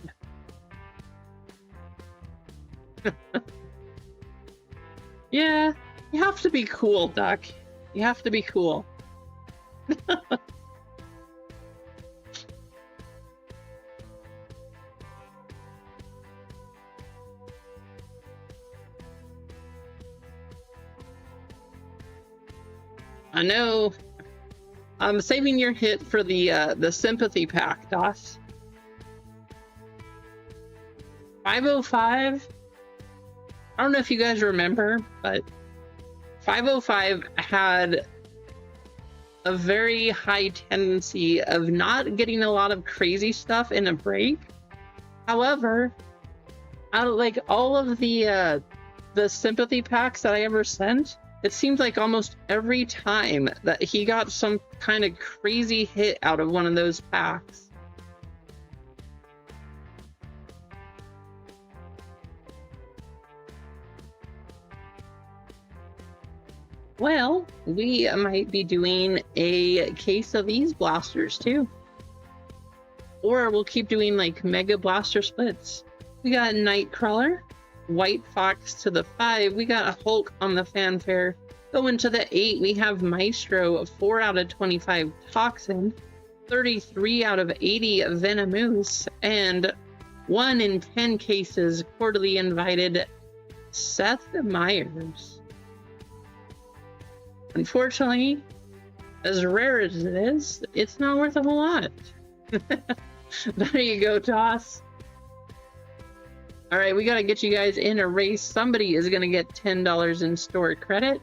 Yeah, you have to be cool, Duck. You have to be cool. I know. I'm saving your hit for the sympathy pack, DOS. 505. I don't know if you guys remember, but 505 had a very high tendency of not getting a lot of crazy stuff in a break. However, out of like all of the sympathy packs that I ever sent, it seems like almost every time that he got some kind of crazy hit out of one of those packs. Well, we might be doing a case of these blasters too. Or we'll keep doing like mega blaster splits. We got Nightcrawler, White Fox to the 5. We got a Hulk on the fanfare. Going to the 8, we have Maestro, 4 out of 25 Toxin, 33 out of 80 Venomoose, and 1 in 10 cases quarterly invited Seth Meyers. Unfortunately, as rare as it is, it's not worth a whole lot. There you go, Toss. All right, we got to get you guys in a race. Somebody is going to get $10 in store credit.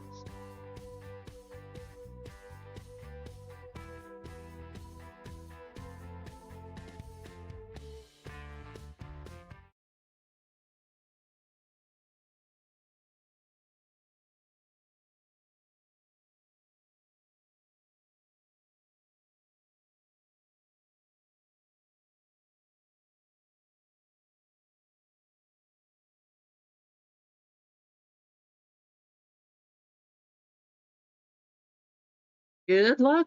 Good luck.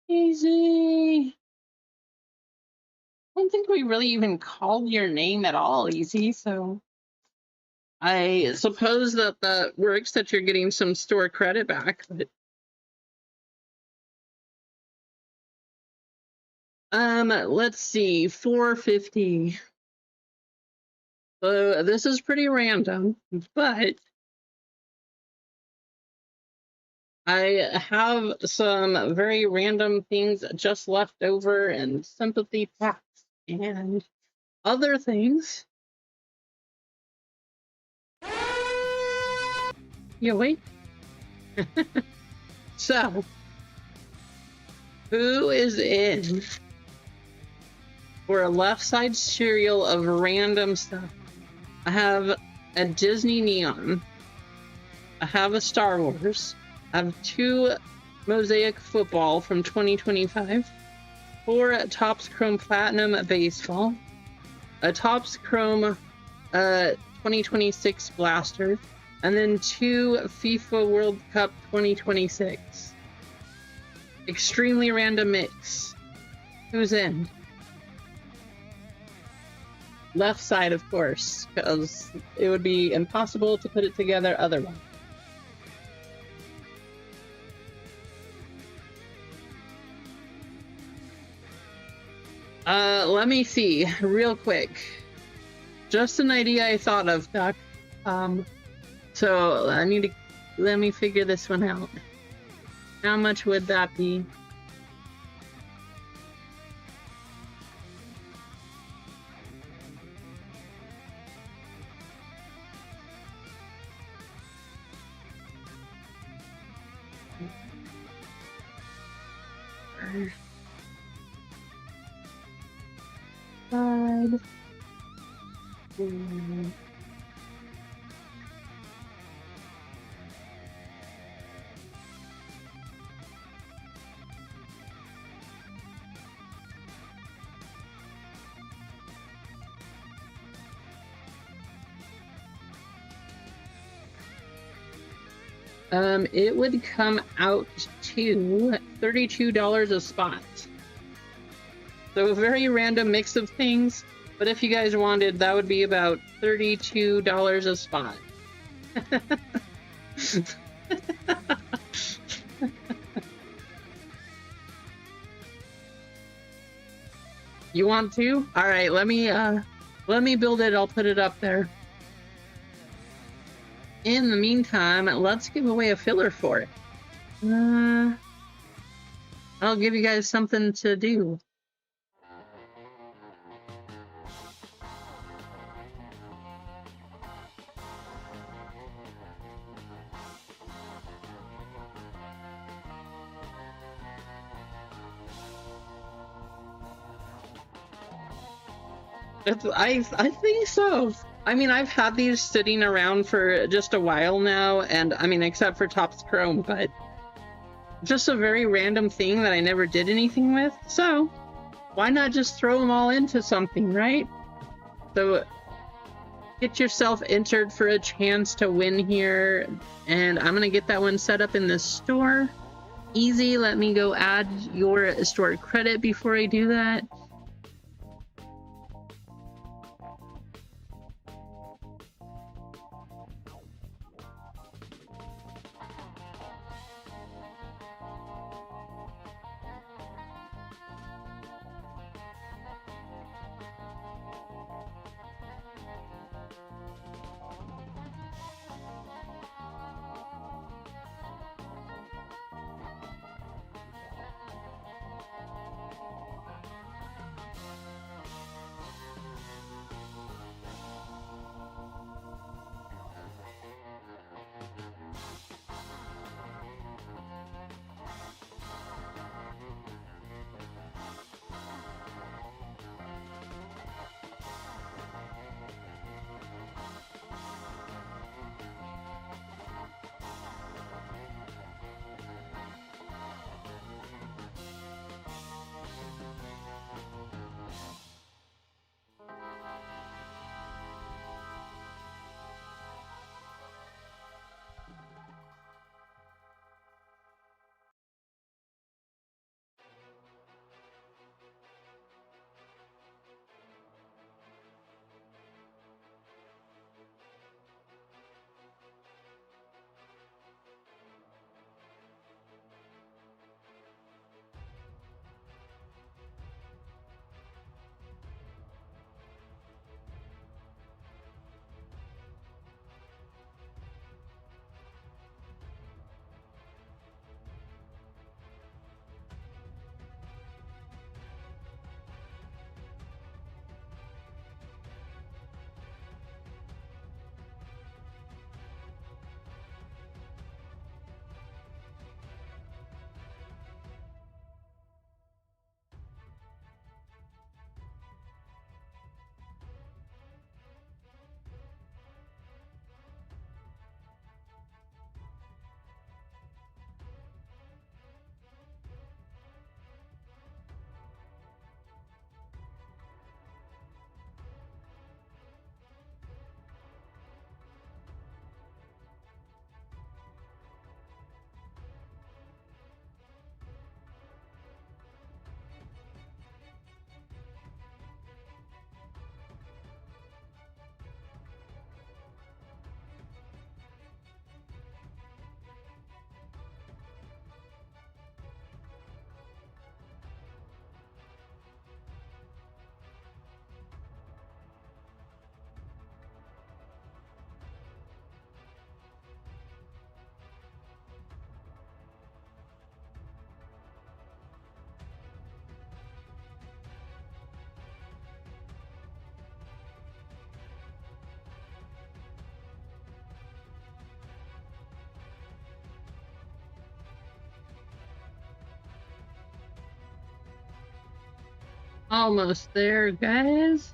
Easy. I don't think we really even called your name at all, Easy, so I suppose that works, that you're getting some store credit back. But let's see, 450. So this is pretty random, but I have some very random things just left over, and sympathy packs and other things. You wait. So, who is in for a left side serial of random stuff? I have a Disney Neon. I have a Star Wars. I have 2 Mosaic Football from 2025. 4 Topps Chrome Platinum Baseball. A Topps Chrome 2026 Blaster. And then 2 FIFA World Cup 2026. Extremely random mix. Who's in? Left side, of course, because it would be impossible to put it together otherwise. Let me see, real quick. Just an idea I thought of, Doc. So let me figure this one out. How much would that be? Side. It would come out to $32 a spot. So a very random mix of things, but if you guys wanted, that would be about $32 a spot. You want to? All right, let me build it. I'll put it up there. In the meantime, let's give away a filler for it. I'll give you guys something to do. I think so. I mean, I've had these sitting around for just a while now, and I mean, except for Topps Chrome, but just a very random thing that I never did anything with. So why not just throw them all into something, right? So get yourself entered for a chance to win here, and I'm gonna get that one set up in the store. Easy. Let me go add your stored credit before I do that. Almost there, guys.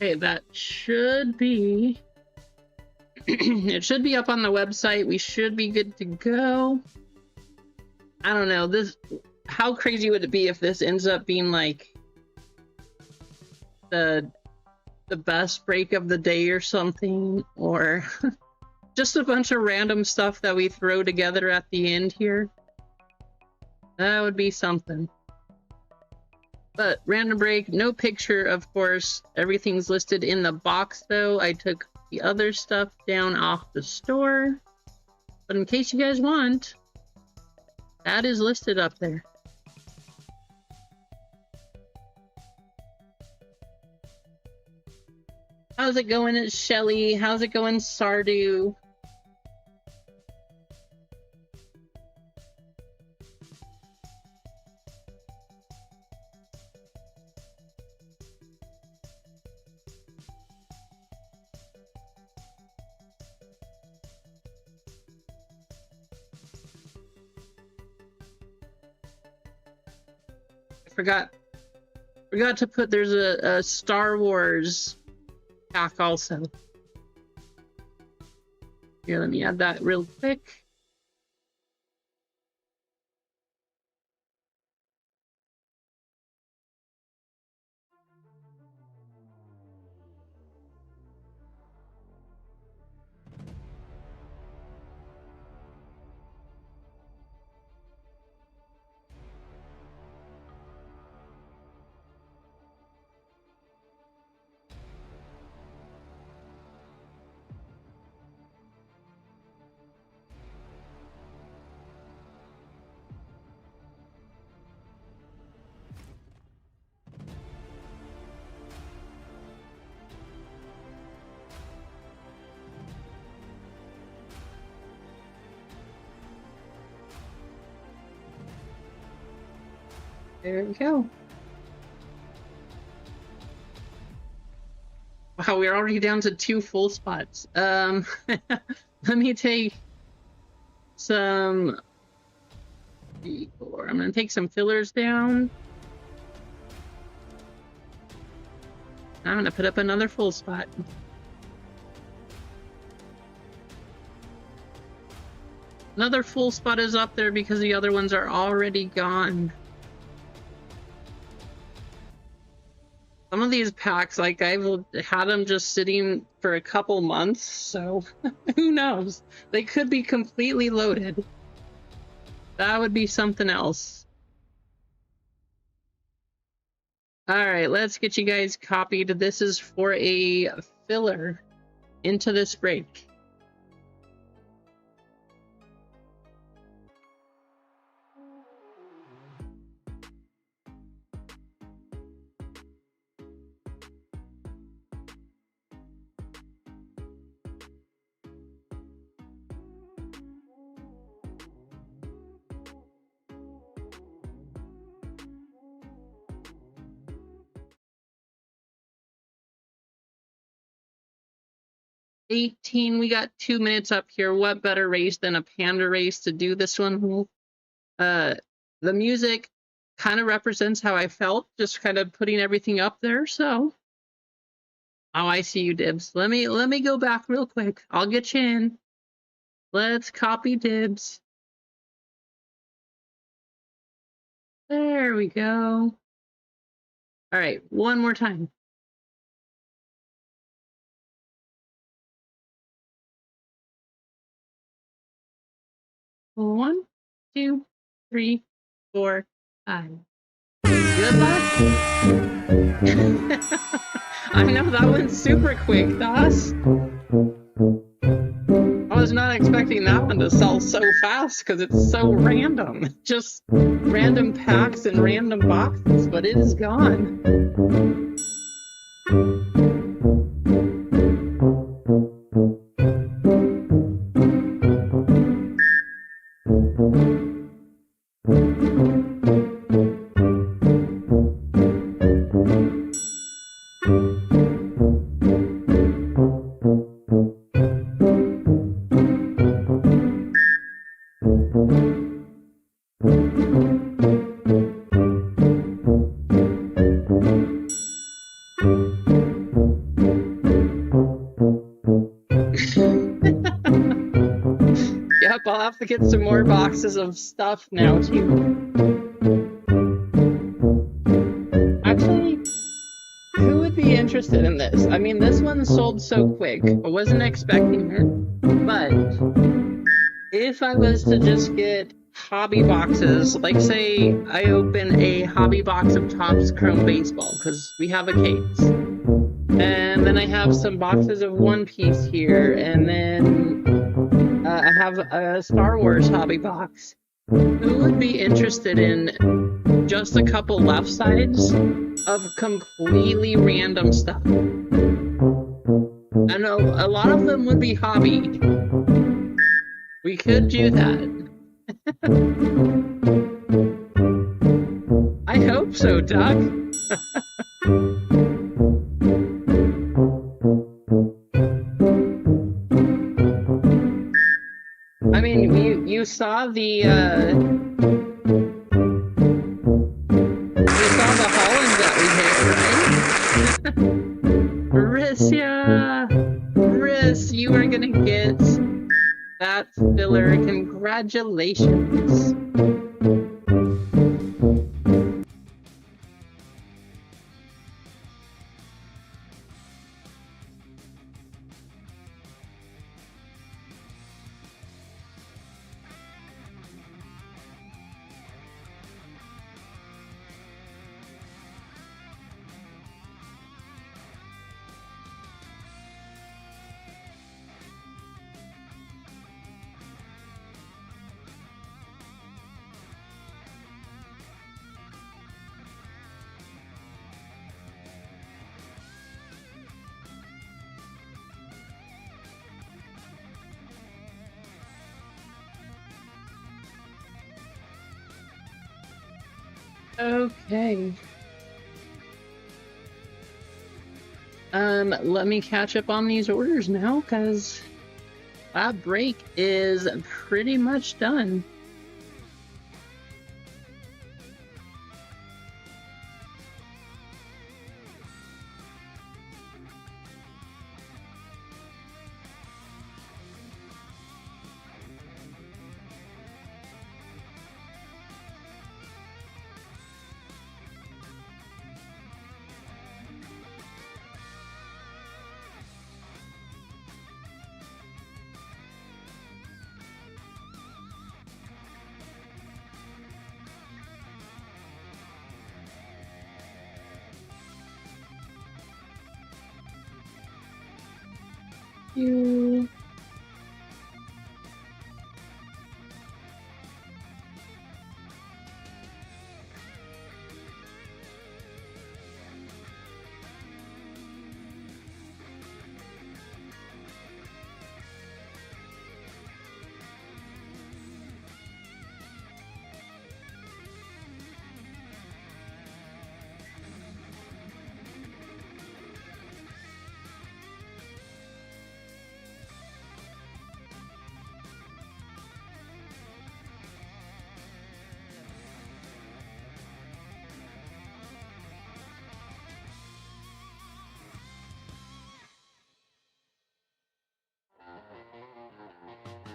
Okay, that should be it should be up on the website. We should be good to go. I don't know. how crazy would it be if this ends up being like the best break of the day or something, or just a bunch of random stuff that we throw together at the end here? That would be something. But random break, no picture, of course. Everything's listed in the box, though. I took the other stuff down off the store. But in case you guys want, that is listed up there. How's it going, it's Shelly? How's it going, Sardu? Forgot to put, there's a Star Wars pack also. Here, let me add that real quick. There we go. Wow, we're already down to 2 full spots. Let me take some... I'm gonna take some fillers down. I'm gonna put up another full spot. Another full spot is up there because the other ones are already gone. Some of these packs, like, I've had them just sitting for a couple months, so who knows? They could be completely loaded. That would be something else. Alright, let's get you guys copied. This is for a filler into this break. We got 2 minutes up here. What better race than a panda race to do this one? The music kind of represents how I felt, just kind of putting everything up there. So, oh, I see you, Dibs. Let me go back real quick. I'll get you in. Let's copy Dibs. There we go. All right, one more time. 1, 2, 3, 4, 5. Good luck. I know that went super quick, Das. I was not expecting that one to sell so fast because it's so random. Just random packs and random boxes, but it is gone. Yep, I'll have to get some more boxes of stuff now too. interested in this. I mean, this one sold so quick. I wasn't expecting it. But if I was to just get hobby boxes, like say I open a hobby box of Topps Chrome Baseball, because we have a case. And then I have some boxes of One Piece here, and then I have a Star Wars hobby box. Who would be interested in just a couple left sides of completely random stuff? I know a lot of them would be hobby. We could do that. I hope so, Doc. I mean, you saw the Holland that we hit, right? Riss, yeah. Riss, you are gonna get that filler. Congratulations. Okay. Let me catch up on these orders now, because that break is pretty much done. You.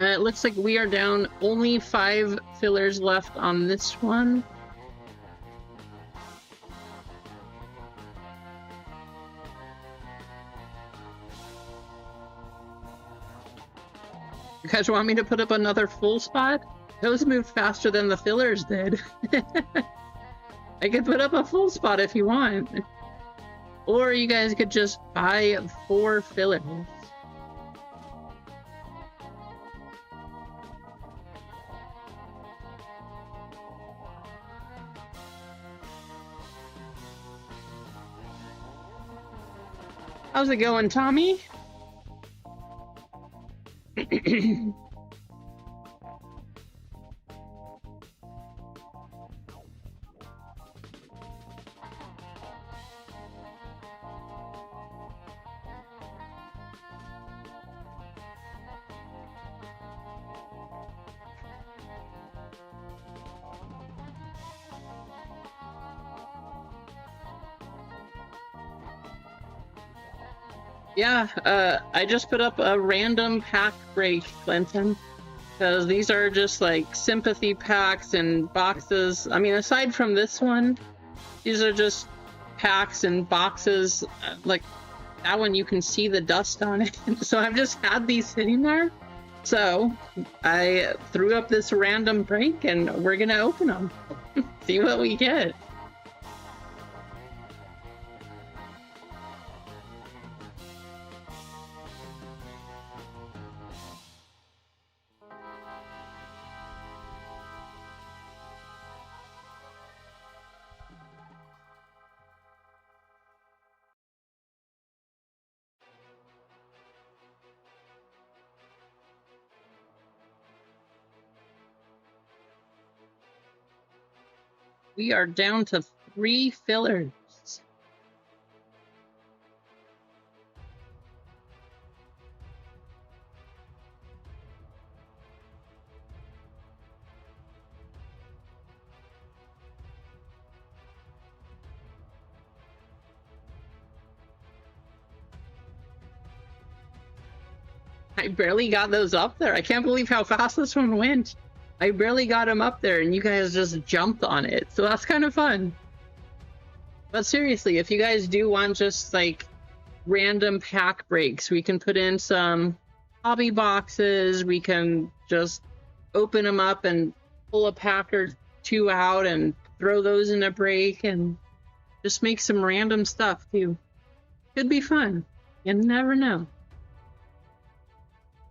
It looks like we are down only 5 fillers left on this one. You guys want me to put up another full spot? Those moved faster than the fillers did. I could put up a full spot if you want. Or you guys could just buy 4 fillers. How's it going, Tommy? Yeah, I just put up a random pack break, Clinton, because these are just like sympathy packs and boxes. I mean, aside from this one, these are just packs and boxes. Like that one, you can see the dust on it. So I've just had these sitting there. So I threw up this random break and we're gonna open them. See what we get. We are down to 3 fillers. I barely got those up there. I can't believe how fast this one went. I barely got him up there and you guys just jumped on it. So that's kind of fun. But seriously, if you guys do want just like random pack breaks, we can put in some hobby boxes. We can just open them up and pull a pack or 2 out and throw those in a break and just make some random stuff too. Could be fun. You never know.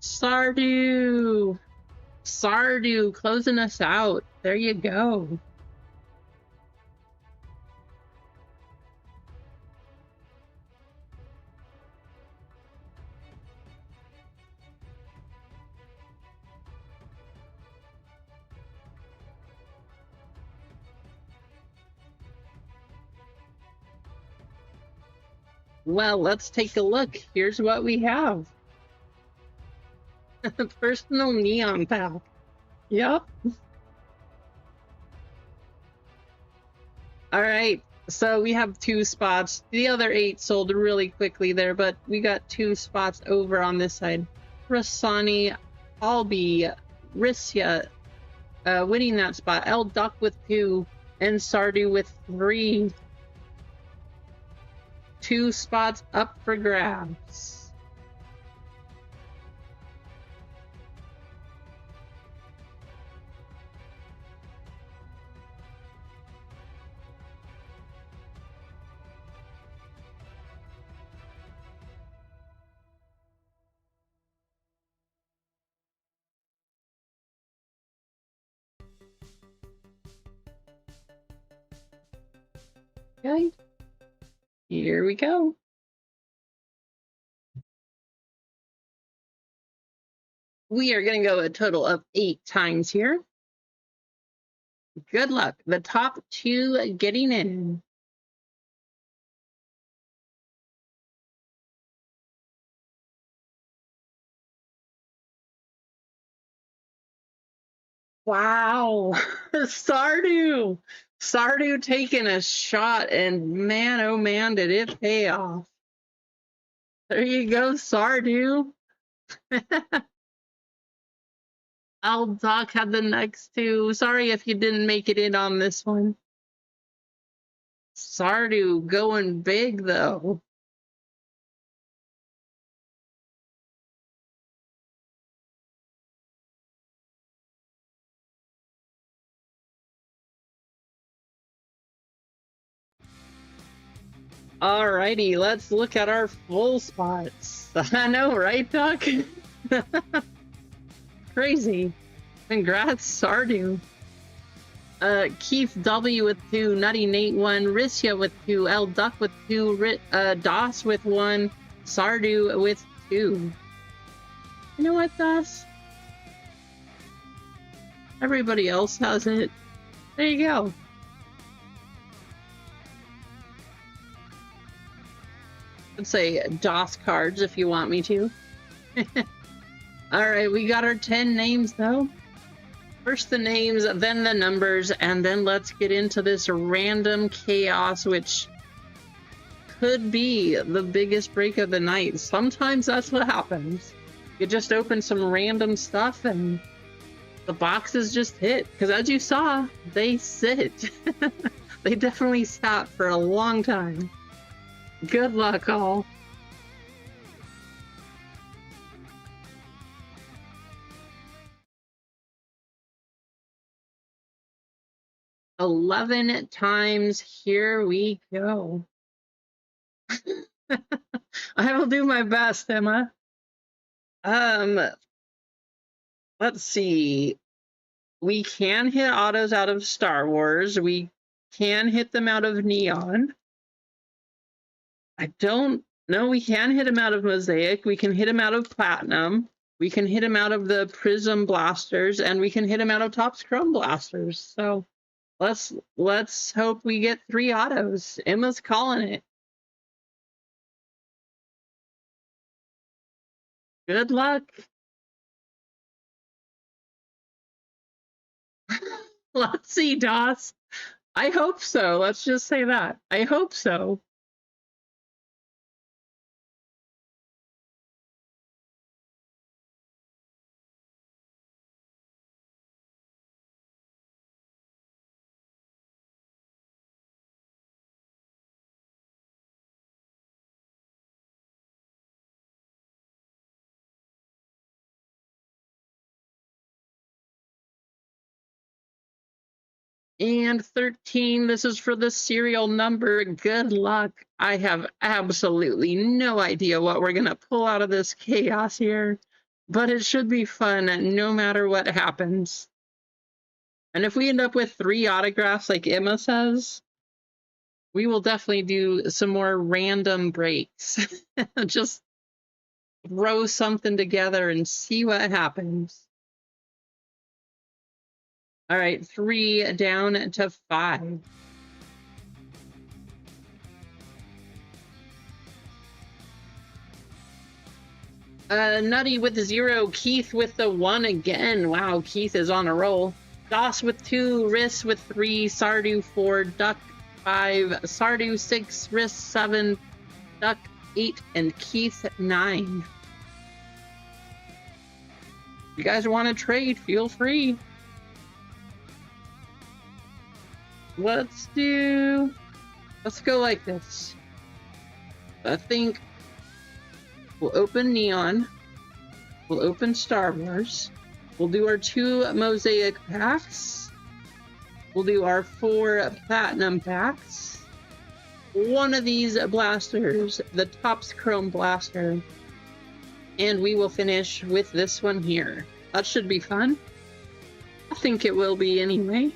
Sardu! Sardu closing us out. There you go. Well, let's take a look. Here's what we have. Personal neon pack. Yep. All right. So we have 2 spots. The other 8 sold really quickly there, but we got 2 spots over on this side. Rasani, Albi, Rissia winning that spot. El Duck with 2 and Sardu with 3. 2 spots up for grabs. Okay, here we go. We are going to go a total of 8 times here. Good luck. The top 2 getting in. Wow. Sardu. Sardu taking a shot, and man, oh man, did it pay off. There you go, Sardu. Al Doc had the next 2. Sorry if you didn't make it in on this one. Sardu going big, though. Alrighty, let's look at our full spots. I know, right, Doc? Crazy. Congrats, Sardu. Keith W with 2, Nutty Nate 1, Rissia with 2, L Duck with 2, Doss with 1, Sardu with 2. You know what, Doss? Everybody else has it. There you go. Let's say DOS cards if you want me to. Alright, we got our 10 names though. First the names, then the numbers, and then let's get into this random chaos, which could be the biggest break of the night. Sometimes that's what happens. You just open some random stuff and the boxes just hit. Because as you saw, they sit. They definitely sat for a long time. Good luck, all. $11 times. Here we go. I will do my best, Emma. Let's see. We can hit autos out of Star Wars. We can hit them out of Neon. I don't know. We can hit them out of Mosaic. We can hit them out of Platinum. We can hit them out of the Prism Blasters, and we can hit them out of Topps Chrome Blasters. So let's hope we get 3 autos. Emma's calling it. Good luck. Let's see, Doss. I hope so. Let's just say that. I hope so. And 13, this is for the serial number. Good luck. I have absolutely no idea what we're going to pull out of this chaos here, but it should be fun no matter what happens. And if we end up with 3 autographs like Emma says, we will definitely do some more random breaks. Just throw something together and see what happens. All right, 3 down to 5. Nutty with 0, Keith with the 1 again. Wow, Keith is on a roll. Doss with 2, Riss with 3, Sardu 4, Duck 5, Sardu 6, Riss 7, Duck 8, and Keith 9. If you guys want to trade, feel free. Let's go like this. I think we'll open Neon. We'll open Star Wars. We'll do our 2 Mosaic packs. We'll do our 4 Platinum packs. One of these blasters, the Topps Chrome Blaster. And we will finish with this one here. That should be fun. I think it will be anyway.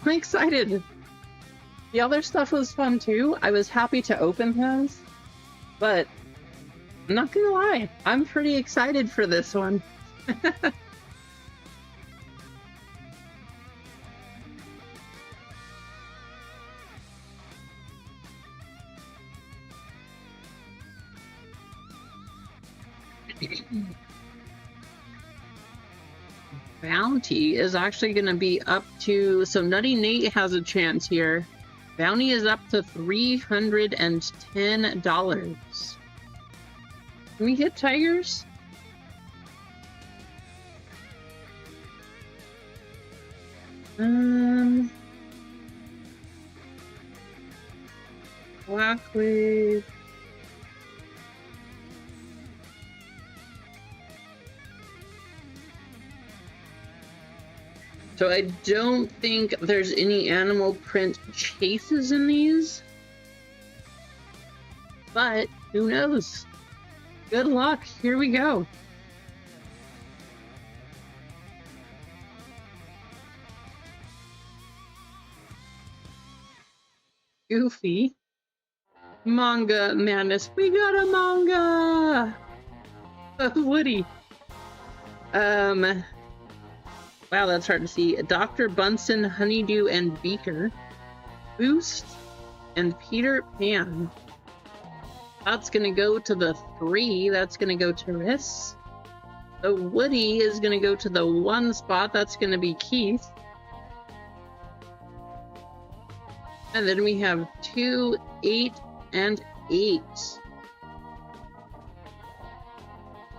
I'm excited. The other stuff was fun too. I was happy to open those, but I'm not gonna lie, I'm pretty excited for this one. Bounty is actually going to be up to, so Nutty Nate has a chance here. Bounty is up to $310. Can we hit Tigers? Blackwave. So I don't think there's any animal print chases in these, but who knows? Good luck. Here we go. Goofy. Manga Madness. We got a manga! Woody. Wow, that's hard to see. Dr. Bunsen, Honeydew, and Beaker. Boost, and Peter Pan. That's gonna go to the 3. That's gonna go to Riss. The Woody is gonna go to the 1 spot. That's gonna be Keith. And then we have 2, 8, and 8.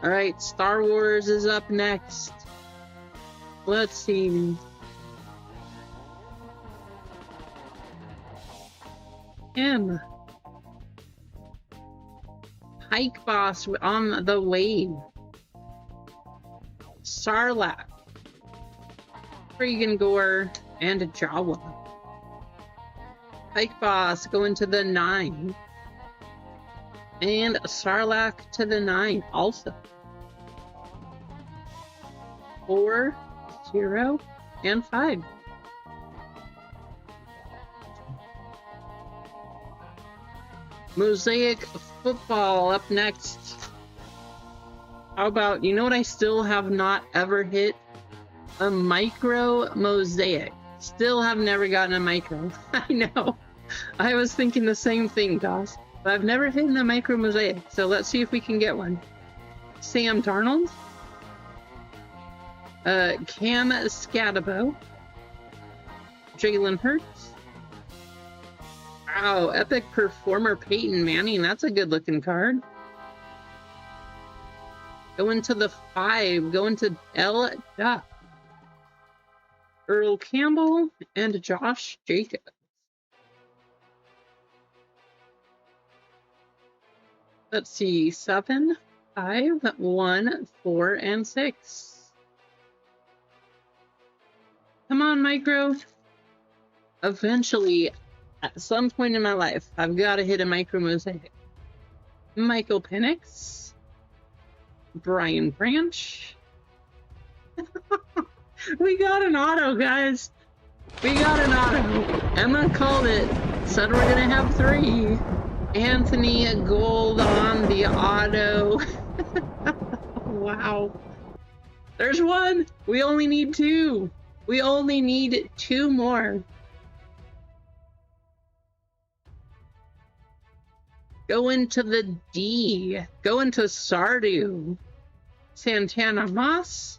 All right, Star Wars is up next. Let's see. M. Pike Boss on the wave. Sarlacc. Freaking Gore and Jawa. Pike Boss going to the 9. And Sarlacc to the 9 also. 4, 0, and 5. Mosaic Football up next. How about, you know what I still have not ever hit? A micro mosaic. Still have never gotten a micro. I know. I was thinking the same thing, Doss. But I've never hit a micro mosaic. So let's see if we can get one. Sam Darnold. Cam Scatabo. Jalen Hurts. Wow, epic performer Peyton Manning. That's a good looking card. Going to the 5. Going to L. Duck. Earl Campbell and Josh Jacobs. Let's see. 7, 5, 1, 4, and 6. Come on, Micro. Eventually, at some point in my life, I've got to hit a micro mosaic. Michael Penix. Brian Branch. We got an auto, guys. We got an auto. Emma called it. Said we're going to have 3. Anthony Gold on the auto. Wow. There's 1. We only need 2. We only need 2 more. Go into the D. Go into Sardu. Santana Moss.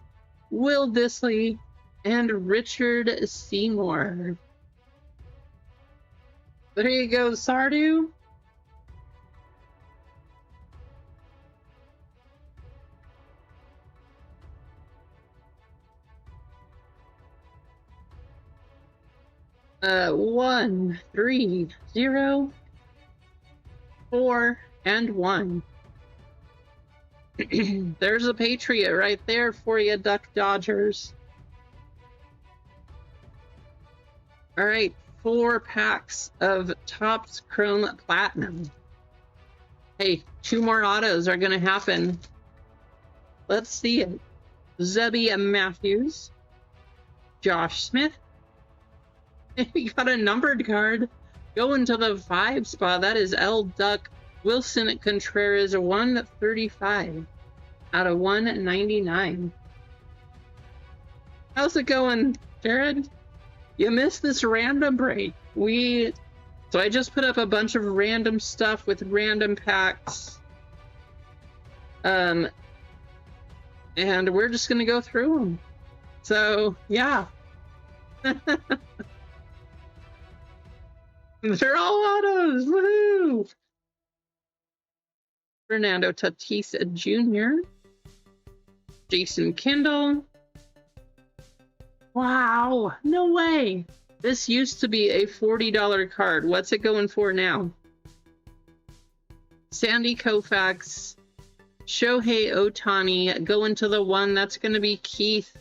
Will Disley. And Richard Seymour. There you go, Sardu. One, 3, 0, 4, and 1. There's a Patriot right there for you, Duck Dodgers. All right, 4 packs of Topps Chrome Platinum. Hey, 2 more autos are going to happen. Let's see it. Zebby Matthews. Josh Smith. We got a numbered card. Going to the 5 spot. That is L. Duck Wilson Contreras, 135 out of 199. How's it going, Jared? You missed this random break. So I just put up a bunch of random stuff with random packs. And we're just gonna go through them. So yeah. They're all autos. Woohoo! Fernando Tatis Jr. Jason Kendall. Wow, no way. This used to be a $40 card. What's it going for now? Sandy Koufax. Shohei Ohtani. Going to the 1. That's going to be Keith.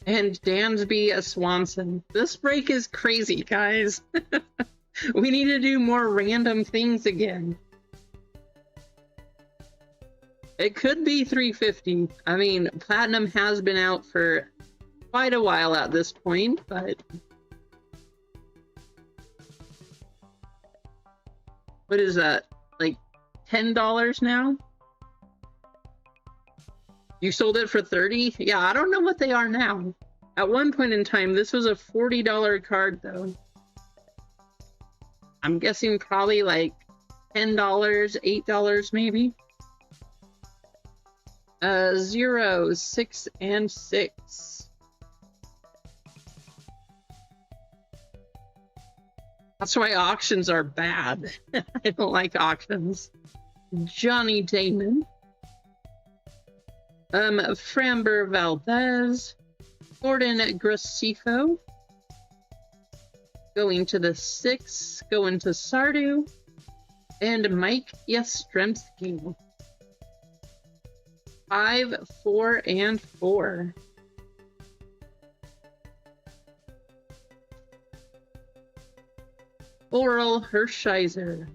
And Dansby Swanson. This break is crazy, guys. We need to do more random things again. It could be 350. I mean, Platinum has been out for quite a while at this point, but... What is that? Like $10 now? You sold it for 30? Yeah, I don't know what they are now. At one point in time, this was a $40 card, though. I'm guessing probably like $10, $8 maybe. 0, 6, and 6. That's why auctions are bad. I don't like auctions. Johnny Damon. Framber Valdez, Gordon Gracefo, going to the 6, going to Sardu, and Mike Yastrzemski. 5, 4, and 4. Oral Hershiser,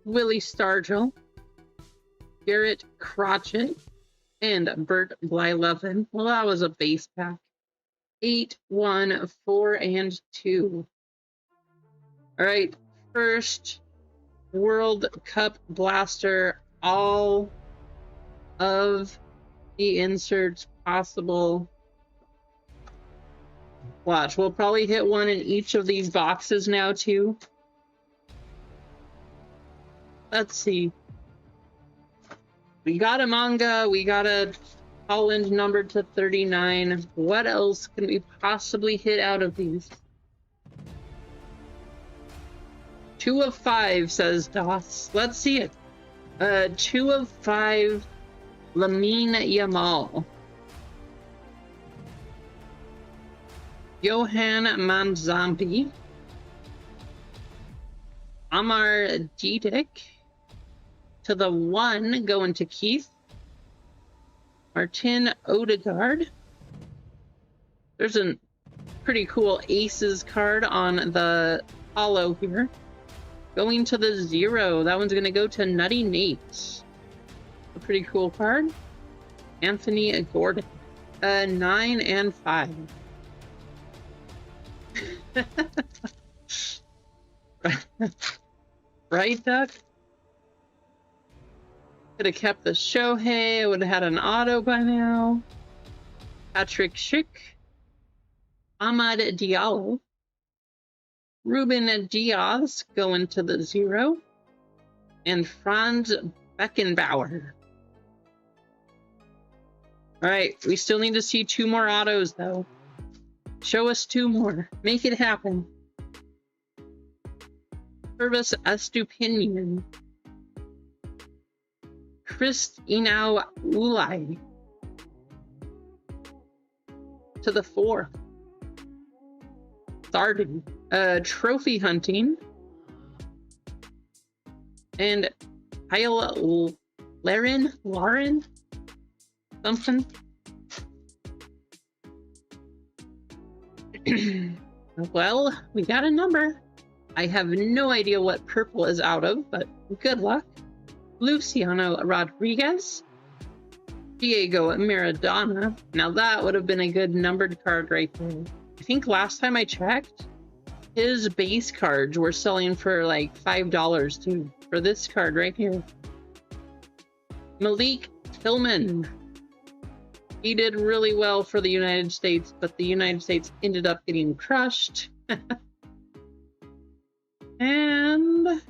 Willie Stargell, Garrett Crotchet, and Bert Blyleven. Well, that was a base pack. 8, 1, 4, and 2. All right, first World Cup blaster. All of the inserts possible. Watch, we'll probably hit one in each of these boxes now, too. Let's see. We got a manga, we got a Holland numbered to 39. What else can we possibly hit out of these? 2 of 5, says Doss. Let's see it. 2 of 5, Lamine Yamal. Johan Manzambi. Amar Didic. To the 1, going to Keith. Martin Odegaard. There's a pretty cool Aces card on the hollow here. Going to the 0. That one's going to go to Nutty Nate. A pretty cool card. Anthony Gordon. 9 and 5. Right, Duck? Could have kept the Shohei. I would have had an auto by now. Patrick Schick. Ahmad Diallo. Ruben Diaz going to the 0. And Franz Beckenbauer. All right, we still need to see 2 more autos, though. Show us 2 more. Make it happen. Purvis Estupinian. Christina Ulai. To the 4. Starting. Trophy hunting. And Kyle Lauren? Something. Well, we got a number. I have no idea what purple is out of, but good luck. Luciano Rodriguez. Diego Maradona. Now that would have been a good numbered card right there. I think last time I checked, his base cards were selling for like $5 too, for this card right here. Malik Tillman. He did really well for the United States, but the United States ended up getting crushed. And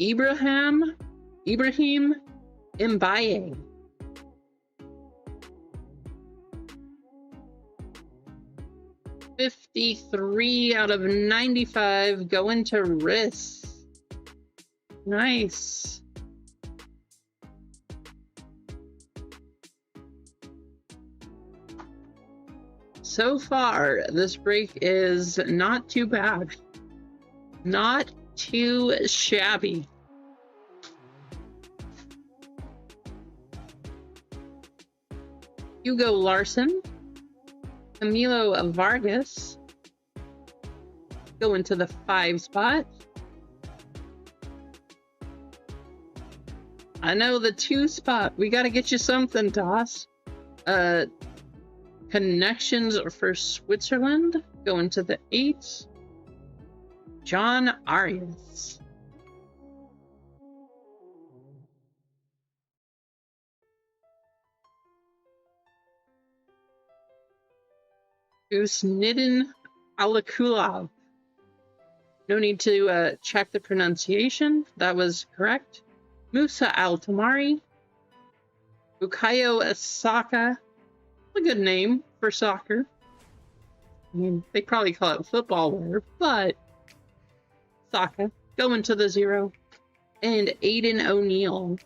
Ibrahim Mbaye. $53 out of 95 going to Riss. Nice. So far, this break is not too bad. Not too shabby. Hugo Larson. Camilo Vargas. Going to the 5 spot. I know the 2 spot. We got to get you something, Doss. Connections for Switzerland. Going to the 8. John Arias. Usnidin Alakulov. No need to check the pronunciation. That was correct. Musa Altamari. Bukayo Asaka. A good name for soccer. I mean, they probably call it football wear, but Saka going to the 0. and Aiden O'Neill.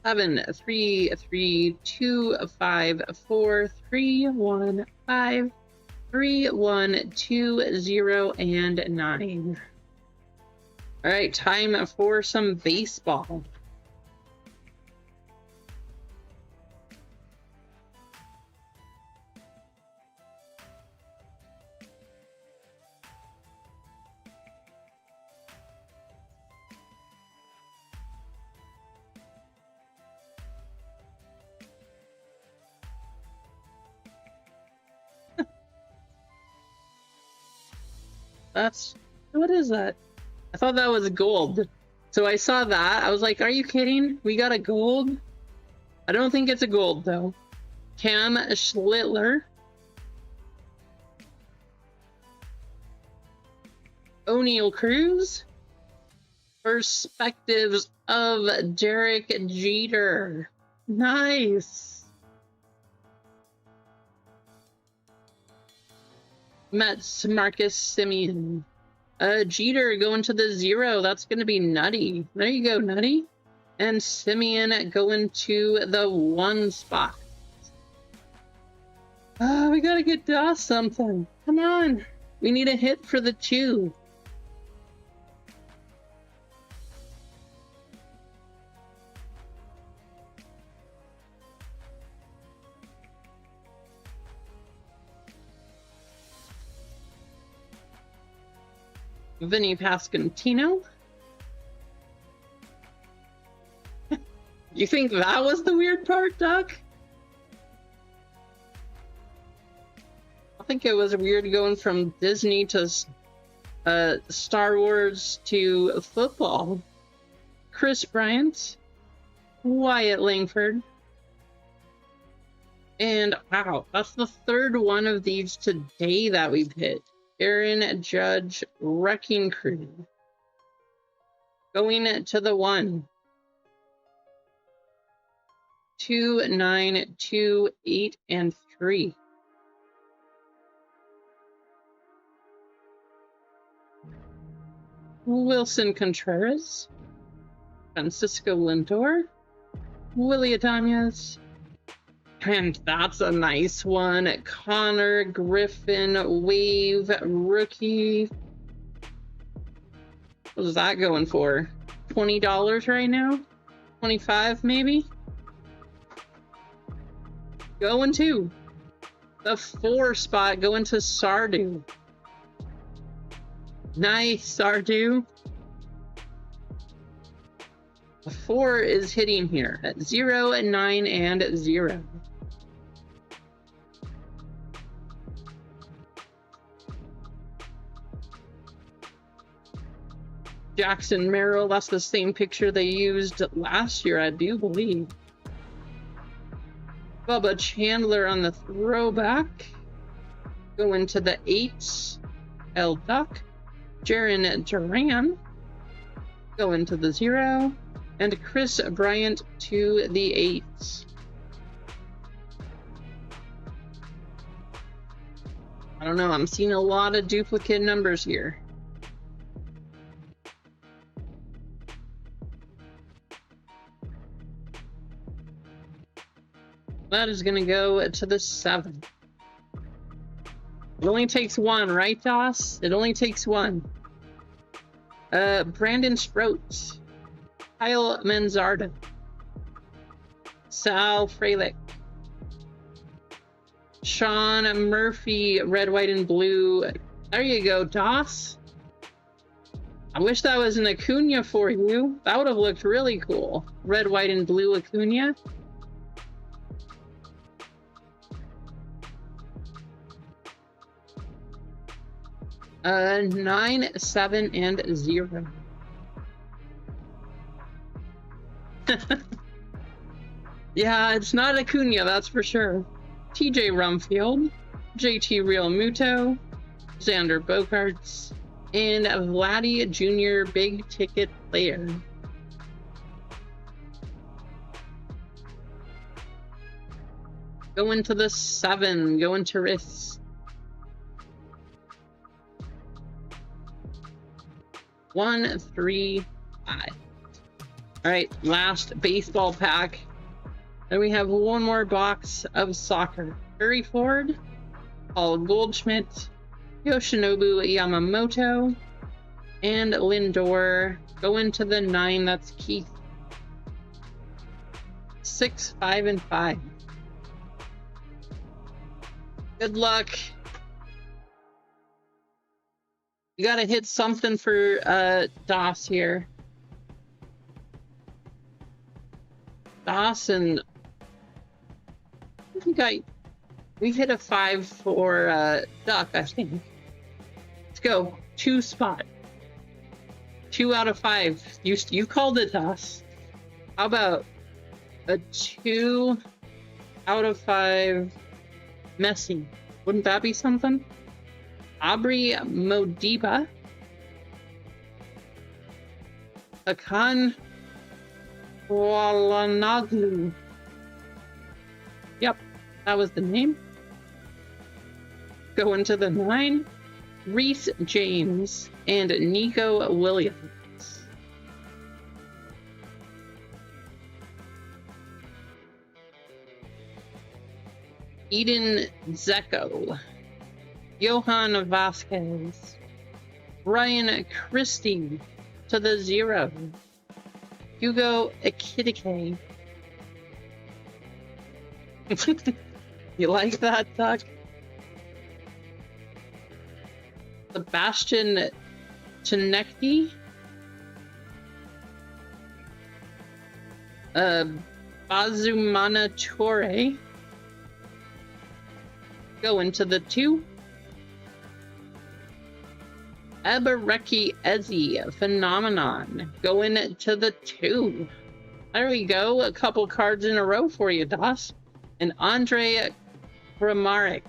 7 3 3 2 5 4 3 1 5 3 1 2 0 and 9. All right, time for some baseball. What is that? I thought that was gold. So I saw that. I was like, are you kidding? We got a gold? I don't think it's a gold, though. Cam Schlittler. O'Neill Cruz. Perspectives of Derek Jeter. Nice. Mets Marcus Semien. Jeter going to the 0. That's going to be Nutty. There you go, Nutty. And Semien going to the 1 spot. We got to get Doss something. Come on. We need a hit for the 2. Vinny Pascantino. You think that was the weird part, Doc? I think it was weird going from Disney to Star Wars to football. Chris Bryant. Wyatt Langford. And wow, that's the 3rd one of these today that we've hit. Aaron Judge Wrecking Crew. Going to the 1. 2, 9, 2, 8, and 3. Wilson Contreras. Francisco Lindor. Willie Adames. And that's a nice one. Connor Griffin, Wave, rookie. What is that going for? $20 right now? 25 maybe? Going to the 4 spot, going to Sardu. Nice, Sardu. The 4 is hitting here at 0, 9, and 0. Jackson Merrill, that's the same picture they used last year, I do believe. Bubba Chandler on the throwback. Going to the 8. L. Duck. Jaron Duran. Going to the 0. And Chris Bryant to the 8. I don't know, I'm seeing a lot of duplicate numbers here. That is going to go to the 7. It only takes 1, right, Doss? It only takes 1. Brandon Sproat. Kyle Manzardo. Sal Frelick. Sean Murphy, red, white, and blue. There you go, Doss. I wish that was an Acuna for you. That would have looked really cool. Red, white, and blue Acuna. 9, 7, and 0. Yeah, it's not Acuna, that's for sure. TJ Rumfield, JT Real Muto, Xander Bogaerts, and Vladdy Jr. Big Ticket Player. Going to the 7, going to Riss. 1, 3, 5. All right, last baseball pack. Then we have one more box of soccer. Curry Ford, Paul Goldschmidt, Yoshinobu Yamamoto, and Lindor. Go into the 9. That's Keith. 6, 5, and 5. Good luck. You gotta hit something for DOS here. DOS, and we hit a 5 for Duck, I think. Let's go. 2 spot. 2 out of 5. You called it, DOS. How about a 2 out of 5 Messi? Wouldn't that be something? Aubrey Modiba, Hakan Walanoglu. Yep, that was the name. Go into the 9. Reese James and Nico Williams. Eden Zeko, Johan Vasquez, Ryan Christie to the 0, Hugo Ekitike. You like that, Duck? Sebastian Chinecki, Bazumana Toure. Go into the 2. Ebereki Eze Phenomenon. Go into the 2. There we go. A couple cards in a row for you, DOS. And Andre Kramaric.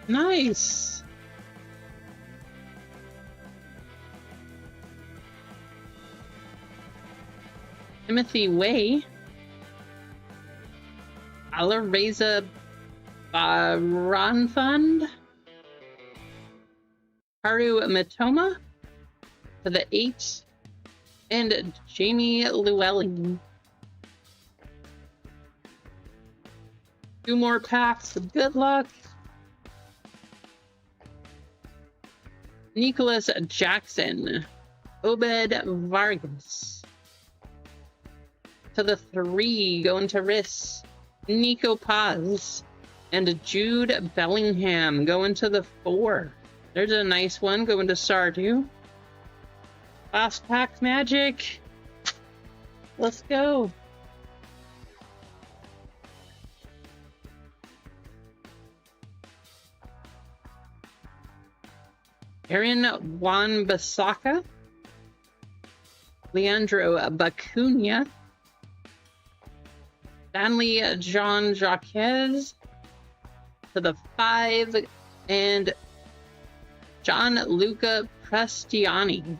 Nice. Timothy Way. Alareza Baranfund. Haru Matoma to the 8. And Jamie Llewellyn. 2 more packs. Good luck. Nicholas Jackson. Obed Vargas. To the 3, going to Riss. Nico Paz. And Jude Bellingham going to the 4. There's a nice one going to Sardu. Last pack magic. Let's go. Aaron Wan-Bissaka. Leandro Bacuna. Stanley John Jacques to the 5, and Gianluca Prestiani.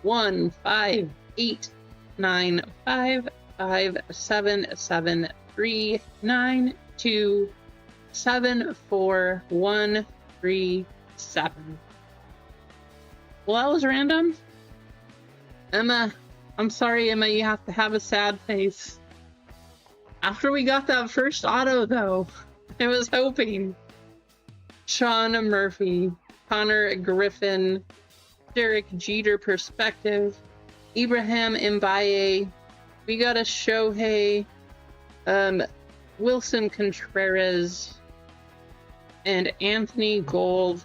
1, 5, 8, 9, 5, 5, 7, 7, 3, 9, 2, 7, 4, 1, 3, 7. Well, that was random. Emma, I'm sorry, Emma, you have to have a sad face. After we got that first auto, though, I was hoping. Sean Murphy, Connor Griffin, Derek Jeter Perspective, Ibrahim Mbaye, we got a Shohei, Wilson Contreras, and Anthony Gold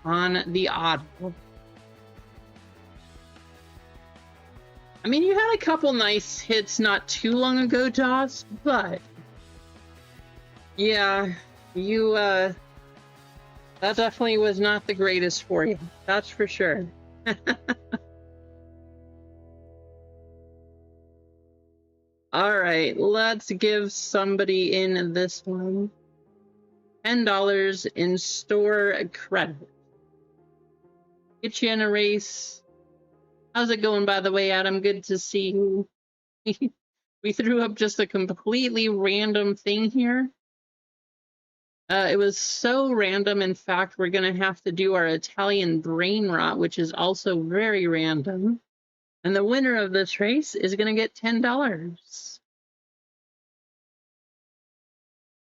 on the auto. I mean, you had a couple nice hits not too long ago, Joss, but yeah, that definitely was not the greatest for you. That's for sure. All right, let's give somebody in this one $10 in store credit. Get you in a race. How's it going, by the way, Adam? Good to see you. We threw up just a completely random thing here. It was so random, in fact, we're going to have to do our Italian brain rot, which is also very random. And the winner of this race is going to get $10.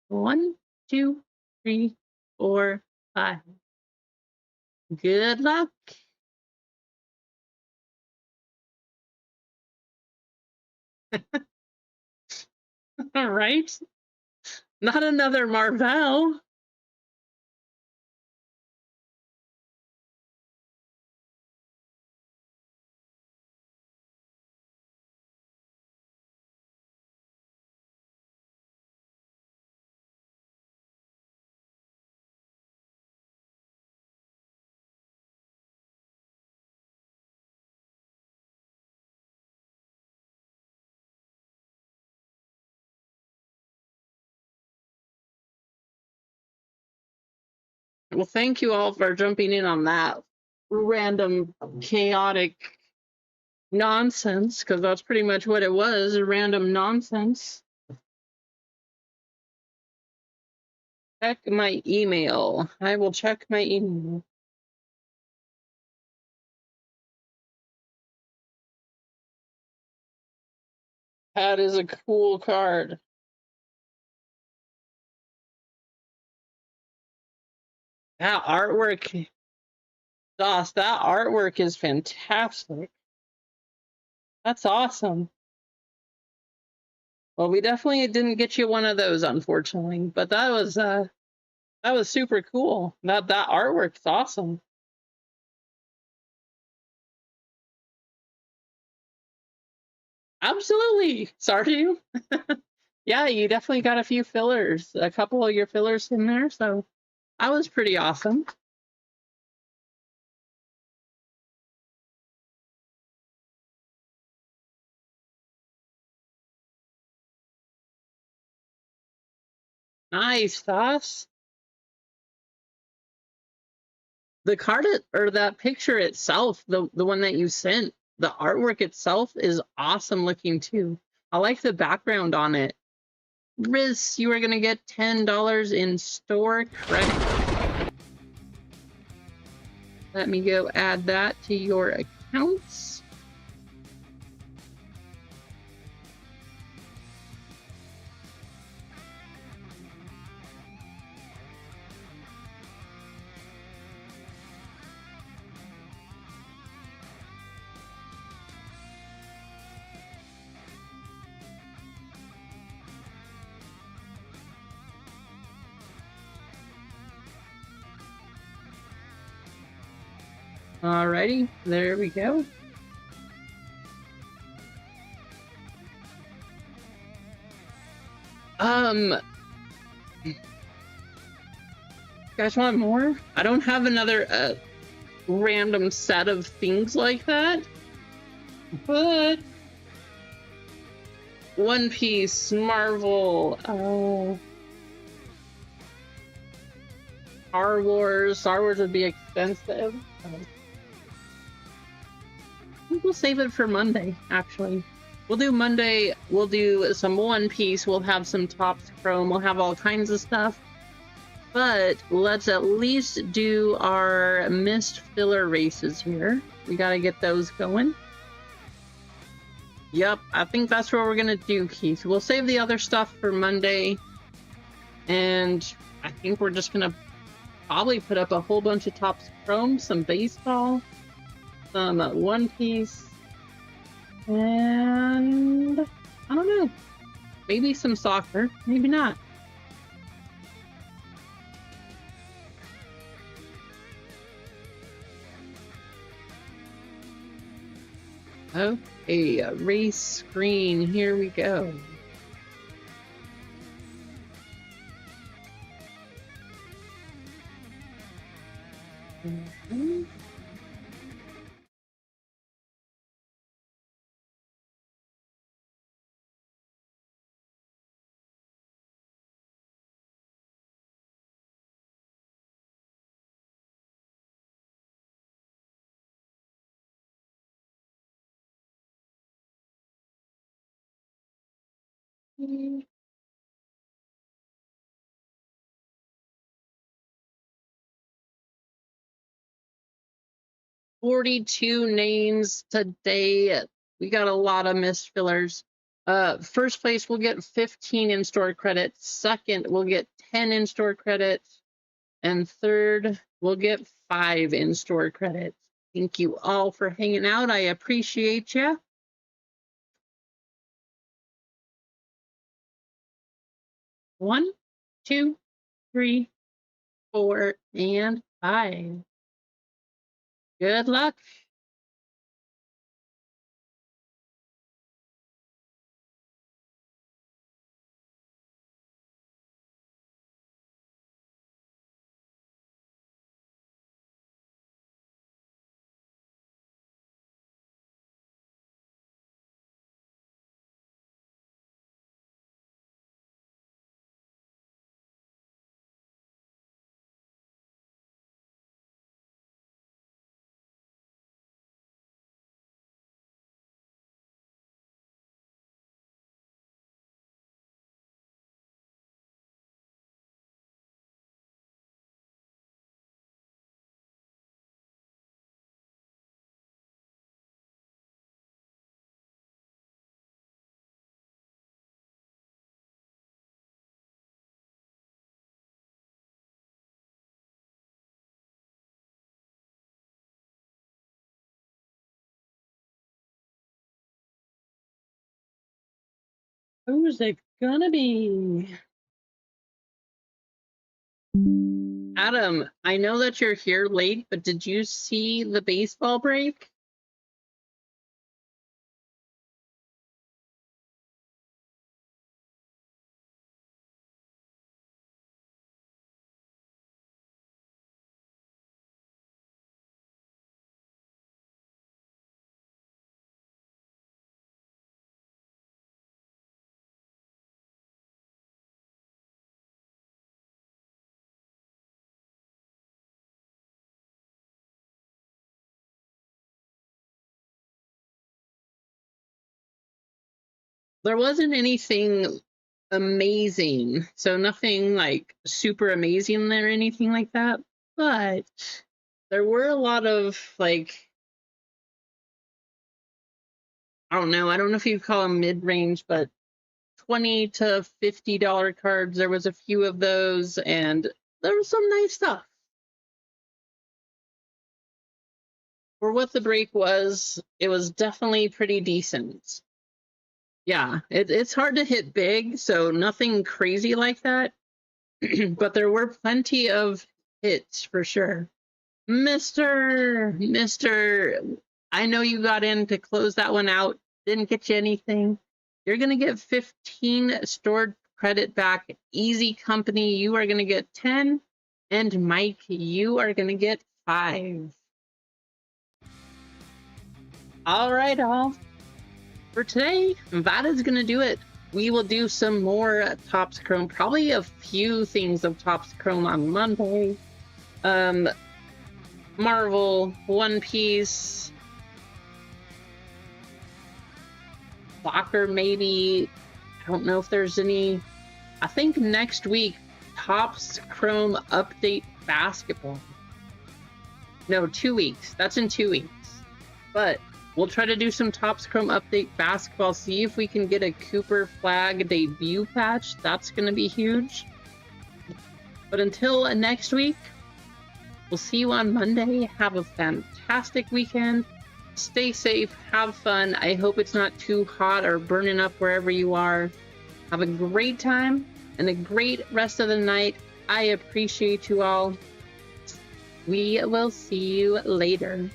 1, 2, 3, 4, 5. Good luck. All right. Not another Marvel. Well, thank you all for jumping in on that random, chaotic nonsense, because that's pretty much what it was, random nonsense. Check my email. I will check my email. That is a cool card. That artwork, Doss, that artwork is fantastic. That's awesome. Well, we definitely didn't get you one of those, unfortunately, but that was super cool. That artwork's awesome. Absolutely, Stardew. Yeah, you definitely got a few fillers, a couple of your fillers in there, so that was pretty awesome. Nice, Doss. The card or that picture itself, the one that you sent, the artwork itself is awesome looking too. I like the background on it. Riz, you are gonna get $10 in store credit. Let me go add that to your accounts. Alrighty, there we go. You guys want more? I don't have another random set of things like that, but One Piece, Marvel, Star Wars would be expensive. I think we'll save it for Monday, actually. We'll do Monday, we'll do some One Piece, we'll have some Topps Chrome, we'll have all kinds of stuff. But let's at least do our missed filler races here. We gotta get those going. Yep, I think that's what we're gonna do, Keith. We'll save the other stuff for Monday. And I think we're just gonna probably put up a whole bunch of Topps Chrome, some baseball, some One Piece, and I don't know, maybe some soccer, maybe not. Okay, a race screen, here we go. 42 names today. We got a lot of missed fillers. First place will get 15 in-store credits. Second, we'll get 10 in-store credits. And third, we'll get 5 in-store credits. Thank you all for hanging out. I appreciate you. 1, 2, 3, 4, and 5. Good luck. Who's it gonna be? Adam, I know that you're here late, but did you see the baseball break? There wasn't anything amazing, so nothing like super amazing or anything like that, but there were a lot of like, I don't know if you'd call them mid-range, but $20 to $50 cards. There was a few of those, and there was some nice stuff. For what the break was, it was definitely pretty decent. Yeah, it's hard to hit big, so nothing crazy like that. But there were plenty of hits for sure. Mr. I know you got in to close that one out. Didn't get you anything. You're going to get 15 stored credit back. Easy Company, you are going to get 10. And Mike, you are going to get 5. All right, all. For today, that is going to do it. We will do some more Topps Chrome, probably a few things of Topps Chrome on Monday. Marvel, One Piece, soccer maybe. I don't know if there's any. I think next week, Topps Chrome Update Basketball. No, 2 weeks. That's in 2 weeks. But we'll try to do some Topps Chrome Update Basketball, see if we can get a Cooper Flag debut patch. That's going to be huge. But until next week, we'll see you on Monday. Have a fantastic weekend. Stay safe. Have fun. I hope it's not too hot or burning up wherever you are. Have a great time and a great rest of the night. I appreciate you all. We will see you later.